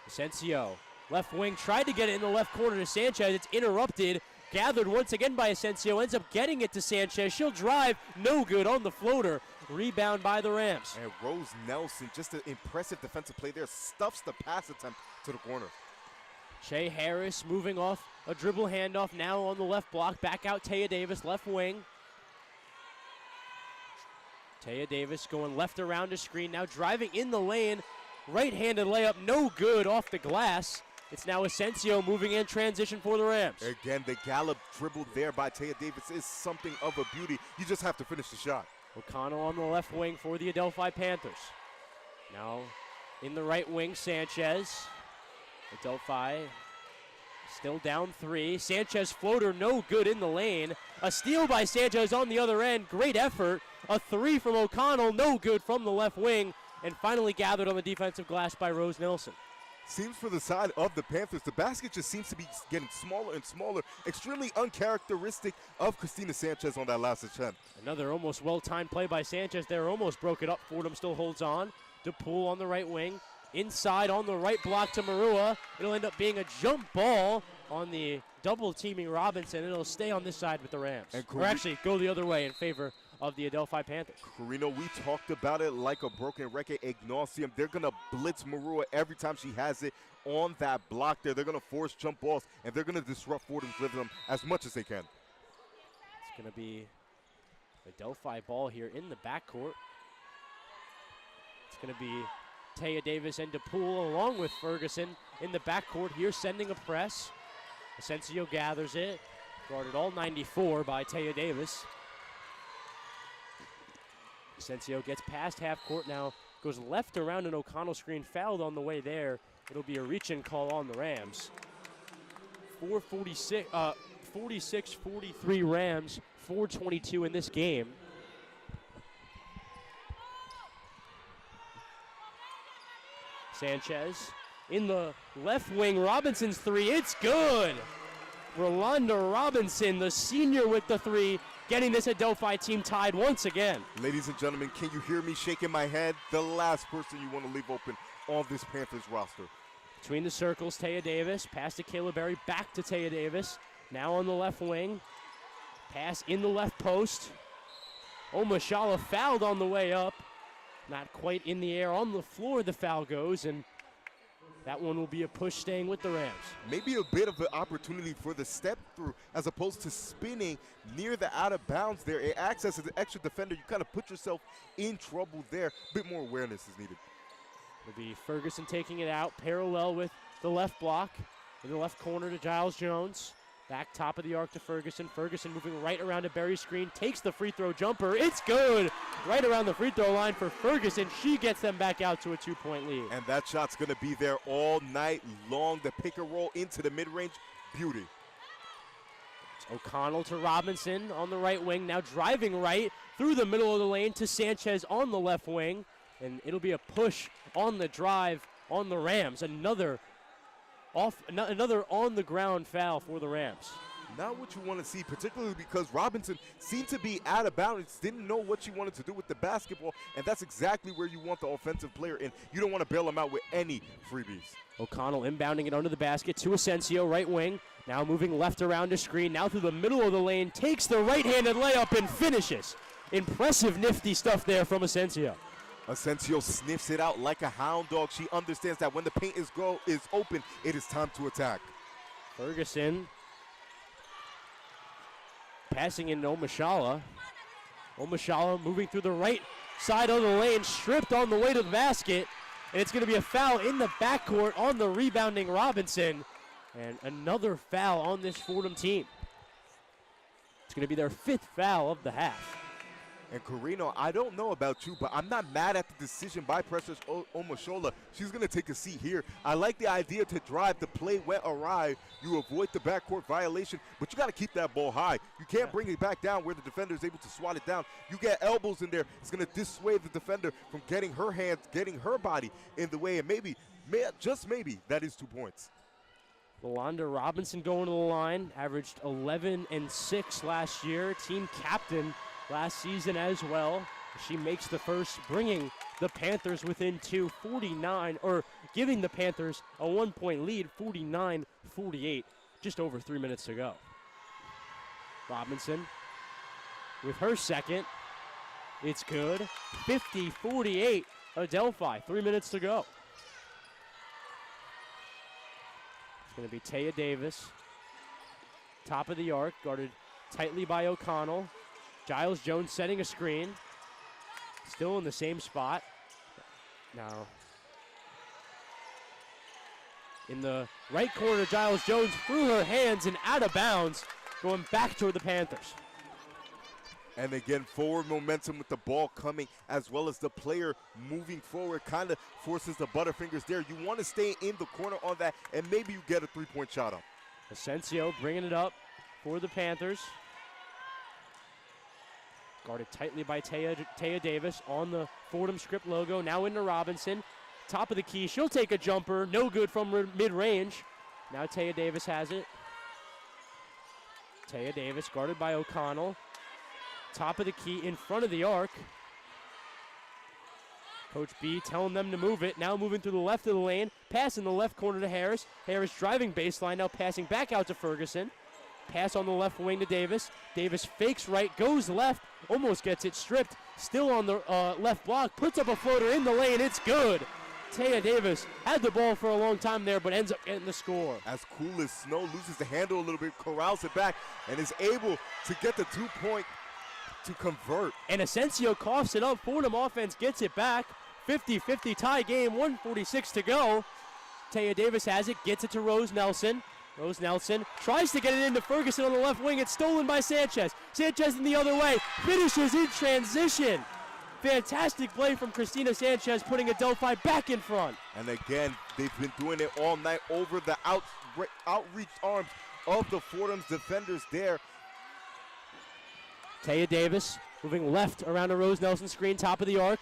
Asensio, left wing, tried to get it in the left corner to Sanchez. It's interrupted. Gathered once again by Asensio, ends up getting it to Sanchez. She'll drive, no good on the floater. Rebound by the Rams. And Rose Nelson, just an impressive defensive play there, stuffs the pass attempt to the corner. Che Harris moving off a dribble handoff now on the left block. Back out Taya Davis, left wing. Taya Davis going left around the screen, now driving in the lane. Right-handed layup, no good off the glass. It's now Asensio moving in transition for the Rams. Again, the gallop dribble there by Taya Davis is something of a beauty. You just have to finish the shot. O'Connell on the left wing for the Adelphi Panthers. Now in the right wing, Sanchez. Adelphi still down 3. Sanchez floater, no good in the lane. A steal by Sanchez on the other end. Great effort. A 3 from O'Connell, no good from the left wing. And finally gathered on the defensive glass by Rose Nelson. Seems for the side of the Panthers, the basket just seems to be getting smaller and smaller. Extremely uncharacteristic of Christina Sanchez on that last attempt. Another almost well-timed play by Sanchez there. Almost broke it up. Fordham still holds on. DePool on the right wing. inside on the right block to Marua. It'll end up being a jump ball on the double teaming Robinson. It'll stay on this side with the Rams. Or actually go the other way in favor of the Adelphi Panthers. Carrino, we talked about it like a broken record ad nauseum. They're going to blitz Marua every time she has it on that block there. They're going to force jump balls, and they're going to disrupt Fordham's rhythm as much as they can. It's going to be a Adelphi ball here in the backcourt. It's going to be Taya Davis and DePool along with Ferguson in the backcourt here sending a press. Asensio gathers it, guarded all 94 by Taya Davis. Asensio gets past half court now, goes left around an O'Connell screen, fouled on the way there. It'll be a reach-in call on the Rams. 46-43 Rams, 4:22 in this game. Sanchez in the left wing. Robinson's three. It's good. Rolanda Robinson, the senior with the three, getting this Adelphi team tied once again. Ladies and gentlemen, can you hear me shaking my head? The last person you want to leave open on this Panthers roster. Between the circles, Taya Davis. Pass to Kayla Berry. Back to Taya Davis. Now on the left wing. Pass in the left post. Omashala fouled on the way up. Not quite in the air. On the floor, the foul goes, and that one will be a push staying with the Rams. Maybe a bit of an opportunity for the step through as opposed to spinning near the out of bounds there. It acts as an extra defender. You kind of put yourself in trouble there. A bit more awareness is needed. It'll be Ferguson taking it out, parallel with the left block. In the left corner to Giles Jones. Back top of the arc to Ferguson. Ferguson moving right around to Berry's screen. Takes the free throw jumper. It's good. Right around the free throw line for Ferguson. She gets them back out to a 2-point lead. And that shot's going to be there all night long. The pick and roll into the mid-range. Beauty. It's O'Connell to Robinson on the right wing. Now driving right through the middle of the lane to Sanchez on the left wing. And it'll be a push on the drive on the Rams. Another on-the-ground foul for the Rams. Not what you want to see, particularly because Robinson seemed to be out of bounds, didn't know what she wanted to do with the basketball, and that's exactly where you want the offensive player in. You don't want to bail him out with any freebies. O'Connell inbounding it under the basket to Asensio, right wing. Now moving left around the screen, now through the middle of the lane, takes the right-handed layup and finishes. Impressive, nifty stuff there from Asensio. Asensio sniffs it out like a hound dog. She understands that when the paint is open, it is time to attack. Ferguson passing in Omashala. Omashala moving through the right side of the lane, stripped on the way to the basket. And it's going to be a foul in the backcourt on the rebounding Robinson. And another foul on this Fordham team. It's going to be their 5th foul of the half. And Carrino, I don't know about you, but I'm not mad at the decision by Precious Omashola. She's going to take a seat here. I like the idea to drive. The play went awry. You avoid the backcourt violation, but you got to keep that ball high. You can't bring it back down where the defender is able to swat it down. You get elbows in there. It's going to dissuade the defender from getting her hands, getting her body in the way, and maybe, just maybe, that is 2 points. Rolanda Robinson going to the line, averaged 11 and 6 last year. Team captain last season as well. She makes the first, bringing the Panthers within 2, 49, or giving the Panthers a 1-point lead, 49-48, just over 3 minutes to go. Robinson with her second. It's good. 50-48, Adelphi, 3 minutes to go. It's going to be Taya Davis. Top of the arc, guarded tightly by O'Connell. Giles Jones setting a screen. Still in the same spot. Now, in the right corner, Giles Jones through her hands and out of bounds, going back toward the Panthers. And again, forward momentum with the ball coming, as well as the player moving forward, kind of forces the Butterfingers there. You want to stay in the corner on that, and maybe you get a 3-point shot up. Asensio bringing it up for the Panthers. Guarded tightly by Taya Davis on the Fordham script logo. Now into Robinson. Top of the key. She'll take a jumper. No good from mid-range. Now Taya Davis has it. Taya Davis guarded by O'Connell. Top of the key in front of the arc. Coach B telling them to move it. Now moving through the left of the lane. Pass in the left corner to Harris. Harris driving baseline. Now passing back out to Ferguson. Pass on the left wing to Davis. Davis fakes right, goes left, almost gets it stripped. Still on the left block. Puts up a floater in the lane. It's good. Taya Davis had the ball for a long time there, but ends up getting the score. As Cool as Snow loses the handle a little bit, corrals it back, and is able to get the 2-point to convert. And Asensio coughs it up. Fordham offense gets it back. 50-50 tie game, 1:46 to go. Taya Davis has it, gets it to Rose Nelson. Rose Nelson tries to get it into Ferguson on the left wing. It's stolen by Sanchez. Sanchez in the other way, finishes in transition. Fantastic play from Christina Sanchez, putting Adelphi back in front. And again, they've been doing it all night over the outreached arms of the Fordham's defenders there. Taya Davis moving left around a Rose Nelson screen, top of the arc.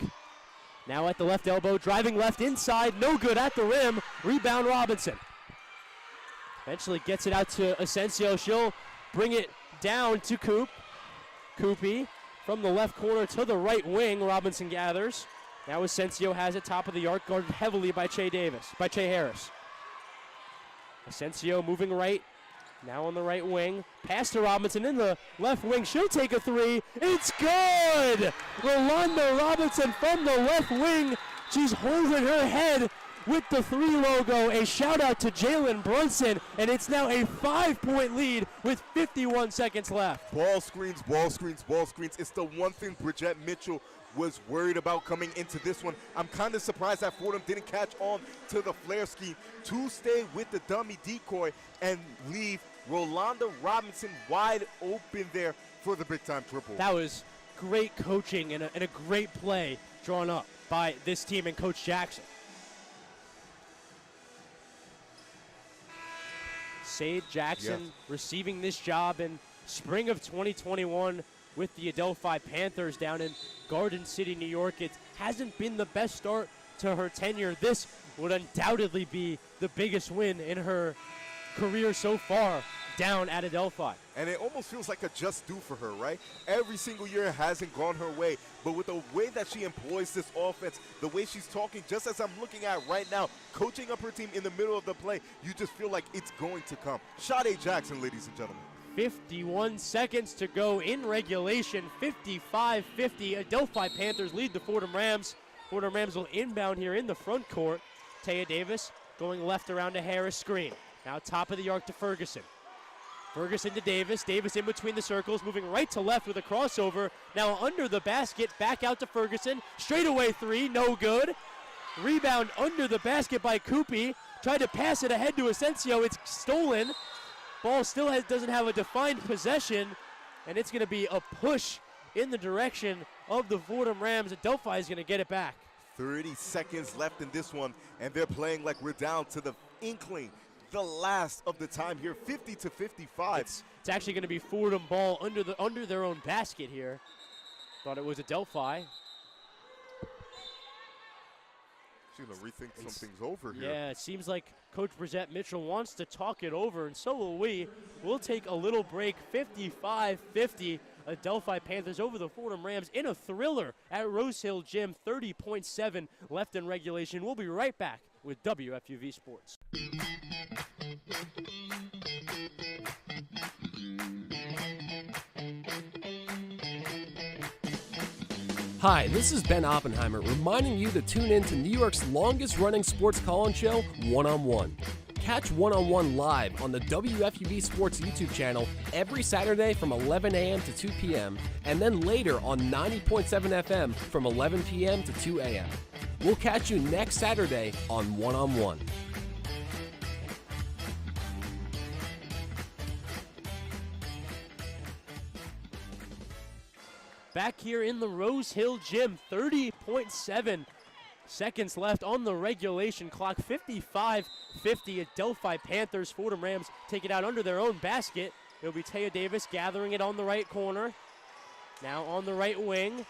Now at the left elbow, driving left inside, no good at the rim. Rebound Robinson. Eventually gets it out to Asensio. She'll bring it down to Coop. Coopy from the left corner to the right wing. Robinson gathers. Now Asensio has it top of the arc, guarded heavily by Che Harris. Asensio moving right. Now on the right wing. Pass to Robinson in the left wing. She'll take a three. It's good! Rolanda Robinson from the left wing. She's holding her head with the 3 logo. A shout out to Jalen Brunson. And it's now a 5-point lead with 51 seconds left. Ball screens, ball screens, ball screens. It's the one thing Bridgette Mitchell was worried about coming into this one. I'm kind of surprised that Fordham didn't catch on to the flare scheme to stay with the dummy decoy and leave Rolanda Robinson wide open there for the big-time triple. That was great coaching and a great play drawn up by this team and Coach Jackson. Sade Jackson receiving this job in spring of 2021 with the Adelphi Panthers down in Garden City, New York. It hasn't been the best start to her tenure. This would undoubtedly be the biggest win in her career so far down at Adelphi. And it almost feels like a just do for her, right? Every single year hasn't gone her way, but with the way that she employs this offense, the way she's talking, just as I'm looking at right now, coaching up her team in the middle of the play, you just feel like it's going to come. Sade Jackson, ladies and gentlemen. 51 seconds to go in regulation. 55-50. Adelphi Panthers lead the Fordham Rams. Fordham Rams will inbound here in the front court. Taya Davis going left around to Harris screen. Now top of the arc to Ferguson. Ferguson to Davis. Davis in between the circles, moving right to left with a crossover. Now under the basket, back out to Ferguson. Straightaway 3, no good. Rebound under the basket by Coopy. Tried to pass it ahead to Asensio. It's stolen. Ball still doesn't have a defined possession, and it's going to be a push in the direction of the Fordham Rams. Adelphi is going to get it back. 30 seconds left in this one, and they're playing like we're down to the inkling, the last of the time here, 50-55. It's actually going to be Fordham ball under their own basket here. Thought it was Adelphi. She's going to rethink some things over here. Yeah, it seems like Coach Bridgette Mitchell wants to talk it over, and so will we. We'll take a little break. 55-50. Adelphi Panthers over the Fordham Rams in a thriller at Rose Hill Gym. 30.7 left in regulation. We'll be right back with WFUV Sports. Hi, this is Ben Oppenheimer reminding you to tune in to New York's longest running sports call-in show, One on One. Catch One on One live on the WFUV Sports YouTube channel every Saturday from 11 a.m. to 2 p.m. and then later on 90.7 FM from 11 p.m. to 2 a.m. We'll catch you next Saturday on One on One. Back here in the Rose Hill Gym, 30.7 seconds left on the regulation clock. 55-50 Adelphi Panthers. Fordham Rams take it out under their own basket. It'll be Taya Davis gathering it on the right corner. Now on the right wing.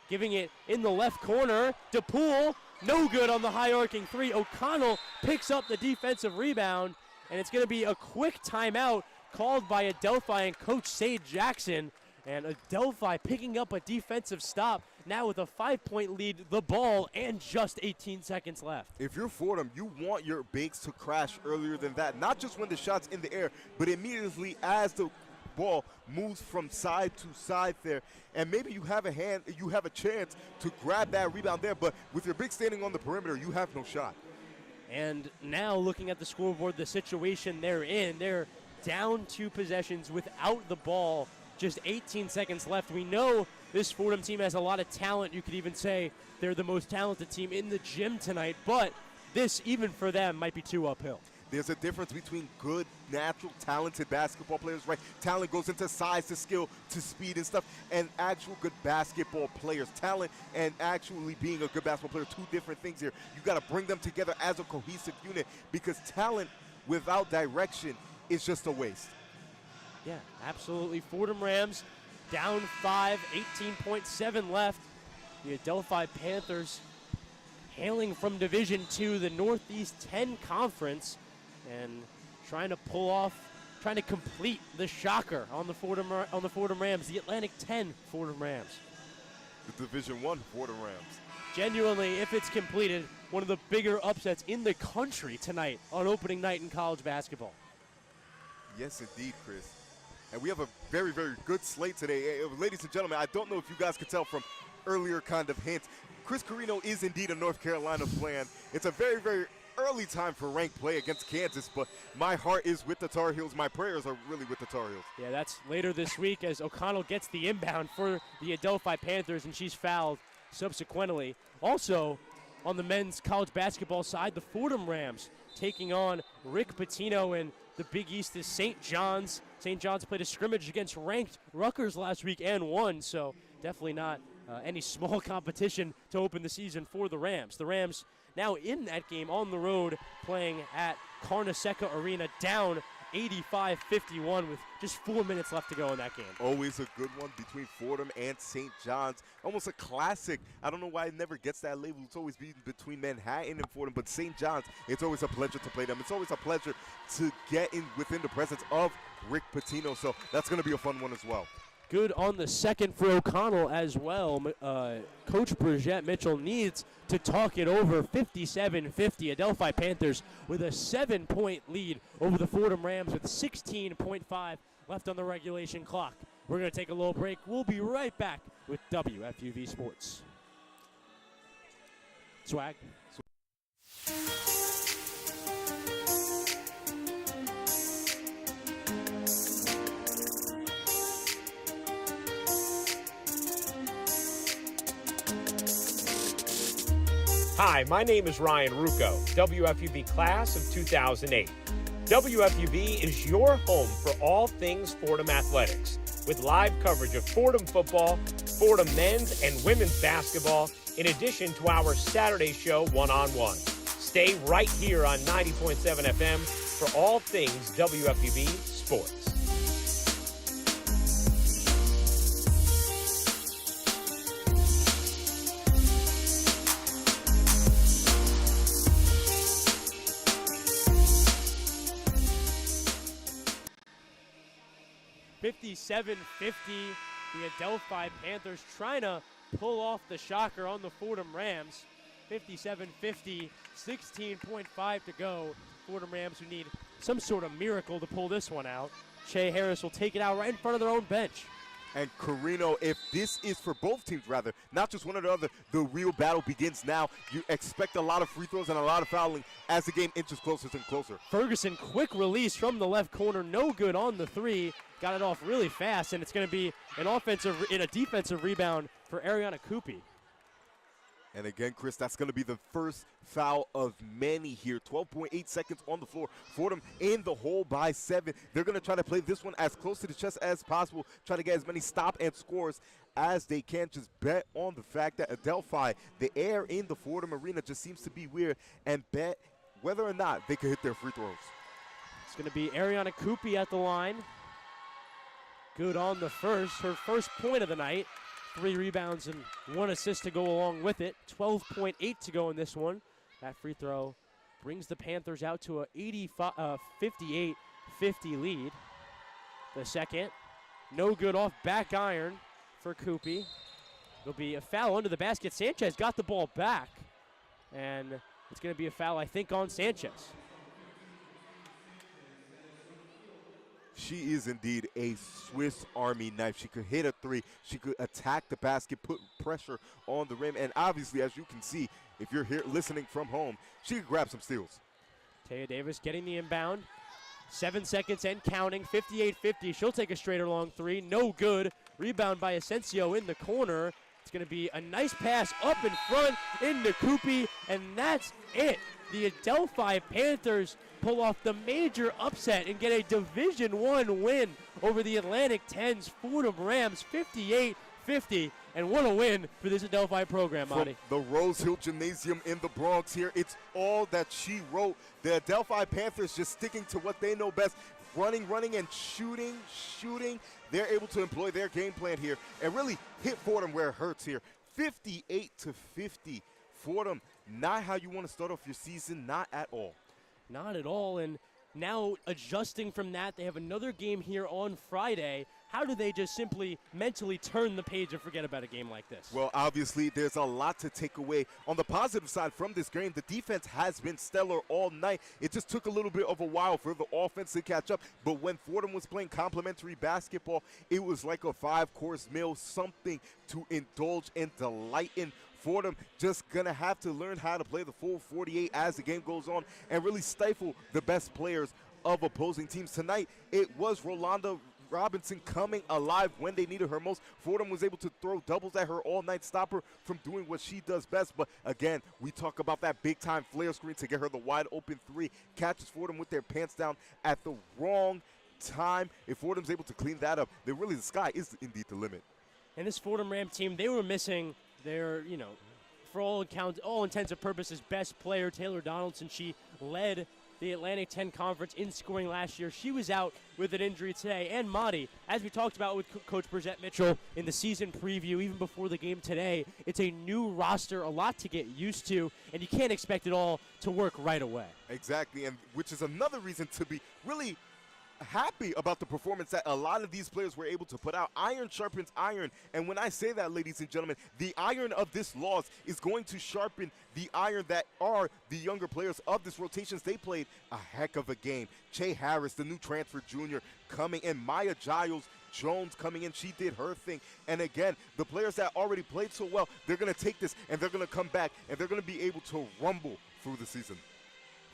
Giving it in the left corner. DePool, no good on the high arcing 3. O'Connell picks up the defensive rebound. And it's going to be a quick timeout called by Adelphi and Coach Sade Jackson. And Adelphi picking up a defensive stop. now with a 5-point lead, the ball, and just 18 seconds left. If you're Fordham, you want your bigs to crash earlier than that, not just when the shot's in the air, but immediately as the ball moves from side to side there, and maybe you have a chance to grab that rebound there, but with your big standing on the perimeter, you have no shot. And now looking at the scoreboard, the situation they're in, they're down 2 possessions without the ball, just 18 seconds left. We know this Fordham team has a lot of talent. You could even say they're the most talented team in the gym tonight, but this, even for them, might be too uphill. There's a difference between good, natural, talented basketball players, right? Talent goes into size, to skill, to speed and stuff, and actual good basketball players. Talent and actually being a good basketball player, 2 different things here. You got to bring them together as a cohesive unit, because talent without direction is just a waste. Yeah, absolutely. Fordham Rams down 5, 18.7 left. The Adelphi Panthers hailing from Division II, the Northeast 10 Conference, and trying to complete the shocker on the Fordham Rams, the Atlantic 10 Fordham Rams. The Division I Fordham Rams. Genuinely, if it's completed, one of the bigger upsets in the country tonight on opening night in college basketball. Yes, indeed, Chris. And we have a very, very good slate today. Ladies and gentlemen, I don't know if you guys could tell from earlier kind of hints, Chris Carrino is indeed a North Carolina fan. It's a very, very early time for ranked play against Kansas, but my heart is with the Tar Heels. My prayers are really with the Tar Heels. Yeah, that's later this week as O'Connell gets the inbound for the Adelphi Panthers, and she's fouled subsequently. Also, on the men's college basketball side, the Fordham Rams taking on Rick Pitino, and the Big East is St. John's. St. John's played a scrimmage against ranked Rutgers last week and won, so definitely not any small competition to open the season for the Rams. The Rams now in that game on the road, playing at Carneseca Arena, down 85-51 with just 4 minutes left to go in that game. Always a good one between Fordham and St. John's. Almost a classic. I don't know why it never gets that label. It's always been between Manhattan and Fordham, but St. John's, it's always a pleasure to play them. It's always a pleasure to get in within the presence of Rick Pitino, so that's going to be a fun one as well. Good on the second for O'Connell as well. Coach Bridgette Mitchell needs to talk it over. 57-50. Adelphi Panthers with a 7-point lead over the Fordham Rams with 16.5 left on the regulation clock. We're going to take a little break. We'll be right back with WFUV Sports. Swag. Hi, my name is Ryan Rucco, WFUV class of 2008. WFUV is your home for all things Fordham athletics, with live coverage of Fordham football, Fordham men's and women's basketball, in addition to our Saturday show, One-on-One. Stay right here on 90.7 FM for all things WFUV sports. $57-50, the Adelphi Panthers trying to pull off the shocker on the Fordham Rams. 57-50, 16.5 to go. Fordham Rams who need some sort of miracle to pull this one out. Shea Harris will take it out right in front of their own bench. And Carrino, if this is for both teams, rather, not just one or the other, the real battle begins now. You expect a lot of free throws and a lot of fouling as the game inches closer and closer. Ferguson, quick release from the left corner, no good on the three. Got it off really fast, and it's going to be a defensive rebound for Ariana Kupi. And again, Chris, that's going to be the first foul of many here. 12.8 seconds on the floor. Fordham in the hole by 7. They're going to try to play this one as close to the chest as possible, try to get as many stop and scores as they can. Just bet on the fact that Adelphi, the air in the Fordham arena just seems to be weird, and bet whether or not they can hit their free throws. It's going to be Ariana Kupi at the line. Good on the first, her first point of the night. 3 rebounds and 1 assist to go along with it. 12.8 to go in this one. That free throw brings the Panthers out to a 58-50 lead. The second, no good off back iron for Kupi. It'll be a foul under the basket. Sanchez got the ball back, and it's going to be a foul, I think, on Sanchez. She is indeed a Swiss Army knife. She could hit a three. She could attack the basket, put pressure on the rim. And obviously, as you can see, if you're here listening from home, she could grab some steals. Taya Davis getting the inbound. 7 seconds and counting, 58-50. She'll take a straighter long three. No good. Rebound by Asensio in the corner. It's going to be a nice pass up in front into Koopy, and that's it. The Adelphi Panthers pull off the major upset and get a Division I win over the Atlantic 10's Fordham Rams, 58-50. And what a win for this Adelphi program, Madi. From the Rose Hill Gymnasium in the Bronx here, it's all that she wrote. The Adelphi Panthers just sticking to what they know best, running, and shooting. They're able to employ their game plan here and really hit Fordham where it hurts here. 58-50. Fordham, not how you want to start off your season, not at all. Not at all, and now adjusting from that, they have another game here on Friday. How do they just simply mentally turn the page and forget about a game like this? Well, obviously, there's a lot to take away. On the positive side from this game, the defense has been stellar all night. It just took a little bit of a while for the offense to catch up. But when Fordham was playing complimentary basketball, it was like a 5-course meal, something to indulge and delight in. Fordham just going to have to learn how to play the full 48 as the game goes on and really stifle the best players of opposing teams. Tonight, it was Rolanda Robinson coming alive when they needed her most. Fordham was able to throw doubles at her all night, stop her from doing what she does best. But again, we talk about that big-time flare screen to get her the wide-open three. Catches Fordham with their pants down at the wrong time. If Fordham's able to clean that up, then really the sky is indeed the limit. And this Fordham Ram team, they were missing their, for all intents and purposes, best player, Taylor Donaldson. She led the Atlantic 10 Conference in scoring last year. She was out with an injury today. And Madi, as we talked about with Coach Bridgette Mitchell in the season preview, even before the game today, it's a new roster, a lot to get used to, and you can't expect it all to work right away. Exactly, and which is another reason to be really happy about the performance that a lot of these players were able to put out. Iron sharpens iron, and when I say that, ladies and gentlemen, the iron of this loss is going to sharpen the iron that are the younger players of this rotations. They played a heck of a game. Che Harris, the new transfer junior, coming in. Maya Giles Jones coming in. She did her thing. And again, the players that already played so well, they're going to take this and they're going to come back and they're going to be able to rumble through the season.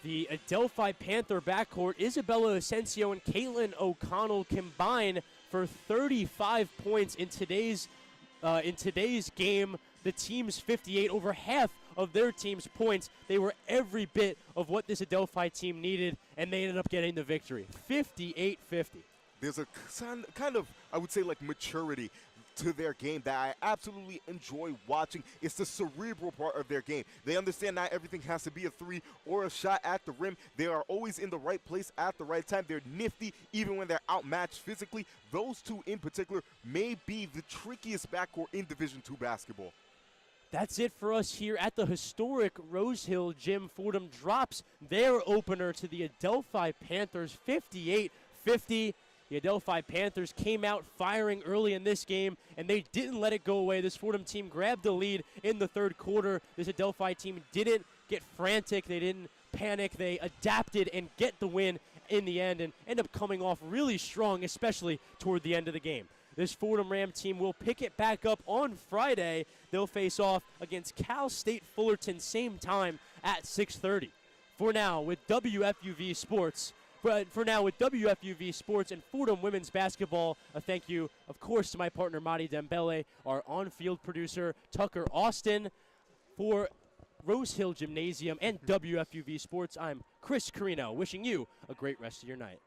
The Adelphi Panther backcourt, Isabella Asensio and Caitlin O'Connell combine for 35 points in today's game. The team's 58, over half of their team's points. They were every bit of what this Adelphi team needed, and they ended up getting the victory, 58-50. There's a kind of, I would say, like maturity to their game that I absolutely enjoy watching. It's the cerebral part of their game. They understand not everything has to be a three or a shot at the rim. They are always in the right place at the right time. They're nifty even when they're outmatched physically. Those two in particular may be the trickiest backcourt in Division II basketball. That's it for us here at the historic Rose Hill Gym. Fordham drops their opener to the Adelphi Panthers, 58-50. The Adelphi Panthers came out firing early in this game, and they didn't let it go away. This Fordham team grabbed the lead in the third quarter. This Adelphi team didn't get frantic. They didn't panic. They adapted and get the win in the end and end up coming off really strong, especially toward the end of the game. This Fordham Ram team will pick it back up on Friday. They'll face off against Cal State Fullerton, same time at 6:30. For now, with WFUV Sports, and Fordham women's basketball, a thank you, of course, to my partner, Madi Dembele, our on-field producer, Tucker Austin. For Rose Hill Gymnasium and WFUV Sports, I'm Chris Carrino, wishing you a great rest of your night.